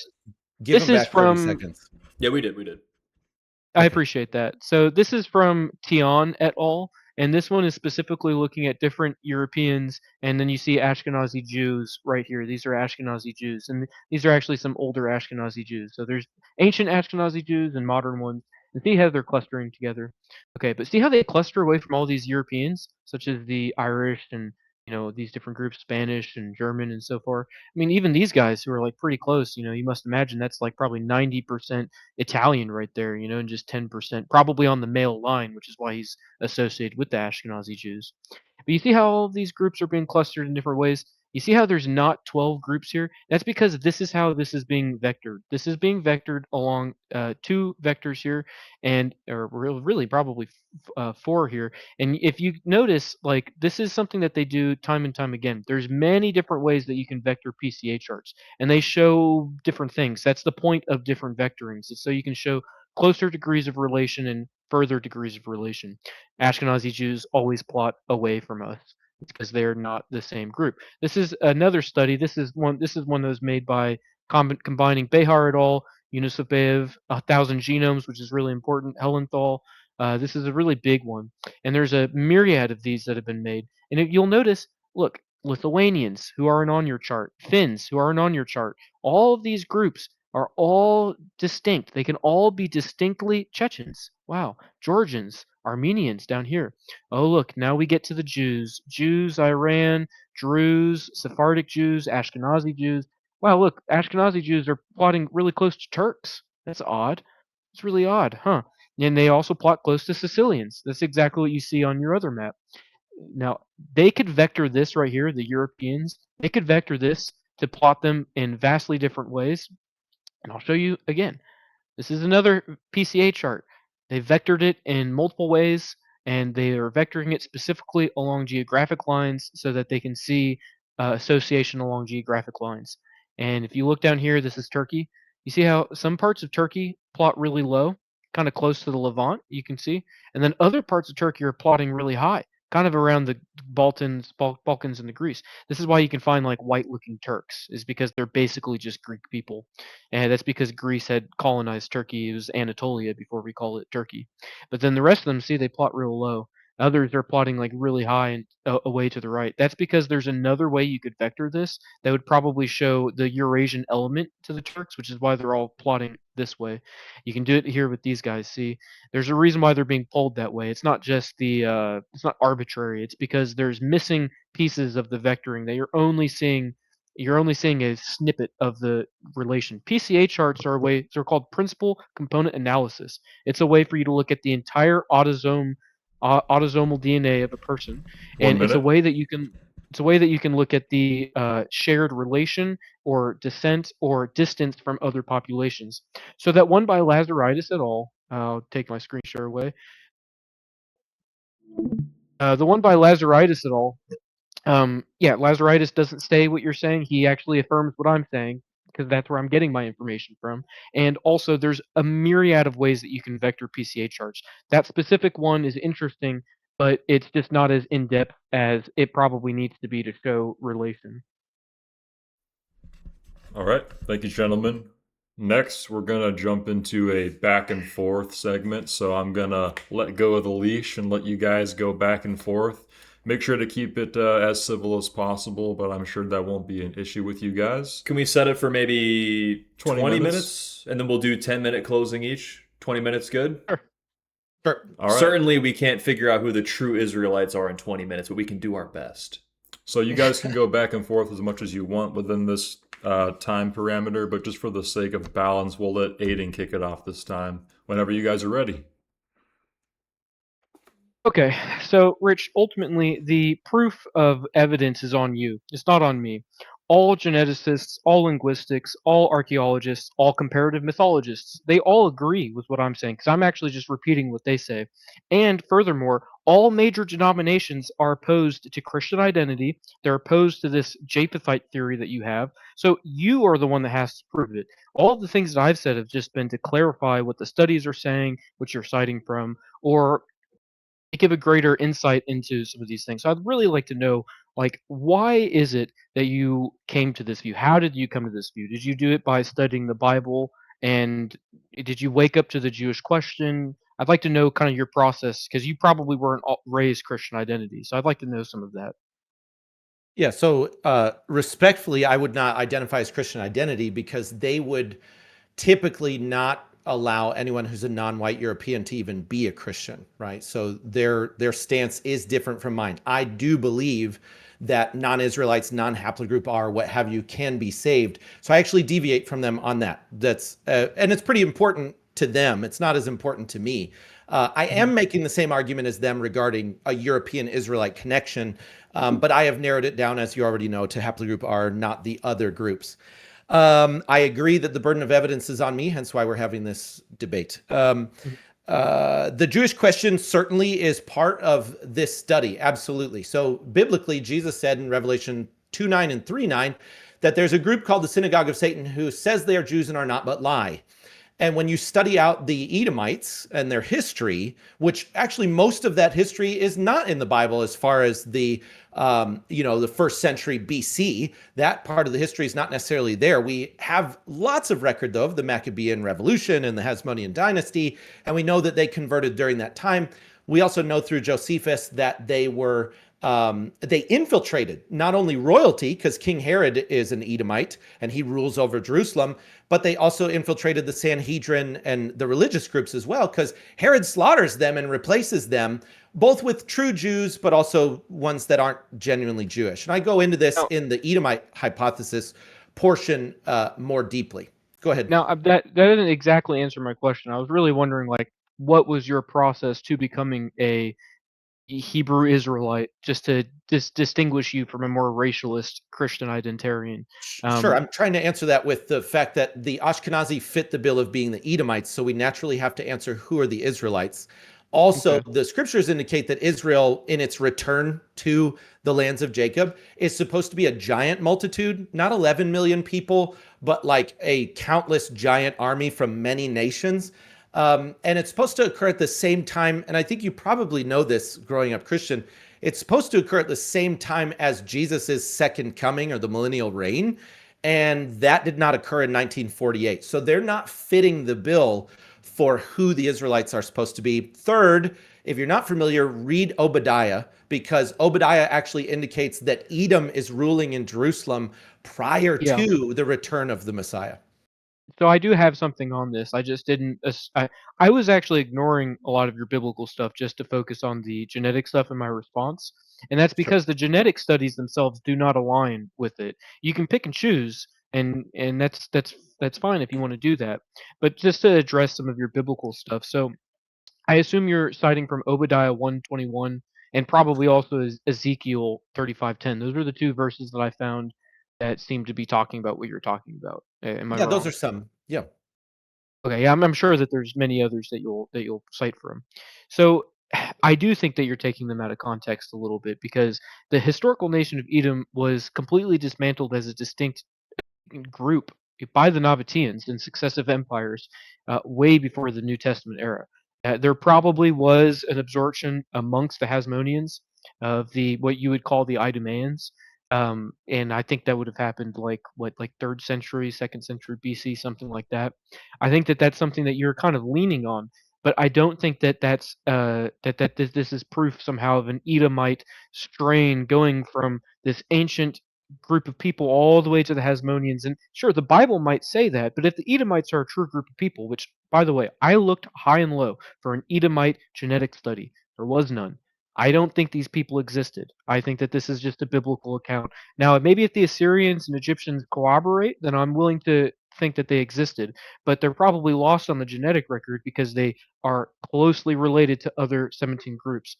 Give this him is back 30 from. seconds. Yeah, we did. I Okay. appreciate that. So this is from Tian et al. And this one is specifically looking at different Europeans, and then you see Ashkenazi Jews right here. These are Ashkenazi Jews, and these are actually some older Ashkenazi Jews. So there's ancient Ashkenazi Jews and modern ones. And see how they're clustering together. Okay, but see how they cluster away from all these Europeans, such as the Irish and these different groups, Spanish and German and so forth. I mean, even these guys who are like pretty close. You must imagine that's like probably 90% Italian right there, and just 10% probably on the male line, which is why he's associated with the Ashkenazi Jews. But you see how all of these groups are being clustered in different ways? You see how there's not 12 groups here? That's because this is how this is being vectored. This is being vectored along two vectors here, or really probably four here. And if you notice, like this is something that they do time and time again. There's many different ways that you can vector PCA charts, and they show different things. That's the point of different vectorings. It's so you can show closer degrees of relation and further degrees of relation. Ashkenazi Jews always plot away from us. It's because they're not the same group. This is another study. This is one that was made by combining Behar et al., Yunusufev, 1,000 genomes, which is really important, Hellenthal. This is a really big one. And there's a myriad of these that have been made. And you'll notice, look, Lithuanians who aren't on your chart, Finns who aren't on your chart, all of these groups are all distinct. They can all be distinctly Chechens. Wow. Georgians, Armenians down here. Oh, look, now we get to the Jews. Jews, Iran, Druze, Sephardic Jews, Ashkenazi Jews. Wow, look, Ashkenazi Jews are plotting really close to Turks. That's odd. It's really odd, huh? And they also plot close to Sicilians. That's exactly what you see on your other map. Now, they could vector this right here, the Europeans. They could vector this to plot them in vastly different ways. And I'll show you again. This is another PCA chart. They vectored it in multiple ways, and they are vectoring it specifically along geographic lines so that they can see association along geographic lines. And if you look down here, this is Turkey. You see how some parts of Turkey plot really low, kind of close to the Levant, you can see. And then other parts of Turkey are plotting really high, kind of around the Balkans and the Greece. This is why you can find like white-looking Turks, is because they're basically just Greek people. And that's because Greece had colonized Turkey. It was Anatolia before we call it Turkey. But then the rest of them, see, they plot real low. Others are plotting like really high and away to the right. That's because there's another way you could vector this that would probably show the Eurasian element to the Turks, which is why they're all plotting this way. You can do it here with these guys. See, there's a reason why they're being pulled that way. It's not just it's not arbitrary. It's because there's missing pieces of the vectoring that you're only seeing a snippet of the relation. PCA charts are a way, they're called principal component analysis. It's a way for you to look at the entire autosomal DNA of a person, and it's a way that you can look at the shared relation or descent or distance from other populations. So that one by Lazaridis et al. I'll take my screen share away. The one by Lazaridis et al. Yeah, Lazaridis doesn't say what you're saying. He actually affirms what I'm saying because that's where I'm getting my information from. And also, there's a myriad of ways that you can vector PCA charts. That specific one is interesting, but it's just not as in-depth as it probably needs to be to show relation. All right. Thank you, gentlemen. Next, we're going to jump into a back and forth segment. So I'm going to let go of the leash and let you guys go back and forth. Make sure to keep it as civil as possible, but I'm sure that won't be an issue with you guys. Can we set it for maybe 20 minutes? And then we'll do 10-minute closing each? 20 minutes good? Sure. All right. Certainly we can't figure out who the true Israelites are in 20 minutes, but we can do our best. So you guys can go back and forth as much as you want within this time parameter, but just for the sake of balance, we'll let Aiden kick it off this time. Whenever you guys are ready. Okay, so Rich, ultimately, the proof of evidence is on you. It's not on me. All geneticists, all linguistics, all archaeologists, all comparative mythologists, they all agree with what I'm saying because I'm actually just repeating what they say. And furthermore, all major denominations are opposed to Christian identity. They're opposed to this Japhethite theory that you have. So you are the one that has to prove it. All of the things that I've said have just been to clarify what the studies are saying, what you're citing from, or give a greater insight into some of these things. So I'd really like to know, like, why is it that you came to this view? How did you come to this view? Did you do it by studying the Bible? And did you wake up to the Jewish question? I'd like to know kind of your process because you probably weren't raised Christian identity. So I'd like to know some of that. Yeah, so respectfully, I would not identify as Christian identity because they would typically not allow anyone who's a non-white European to even be a Christian, right? So their stance is different from mine. I do believe that non-Israelites, non-haplogroup R, what have you, can be saved. So I actually deviate from them on that. That's and it's pretty important to them. It's not as important to me. I am making the same argument as them regarding a European Israelite connection, but I have narrowed it down, as you already know, to haplogroup R, not the other groups. I agree that the burden of evidence is on me, hence why we're having this debate. The Jewish question certainly is part of this study, absolutely. So biblically, Jesus said in Revelation 2:9 and 3:9 that there's a group called the Synagogue of Satan who says they are Jews and are not, but lie. And when you study out the Edomites and their history, which actually most of that history is not in the Bible as far as the the first century BC, that part of the history is not necessarily there. We have lots of record though of the Maccabean Revolution and the Hasmonean dynasty, and we know that they converted during that time. We also know through Josephus that they infiltrated not only royalty, because King Herod is an Edomite and he rules over Jerusalem, but they also infiltrated the Sanhedrin and the religious groups as well, because Herod slaughters them and replaces them, both with true Jews, but also ones that aren't genuinely Jewish. And I go into this in the Edomite hypothesis portion more deeply. Go ahead. Now, that didn't exactly answer my question. I was really wondering, like, what was your process to becoming a Hebrew Israelite, just to distinguish you from a more racialist Christian identitarian. Sure. I'm trying to answer that with the fact that the Ashkenazi fit the bill of being the Edomites, so we naturally have to answer who are the Israelites. Also, Okay. the scriptures indicate that Israel, in its return to the lands of Jacob, is supposed to be a giant multitude, not 11 million people, but like a countless giant army from many nations. And it's supposed to occur at the same time. And I think you probably know this growing up Christian. It's supposed to occur at the same time as Jesus's second coming or the millennial reign. And that did not occur in 1948. So they're not fitting the bill for who the Israelites are supposed to be. Third, if you're not familiar, read Obadiah, because Obadiah actually indicates that Edom is ruling in Jerusalem prior Yeah. to the return of the Messiah. So I do have something on this. I just didn't. I was actually ignoring a lot of your biblical stuff just to focus on the genetic stuff in my response, and that's Sure. because the genetic studies themselves do not align with it. You can pick and choose, and that's fine if you want to do that. But just to address some of your biblical stuff, so I assume you're citing from Obadiah 1:21 and probably also Ezekiel 35:10. Those are the two verses that I found that seem to be talking about what you're talking about. Am I Yeah, those wrong? are some. Yeah. Okay, yeah, I'm sure that there's many others that you'll cite from. So I do think that you're taking them out of context a little bit because the historical nation of Edom was completely dismantled as a distinct group by the Nabateans in successive empires way before the New Testament era. There probably was an absorption amongst the Hasmoneans of the what you would call the Idumeans, and I think that would have happened like third century, second century BC, something like that. I think that that's something that you're kind of leaning on, but I don't think that this is proof somehow of an Edomite strain going from this ancient group of people all the way to the Hasmoneans. And sure, the Bible might say that, but if the Edomites are a true group of people, which, by the way, I looked high and low for an Edomite genetic study, there was none. I don't think these people existed. I think that this is just a biblical account. Now, maybe if the Assyrians and Egyptians corroborate, then I'm willing to think that they existed, but they're probably lost on the genetic record because they are closely related to other 17 groups.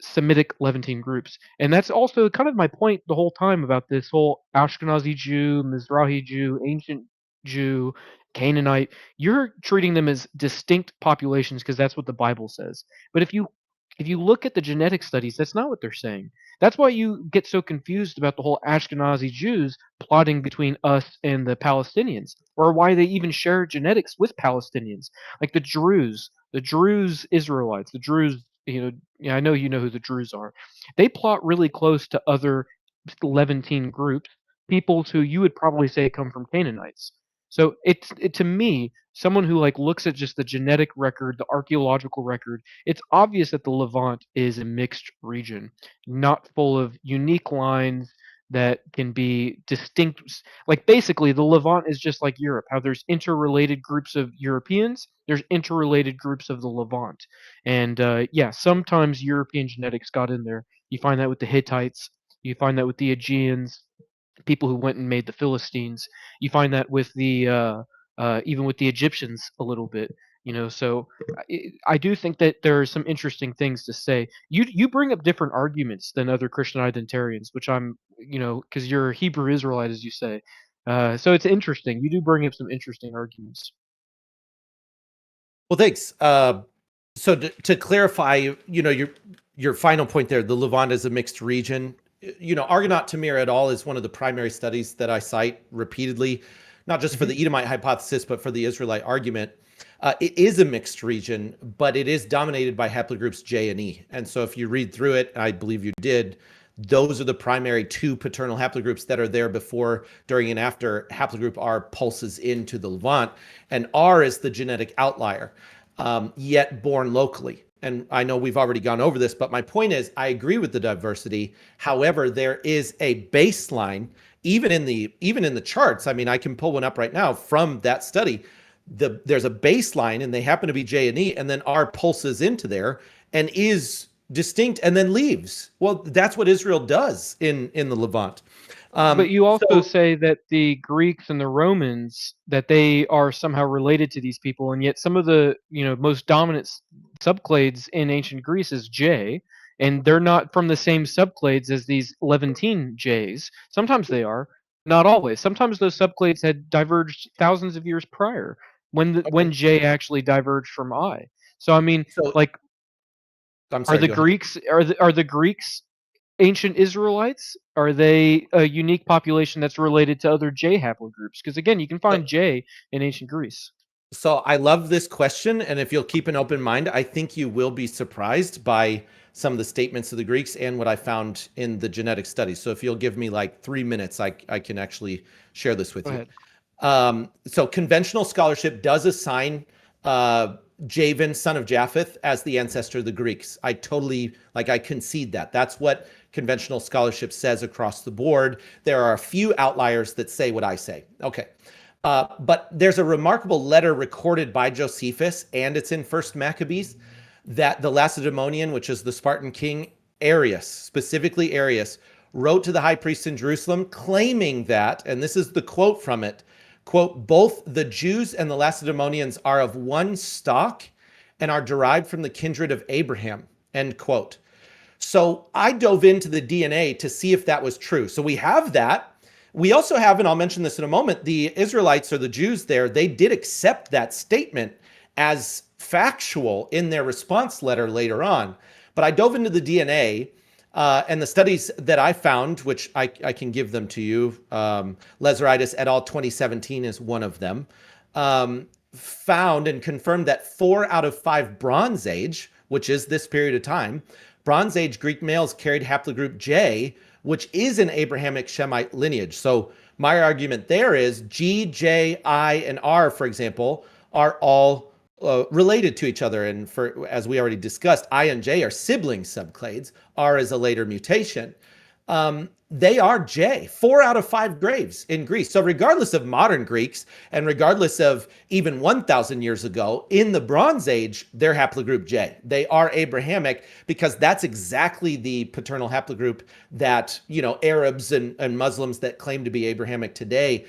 Semitic Levantine groups. And that's also kind of my point the whole time about this whole Ashkenazi Jew, Mizrahi Jew, ancient Jew, Canaanite. You're treating them as distinct populations because that's what the Bible says. But if you look at the genetic studies, that's not what they're saying. That's why you get so confused about the whole Ashkenazi Jews plotting between us and the Palestinians, or why they even share genetics with Palestinians. Like the Druze Israelites, the Druze, yeah, I know you know who the Druze are. They plot really close to other Levantine groups, peoples who you would probably say come from Canaanites. So to me, someone who like looks at just the genetic record, the archaeological record, it's obvious that the Levant is a mixed region, not full of unique lines that can be distinct. Like basically, the Levant is just like Europe. How there's interrelated groups of Europeans, there's interrelated groups of the Levant, and yeah, sometimes European genetics got in there. You find that with the Hittites. You find that with the Aegeans, people who went and made the Philistines. You find that with the even with the Egyptians a little bit. So I do think that there are some interesting things to say. You bring up different arguments than other Christian identitarians, which I'm because you're a Hebrew Israelite, as you say. So it's interesting. You do bring up some interesting arguments. Well, thanks. So to clarify, your final point there, the Levant is a mixed region. Argonaut Tamir et al. Is one of the primary studies that I cite repeatedly, not just for the Edomite hypothesis, but for the Israelite argument. It is a mixed region, but it is dominated by haplogroups J and E. And so if you read through it, I believe you did, those are the primary two paternal haplogroups that are there before, during, and after haplogroup R pulses into the Levant. And R is the genetic outlier, yet born locally. And I know we've already gone over this, but my point is I agree with the diversity. However, there is a baseline, even in the charts. I mean, I can pull one up right now from that study. There's a baseline, and they happen to be J and E, and then R pulses into there and is distinct and then leaves. Well, that's what Israel does in the Levant. But you also say that the Greeks and the Romans, that they are somehow related to these people, and yet some of the most dominant subclades in ancient Greece is J, and they're not from the same subclades as these Levantine J's. Sometimes they are, not always. Sometimes those subclades had diverged thousands of years prior when J actually diverged from I. So I mean, like, I'm sorry, are the Greeks ancient Israelites? Are they a unique population that's related to other J haplogroups? Because again, you can find J in ancient Greece. So I love this question, and if you'll keep an open mind, I think you will be surprised by some of the statements of the Greeks and what I found in the genetic studies. So if you'll give me like 3 minutes, I can actually share this with you. So conventional scholarship does assign Javan, son of Japheth, as the ancestor of the Greeks. I concede that. That's what conventional scholarship says across the board. There are a few outliers that say what I say. Okay. But there's a remarkable letter recorded by Josephus, and it's in First Maccabees, that the Lacedaemonian, which is the Spartan king, Arius, specifically Arius, wrote to the high priest in Jerusalem claiming that, and this is the quote from it, quote, both the Jews and the Lacedaemonians are of one stock and are derived from the kindred of Abraham, end quote. So I dove into the DNA to see if that was true. So we have that. We also have, and I'll mention this in a moment, the Israelites or the Jews there, they did accept that statement as factual in their response letter later on. But I dove into the DNA, and the studies that I found, which I can give them to you, Lazaritis et al. 2017 is one of them, found and confirmed that 4 out of 5 Bronze Age, which is this period of time, Bronze Age Greek males carried haplogroup J, which is an Abrahamic Shemite lineage. So my argument there is G, J, I, and R, for example, are all related to each other. And as we already discussed, I and J are sibling subclades. R is a later mutation. They are J. 4 out of 5 graves in Greece. So regardless of modern Greeks and regardless of even 1,000 years ago, in the Bronze Age, they're haplogroup J. They are Abrahamic because that's exactly the paternal haplogroup that, Arabs and Muslims that claim to be Abrahamic today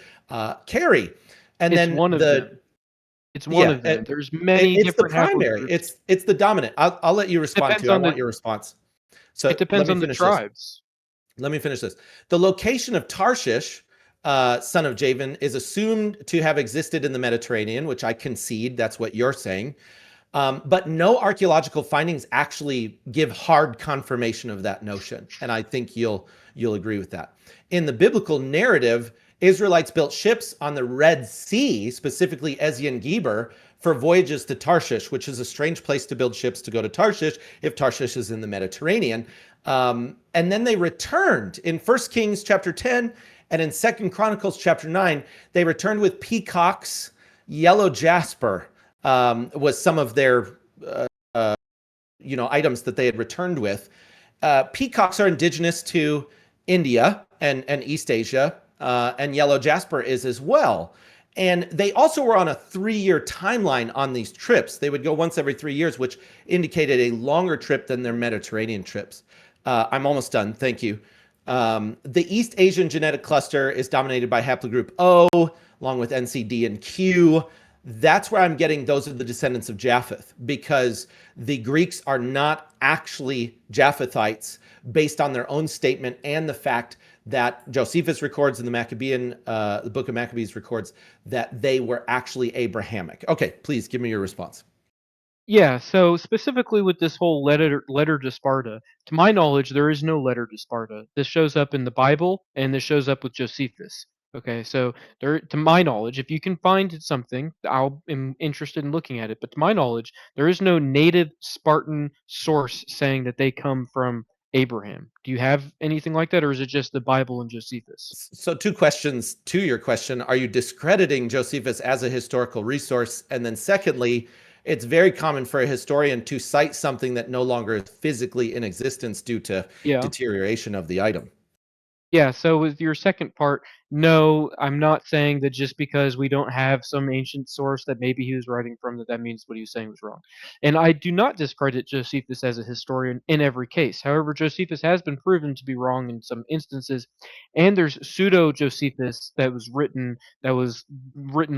carry. And It's then one of them. It's one yeah, of them. There's many it's the different primary. haplogroups. It's the dominant. I'll let you respond Depends too. I on want the your response. So it let depends me on the finish this. tribes. Let me finish this. The location of Tarshish, son of Javan, is assumed to have existed in the Mediterranean, which I concede. That's what you're saying. But no archaeological findings actually give hard confirmation of that notion. And I think you'll agree with that. In the biblical narrative, Israelites built ships on the Red Sea, specifically Ezion Geber, for voyages to Tarshish, which is a strange place to build ships to go to Tarshish if Tarshish is in the Mediterranean. And then they returned in 1 Kings chapter 10 and in 2 Chronicles chapter 9. They returned with peacocks, yellow jasper was some of their items that they had returned with. Peacocks are indigenous to India and East Asia, and yellow jasper is as well. And they also were on a 3-year timeline on these trips. They would go once every 3 years, which indicated a longer trip than their Mediterranean trips. I'm almost done. Thank you. The East Asian genetic cluster is dominated by haplogroup O, along with NCD and Q. That's where I'm getting those are the descendants of Japheth, because the Greeks are not actually Japhethites based on their own statement and the fact that Josephus records in the book of Maccabees records that they were actually Abrahamic. Okay, please give me your response. Yeah, so specifically with this whole letter to Sparta, to my knowledge, there is no letter to Sparta. This shows up in the Bible, and this shows up with Josephus. Okay, so there, to my knowledge, if you can find something, I'm interested in looking at it. But to my knowledge, there is no native Spartan source saying that they come from Abraham. Do you have anything like that, or is it just the Bible and Josephus? So 2 questions to your question. Are you discrediting Josephus as a historical resource? And then secondly, it's very common for a historian to cite something that no longer is physically in existence due to Yeah. deterioration of the item. Yeah, so with your second part, no, I'm not saying that just because we don't have some ancient source that maybe he was writing from, that means what he was saying was wrong. And I do not discredit Josephus as a historian in every case. However, Josephus has been proven to be wrong in some instances, and there's pseudo Josephus that was written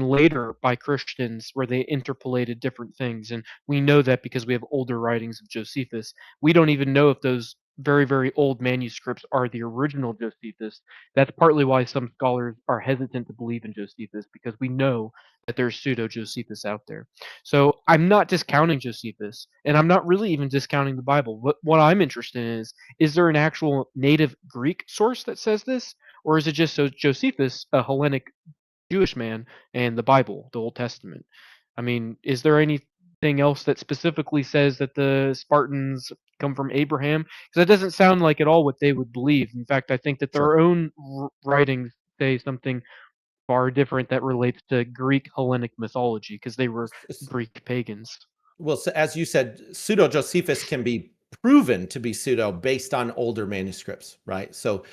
later by Christians where they interpolated different things, and we know that because we have older writings of Josephus. We don't even know if those very, very old manuscripts are the original Josephus. That's partly why some scholars are hesitant to believe in Josephus, because we know that there's pseudo Josephus out there. So I'm not discounting Josephus, and I'm not really even discounting the Bible. What I'm interested in is there an actual native Greek source that says this, or is it just so Josephus, a Hellenic Jewish man, and the Bible, the Old Testament? I mean, is there anything else that specifically says that the Spartans come from Abraham? Because that doesn't sound like at all what they would believe. In fact, I think that Sure. their own writings say something far different that relates to Greek Hellenic mythology, because they were Greek pagans. Well, so as you said, pseudo Josephus can be proven to be pseudo based on older manuscripts, right? So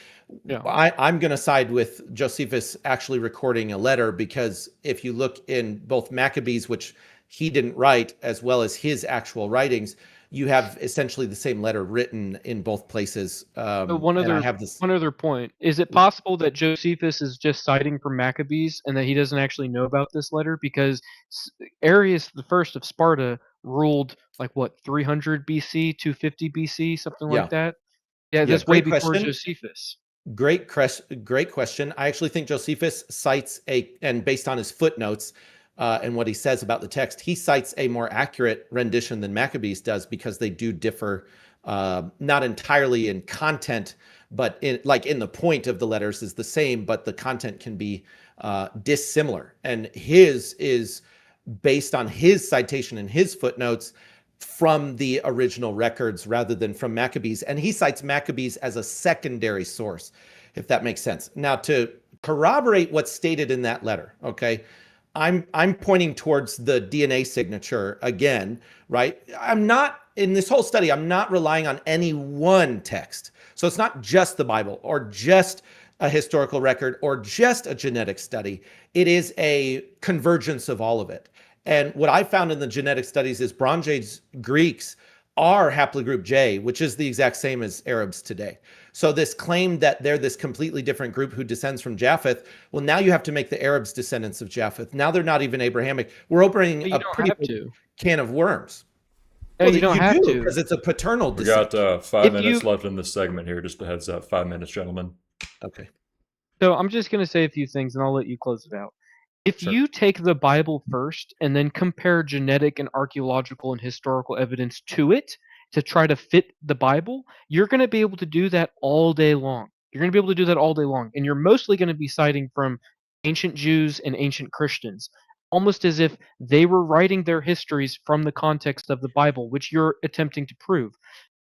Yeah. I'm going to side with Josephus actually recording a letter, because if you look in both Maccabees, which he didn't write, as well as his actual writings, you have essentially the same letter written in both places. So And I have this. one other point. Is it possible that Josephus is just citing from Maccabees and that he doesn't actually know about this letter? Because Arius the First of Sparta ruled like what, 300 BC, 250 BC, something Yeah. like that. Yeah, Yeah. that's way Great before question. Josephus. Great question. I actually think Josephus cites and based on his footnotes and what he says about the text, he cites a more accurate rendition than Maccabees does, because they do differ, not entirely in content, but in the point of the letters is the same, but the content can be dissimilar. And his is based on his citation and his footnotes from the original records rather than from Maccabees. And he cites Maccabees as a secondary source, if that makes sense. Now, to corroborate what's stated in that letter, okay, I'm pointing towards the DNA signature again, right? I'm not in this whole study, I'm not relying on any one text. So it's not just the Bible or just a historical record or just a genetic study. It is a convergence of all of it. And what I found in the genetic studies is Bronze Age Greeks are haplogroup J, which is the exact same as Arabs today. So this claim that they're this completely different group who descends from Japheth, well, now you have to make the Arabs descendants of Japheth. Now they're not even Abrahamic. We're opening But a you don't pretty have big to. can of worms. No, Well, you don't you have do to. because it's a paternal We descent. got 5 If minutes you- left in this segment here. Just a heads up. 5 minutes, gentlemen. Okay. So I'm just going to say a few things, and I'll let you close it out. If Sure. you take the Bible first and then compare genetic and archaeological and historical evidence to it to try to fit the Bible, you're going to be able to do that all day long. You're going to be able to do that all day long. And you're mostly going to be citing from ancient Jews and ancient Christians, almost as if they were writing their histories from the context of the Bible, which you're attempting to prove.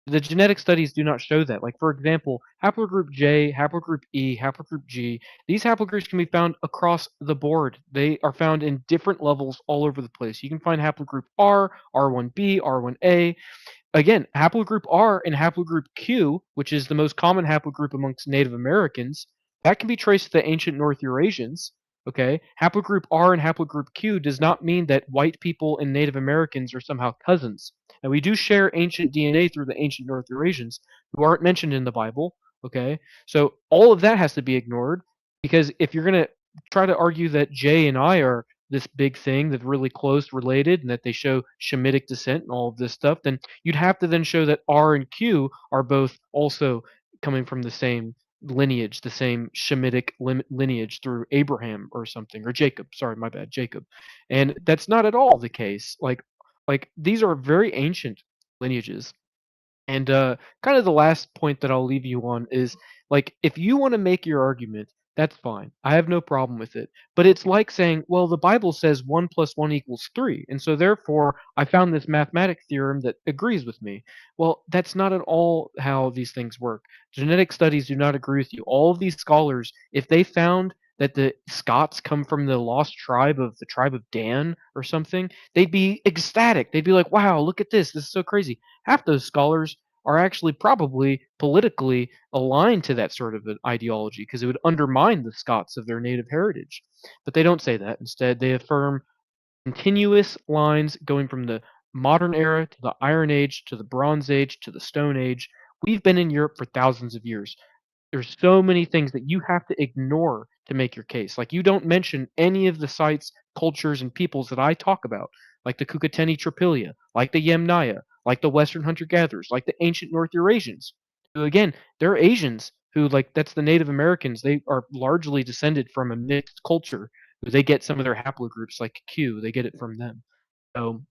The genetic studies do not show that. Like, for example, haplogroup J, haplogroup E, haplogroup G, these haplogroups can be found across the board. They are found in different levels all over the place. You can find haplogroup R, R1b, R1a. Again, haplogroup R and haplogroup Q, which is the most common haplogroup amongst Native Americans, that can be traced to the ancient North Eurasians. Okay, haplogroup R and haplogroup Q does not mean that white people and Native Americans are somehow cousins. And we do share ancient DNA through the ancient North Eurasians, who aren't mentioned in the Bible. Okay, so all of that has to be ignored, because if you're going to try to argue that J and I are this big thing that's really close related and that they show Shemitic descent and all of this stuff, then you'd have to then show that R and Q are both also coming from the same lineage, the same Shemitic lineage through Abraham or something, or Jacob. Sorry, my bad, Jacob. And that's not at all the case. Like these are very ancient lineages. And kind of the last point that I'll leave you on is, like, if you want to make your argument, that's fine. I have no problem with it. But it's like saying, well, the Bible says 1 plus 1 equals 3. And so therefore, I found this mathematic theorem that agrees with me. Well, that's not at all how these things work. Genetic studies do not agree with you. All of these scholars, if they found that the Scots come from the lost tribe of the tribe of Dan or something, they'd be ecstatic. They'd be like, wow, look at this. This is so crazy. Half those scholars are actually probably politically aligned to that sort of an ideology, because it would undermine the Scots of their native heritage. But they don't say that. Instead, they affirm continuous lines going from the modern era to the Iron Age to the Bronze Age to the Stone Age. We've been in Europe for thousands of years. There's so many things that you have to ignore to make your case. Like, you don't mention any of the sites, cultures, and peoples that I talk about, like the Kukateni Tripilia, like the Yamnaya, like the Western hunter-gatherers, like the ancient North Eurasians. Who, again, they're Asians who, like, that's the Native Americans. They are largely descended from a mixed culture. They get some of their haplogroups, like Q, they get it from them. So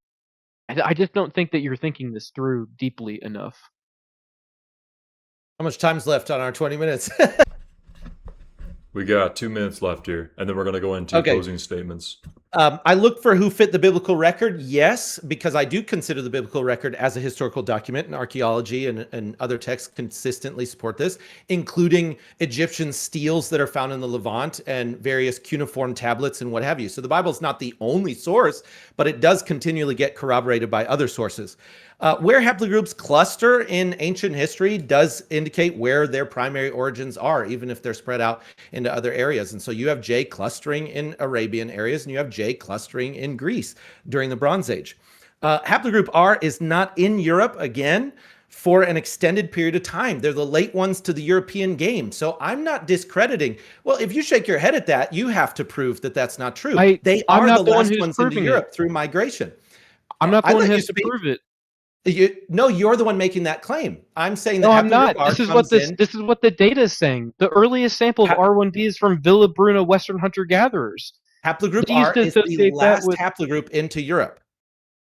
I just don't think that you're thinking this through deeply enough. How much time's left on our 20 minutes? We got 2 minutes left here, and then we're going to go into Okay. closing statements. I look for who fit the biblical record. Yes, because I do consider the biblical record as a historical document, and archaeology and other texts consistently support this, including Egyptian steels that are found in the Levant and various cuneiform tablets and what have you. So the Bible is not the only source, but it does continually get corroborated by other sources. Where haplogroups cluster in ancient history does indicate where their primary origins are, even if they're spread out into other areas. And so you have J clustering in Arabian areas, and you have J clustering in Greece during the Bronze Age. Haplogroup R is not in Europe, again, for an extended period of time. They're the late ones to the European game. So I'm not discrediting. Well, if you shake your head at that, you have to prove that that's not true. They I'm are not the the one last who's ones into proving Europe through migration. I'm not the I one let who you has to speak. prove it. No, you're the one making that claim. I'm saying that No, I'm haplogroup not. R This is comes in. this is what the data is saying. The earliest sample of R1b is from Villa Bruna Western hunter-gatherers. Haplogroup They used R to is the associate that last with. haplogroup into Europe.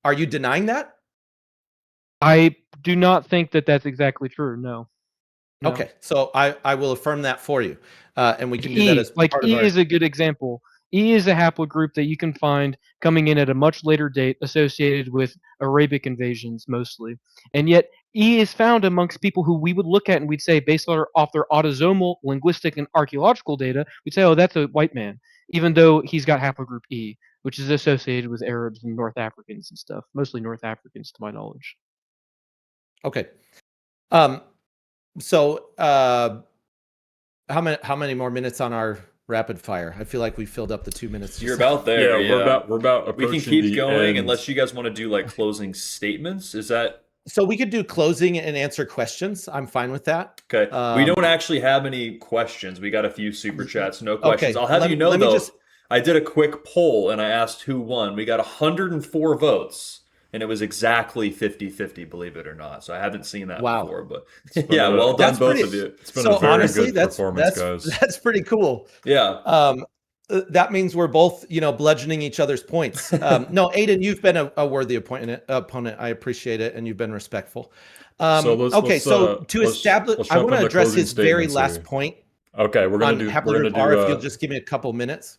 Are you denying that? I do not think that that's exactly true. No. No. Okay, so I will affirm that for you, and we can do that E, as like part of E our. is a good example. E is a haplogroup that you can find coming in at a much later date, associated with Arabic invasions mostly. And yet E is found amongst people who we would look at and we'd say, based off their autosomal, linguistic, and archaeological data, we'd say, oh, that's a white man, even though he's got haplogroup E. which is associated with Arabs and North Africans and stuff, mostly North Africans to my knowledge. Okay. Um, so how many more minutes on our rapid fire? I feel like we filled up the 2 minutes. You're about there. Yeah, we're about approaching we can keep the going end. unless you guys want to do like closing statements. Is that So we could do closing and answer questions. I'm fine with that. okay? We don't actually have any questions. We got a few super chats, no questions. Okay, I'll have you know let me though, just- I did a quick poll and I asked who won. We got 104 votes. And it was exactly 50-50, believe it or not. So I haven't seen that Wow. before, but yeah, well done, That's both pretty- of you. It's been So a very honestly, good that's performance, guys. that's pretty cool. Yeah. That means we're both, bludgeoning each other's points. No, Aiden, you've been a worthy opponent. I appreciate it, and you've been respectful. So let's establish, I jump want to into address closing his very statements last here. point Okay, we're on gonna haplogroup R. If do you'll just give me a couple minutes.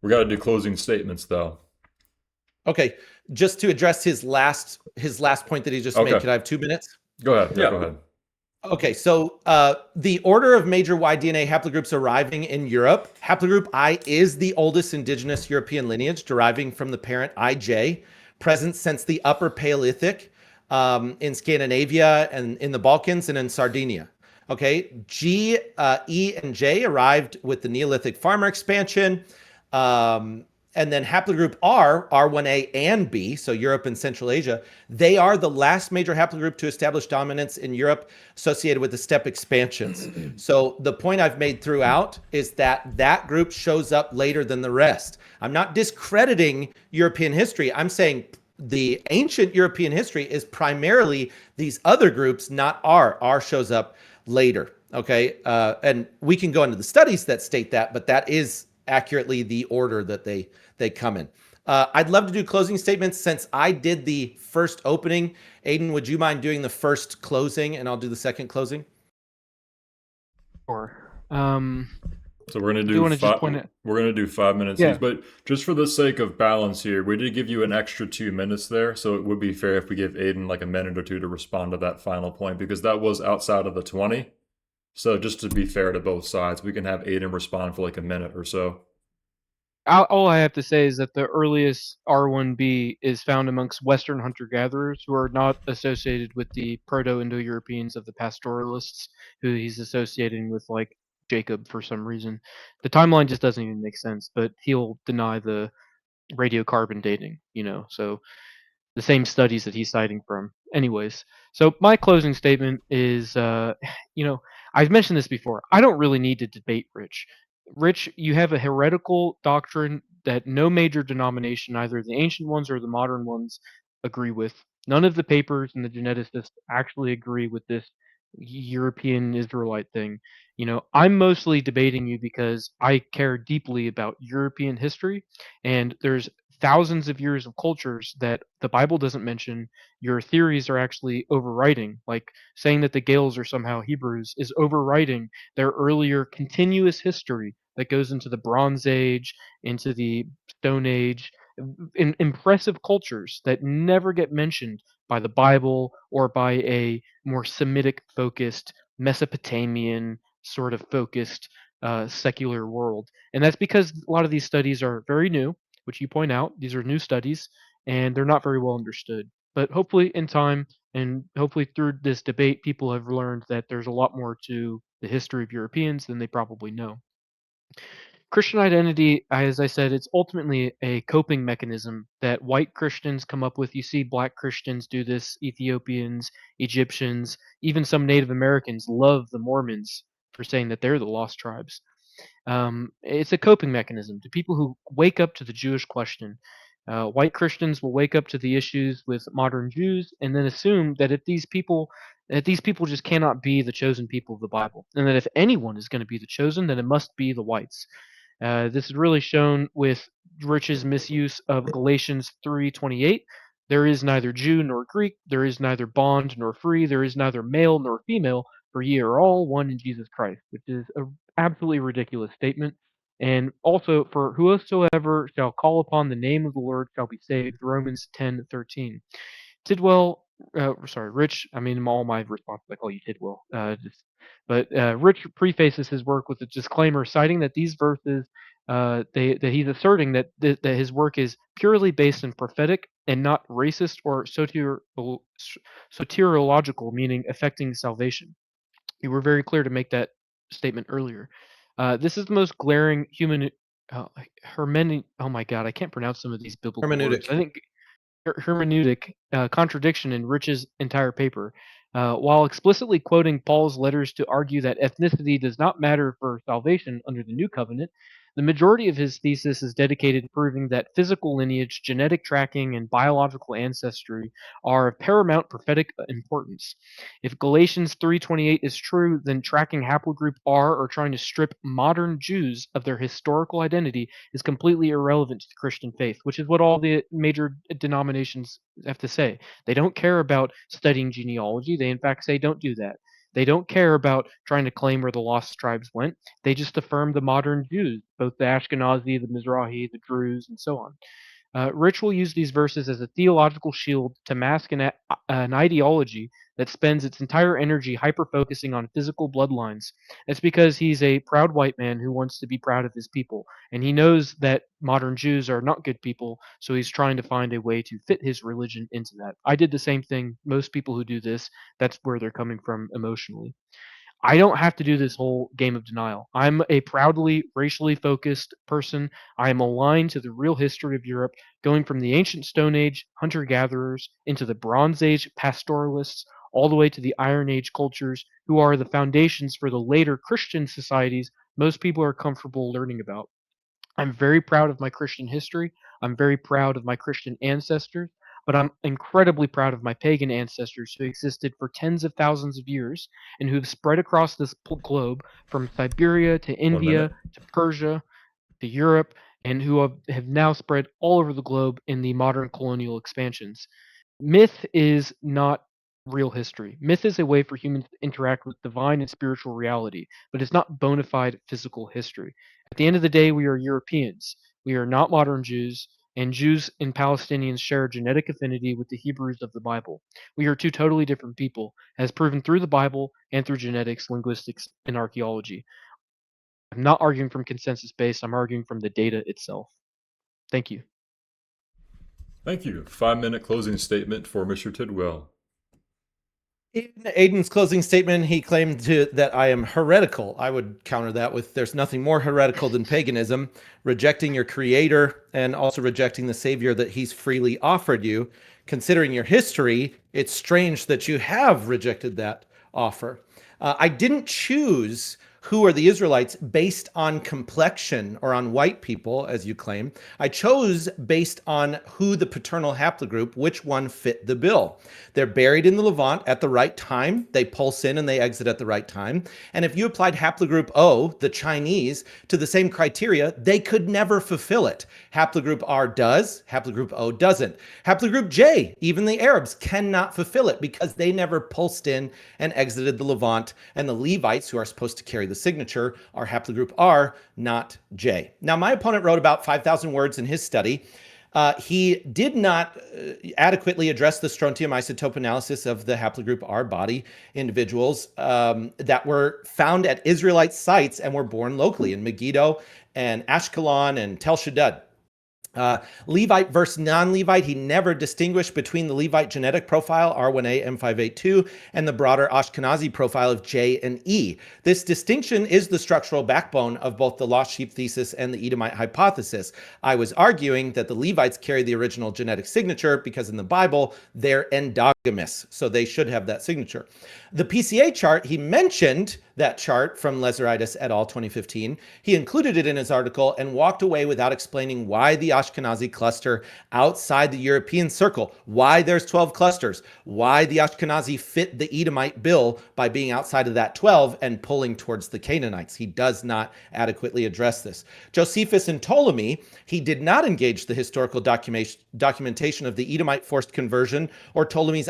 we gotta do closing statements though. Okay, just to address his last point that he just made. Okay. Could I have 2 minutes? Go ahead. Yeah. Go ahead. Okay, so the order of major Y DNA haplogroups arriving in Europe, haplogroup I is the oldest indigenous European lineage deriving from the parent IJ, present since the Upper Paleolithic in Scandinavia and in the Balkans and in Sardinia. Okay, G, E, and J arrived with the Neolithic farmer expansion. And then haplogroup R, R1A and B, so Europe and Central Asia, they are the last major haplogroup to establish dominance in Europe associated with the steppe expansions. So the point I've made throughout is that group shows up later than the rest. I'm not discrediting European history. I'm saying the ancient European history is primarily these other groups, not R. R shows up later, okay? And we can go into the studies that state that, but that is accurately the order that they come in. I'd love to do closing statements since I did the first opening. Aiden, would you mind doing the first closing and I'll do the second closing? Sure. So we're gonna Do you do wanna just point it- we're gonna do 5 minutes Yeah. each, but just for the sake of balance here, we did give you an extra 2 minutes there, so it would be fair if we give Aiden like a minute or two to respond to that final point because that was outside of the 20. So just to be fair to both sides, we can have Aiden respond for like a minute or so. All I have to say is that the earliest R1B is found amongst Western hunter-gatherers who are not associated with the Proto-Indo-Europeans of the pastoralists, who he's associating with, like, Jacob for some reason. The timeline just doesn't even make sense, but he'll deny the radiocarbon dating, so the same studies that he's citing from. Anyways, so my closing statement is, I've mentioned this before. I don't really need to debate Rich. Rich, you have a heretical doctrine that no major denomination, either the ancient ones or the modern ones, agree with. None of the papers and the geneticists actually agree with this European Israelite thing. I'm mostly debating you because I care deeply about European history, and there's thousands of years of cultures that the Bible doesn't mention. Your theories are actually overwriting, like saying that the Gales are somehow Hebrews is overwriting their earlier continuous history that goes into the Bronze Age, into the Stone Age, impressive cultures that never get mentioned by the Bible or by a more Semitic focused, Mesopotamian sort of focused secular world. And that's because a lot of these studies are very new, which you point out. These are new studies, and they're not very well understood. But hopefully, in time, and hopefully through this debate, people have learned that there's a lot more to the history of Europeans than they probably know. Christian identity, as I said, it's ultimately a coping mechanism that white Christians come up with. You see black Christians do this, Ethiopians, Egyptians, even some Native Americans love the Mormons for saying that they're the lost tribes. It's a coping mechanism to people who wake up to the Jewish question. White Christians will wake up to the issues with modern Jews and then assume that these people just cannot be the chosen people of the Bible, and that if anyone is going to be the chosen, then it must be the whites. This is really shown with Rich's misuse of Galatians 3:28. There is neither Jew nor Greek, there is neither bond nor free, there is neither male nor female, for ye are all one in Jesus Christ, which is an absolutely ridiculous statement. And also, for whosoever shall call upon the name of the Lord shall be saved, Romans 10:13. Tidwell, sorry, Rich, I mean, all my responses, I call you Tidwell. Rich prefaces his work with a disclaimer citing that these verses that he's asserting that his work is purely based in prophetic and not racist or soteriological, meaning affecting salvation. You were very clear to make that statement earlier. This is the most glaring human oh my god, I can't pronounce some of these biblical words. Hermeneutic. I think hermeneutic contradiction in Rich's entire paper. While explicitly quoting Paul's letters to argue that ethnicity does not matter for salvation under the new covenant, the majority of his thesis is dedicated to proving that physical lineage, genetic tracking, and biological ancestry are of paramount prophetic importance. If Galatians 3:28 is true, then tracking haplogroup R or trying to strip modern Jews of their historical identity is completely irrelevant to the Christian faith, which is what all the major denominations have to say. They don't care about studying genealogy. They, in fact, say don't do that. They don't care about trying to claim where the lost tribes went. They just affirm the modern Jews, both the Ashkenazi, the Mizrahi, the Druze, and so on. Rich will use these verses as a theological shield to mask an ideology that spends its entire energy hyper-focusing on physical bloodlines. It's because he's a proud white man who wants to be proud of his people, and he knows that modern Jews are not good people, so he's trying to find a way to fit his religion into that. I did the same thing. Most people who do this, that's where they're coming from emotionally. I don't have to do this whole game of denial. I'm a proudly racially focused person. I am aligned to the real history of Europe, going from the ancient Stone Age hunter gatherers into the Bronze Age pastoralists, all the way to the Iron Age cultures, who are the foundations for the later Christian societies most people are comfortable learning about. I'm very proud of my Christian history. I'm very proud of my Christian ancestors, but I'm incredibly proud of my pagan ancestors who existed for tens of thousands of years and who've spread across this globe from Siberia to 1 minute. India to Persia to Europe, and who have now spread all over the globe in the modern colonial expansions. Myth is not real history. Myth is a way for humans to interact with divine and spiritual reality, but it's not bona fide physical history. At the end of the day, we are Europeans. We are not modern Jews, and Jews and Palestinians share a genetic affinity with the Hebrews of the Bible. We are two totally different people, as proven through the Bible and through genetics, linguistics, and archaeology. I'm not arguing from consensus based, I'm arguing from the data itself. Thank you. Thank you. 5-minute closing statement for Mr. Tidwell. In Aiden's closing statement, he claimed that I am heretical. I would counter that with there's nothing more heretical than paganism, rejecting your creator and also rejecting the savior that he's freely offered you. Considering your history, it's strange that you have rejected that offer. I didn't choose who are the Israelites based on complexion or on white people, as you claim. I chose based on who the paternal haplogroup, which one fit the bill. They're buried in the Levant at the right time. They pulse in and they exit at the right time. And if you applied haplogroup O, the Chinese, to the same criteria, they could never fulfill it. Haplogroup R does, haplogroup O doesn't. Haplogroup J, even the Arabs, cannot fulfill it because they never pulsed in and exited the Levant. And the Levites, who are supposed to carry the signature, are haplogroup R, not J. Now, my opponent wrote about 5,000 words in his study. He did not adequately address the strontium isotope analysis of the haplogroup R body individuals that were found at Israelite sites and were born locally in Megiddo and Ashkelon and Tel Shaddad. Levite versus non-Levite, he never distinguished between the Levite genetic profile, R1A M582, and the broader Ashkenazi profile of J and E. This distinction is the structural backbone of both the lost sheep thesis and the Edomite hypothesis. I was arguing that the Levites carry the original genetic signature because in the Bible, they're endogamous, so they should have that signature. The PCA chart, he mentioned that chart from Leseritis et al. 2015. He included it in his article and walked away without explaining why the Ashkenazi cluster outside the European circle, why there's 12 clusters, why the Ashkenazi fit the Edomite bill by being outside of that 12 and pulling towards the Canaanites. He does not adequately address this. Josephus and Ptolemy, he did not engage the historical documentation of the Edomite forced conversion or Ptolemy's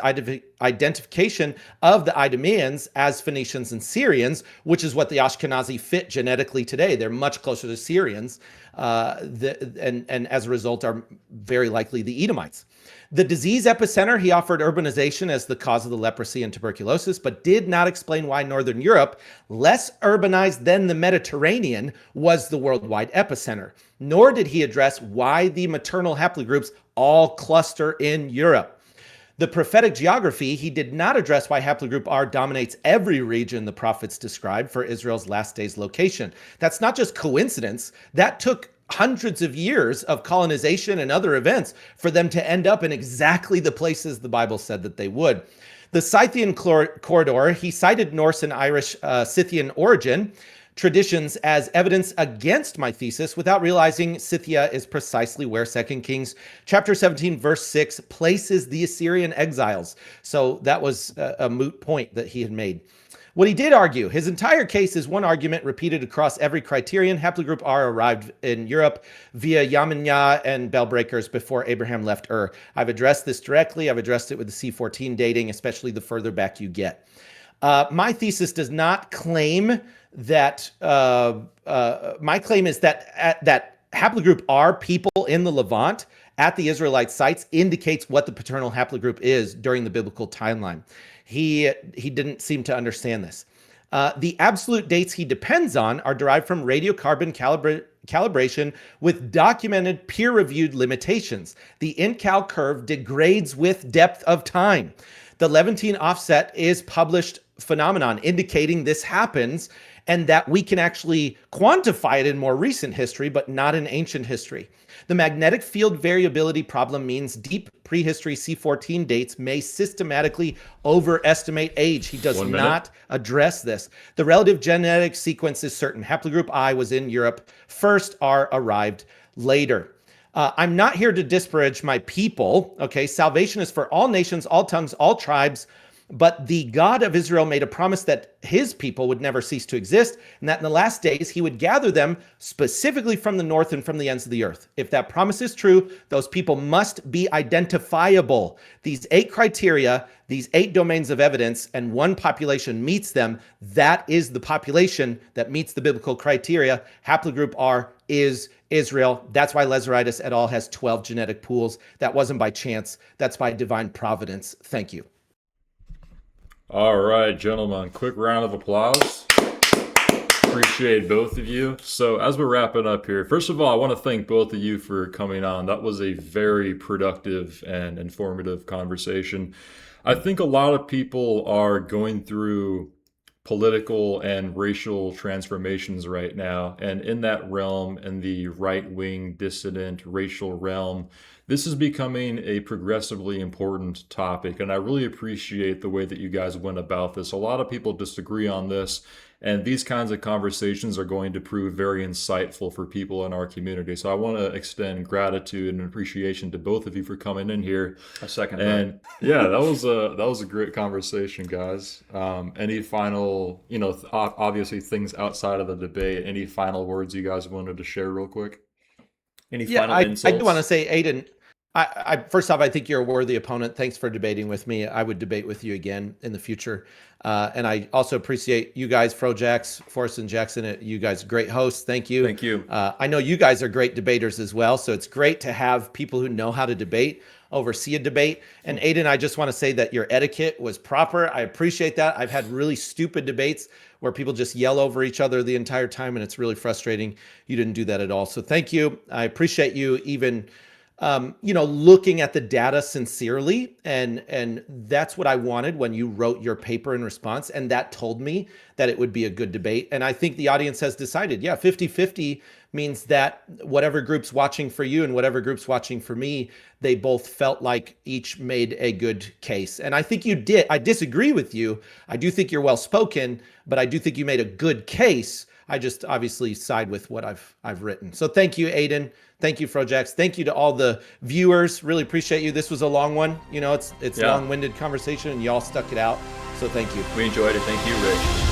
identification of the Idumeans as Phoenicians and Syrians, Syrians, which is what the Ashkenazi fit genetically today. They're much closer to Syrians, and as a result are very likely the Edomites. The disease epicenter, he offered urbanization as the cause of the leprosy and tuberculosis, but did not explain why Northern Europe, less urbanized than the Mediterranean, was the worldwide epicenter. Nor did he address why the maternal haplogroups all cluster in Europe. The prophetic geography, he did not address why haplogroup R dominates every region the prophets described for Israel's last days location. That's not just coincidence. That took hundreds of years of colonization and other events for them to end up in exactly the places the Bible said that they would. The Scythian corridor, he cited Norse and Irish Scythian origin traditions as evidence against my thesis without realizing Scythia is precisely where 2 Kings chapter 17 verse 6 places the Assyrian exiles. So that was a moot point that he had made. What he did argue, his entire case is one argument repeated across every criterion. Haplogroup R arrived in Europe via Yamanya and bell breakers before Abraham left Ur. I've addressed this directly. I've addressed it with the C14 dating, especially the further back you get. My thesis does not claim that, my claim is that that haplogroup R people in the Levant at the Israelite sites indicates what the paternal haplogroup is during the biblical timeline. He didn't seem to understand this. The absolute dates he depends on are derived from radiocarbon calibration with documented peer-reviewed limitations. The InCal curve degrades with depth of time. The Levantine offset is published phenomenon indicating this happens and that we can actually quantify it in more recent history, but not in ancient history. The magnetic field variability problem means deep prehistory C14 dates may systematically overestimate age. He does not address this. The relative genetic sequence is certain. Haplogroup I was in Europe first, R arrived later. I'm not here to disparage my people. Okay, salvation is for all nations, all tongues, all tribes. But the God of Israel made a promise that his people would never cease to exist, and that in the last days he would gather them specifically from the north and from the ends of the earth. If that promise is true, those people must be identifiable. These 8 criteria, these 8 domains of evidence, and one population meets them. That is the population that meets the biblical criteria. Haplogroup R is Israel. That's why Lazaritis et al. Has 12 genetic pools. That wasn't by chance. That's by divine providence. Thank you. All right, gentlemen, quick round of applause. Appreciate both of you. So as we're wrapping up here, first of all, I want to thank both of you for coming on. That was a very productive and informative conversation. I think a lot of people are going through political and racial transformations right now. And in that realm, in the right-wing dissident racial realm, this is becoming a progressively important topic. And I really appreciate the way that you guys went about this. A lot of people disagree on this. And these kinds of conversations are going to prove very insightful for people in our community. So I want to extend gratitude and appreciation to both of you for coming in here. A second. And yeah, that was a great conversation, guys. Any final, obviously things outside of the debate, any final words you guys wanted to share real quick? Any final insults? I do want to say, Aiden, I first off, I think you're a worthy opponent. Thanks for debating with me. I would debate with you again in the future. And I also appreciate you guys, Frojax, Forrest and Jackson. You guys are great hosts. Thank you. Thank you. I know you guys are great debaters as well. So it's great to have people who know how to debate oversee a debate. And Aiden, I just want to say that your etiquette was proper. I appreciate that. I've had really stupid debates where people just yell over each other the entire time, and it's really frustrating. You didn't do that at all. So thank you. I appreciate you even looking at the data sincerely. And that's what I wanted when you wrote your paper in response. And that told me that it would be a good debate. And I think the audience has decided, 50-50 means that whatever group's watching for you and whatever group's watching for me, they both felt like each made a good case. And I think you did. I disagree with you. I do think you're well-spoken, but I do think you made a good case. I just obviously side with what I've written. So thank you, Aiden. Thank you, Frojax. Thank you to all the viewers. Really appreciate you. This was a long one. It's long-winded conversation, and y'all stuck it out. So thank you. We enjoyed it. Thank you, Rich.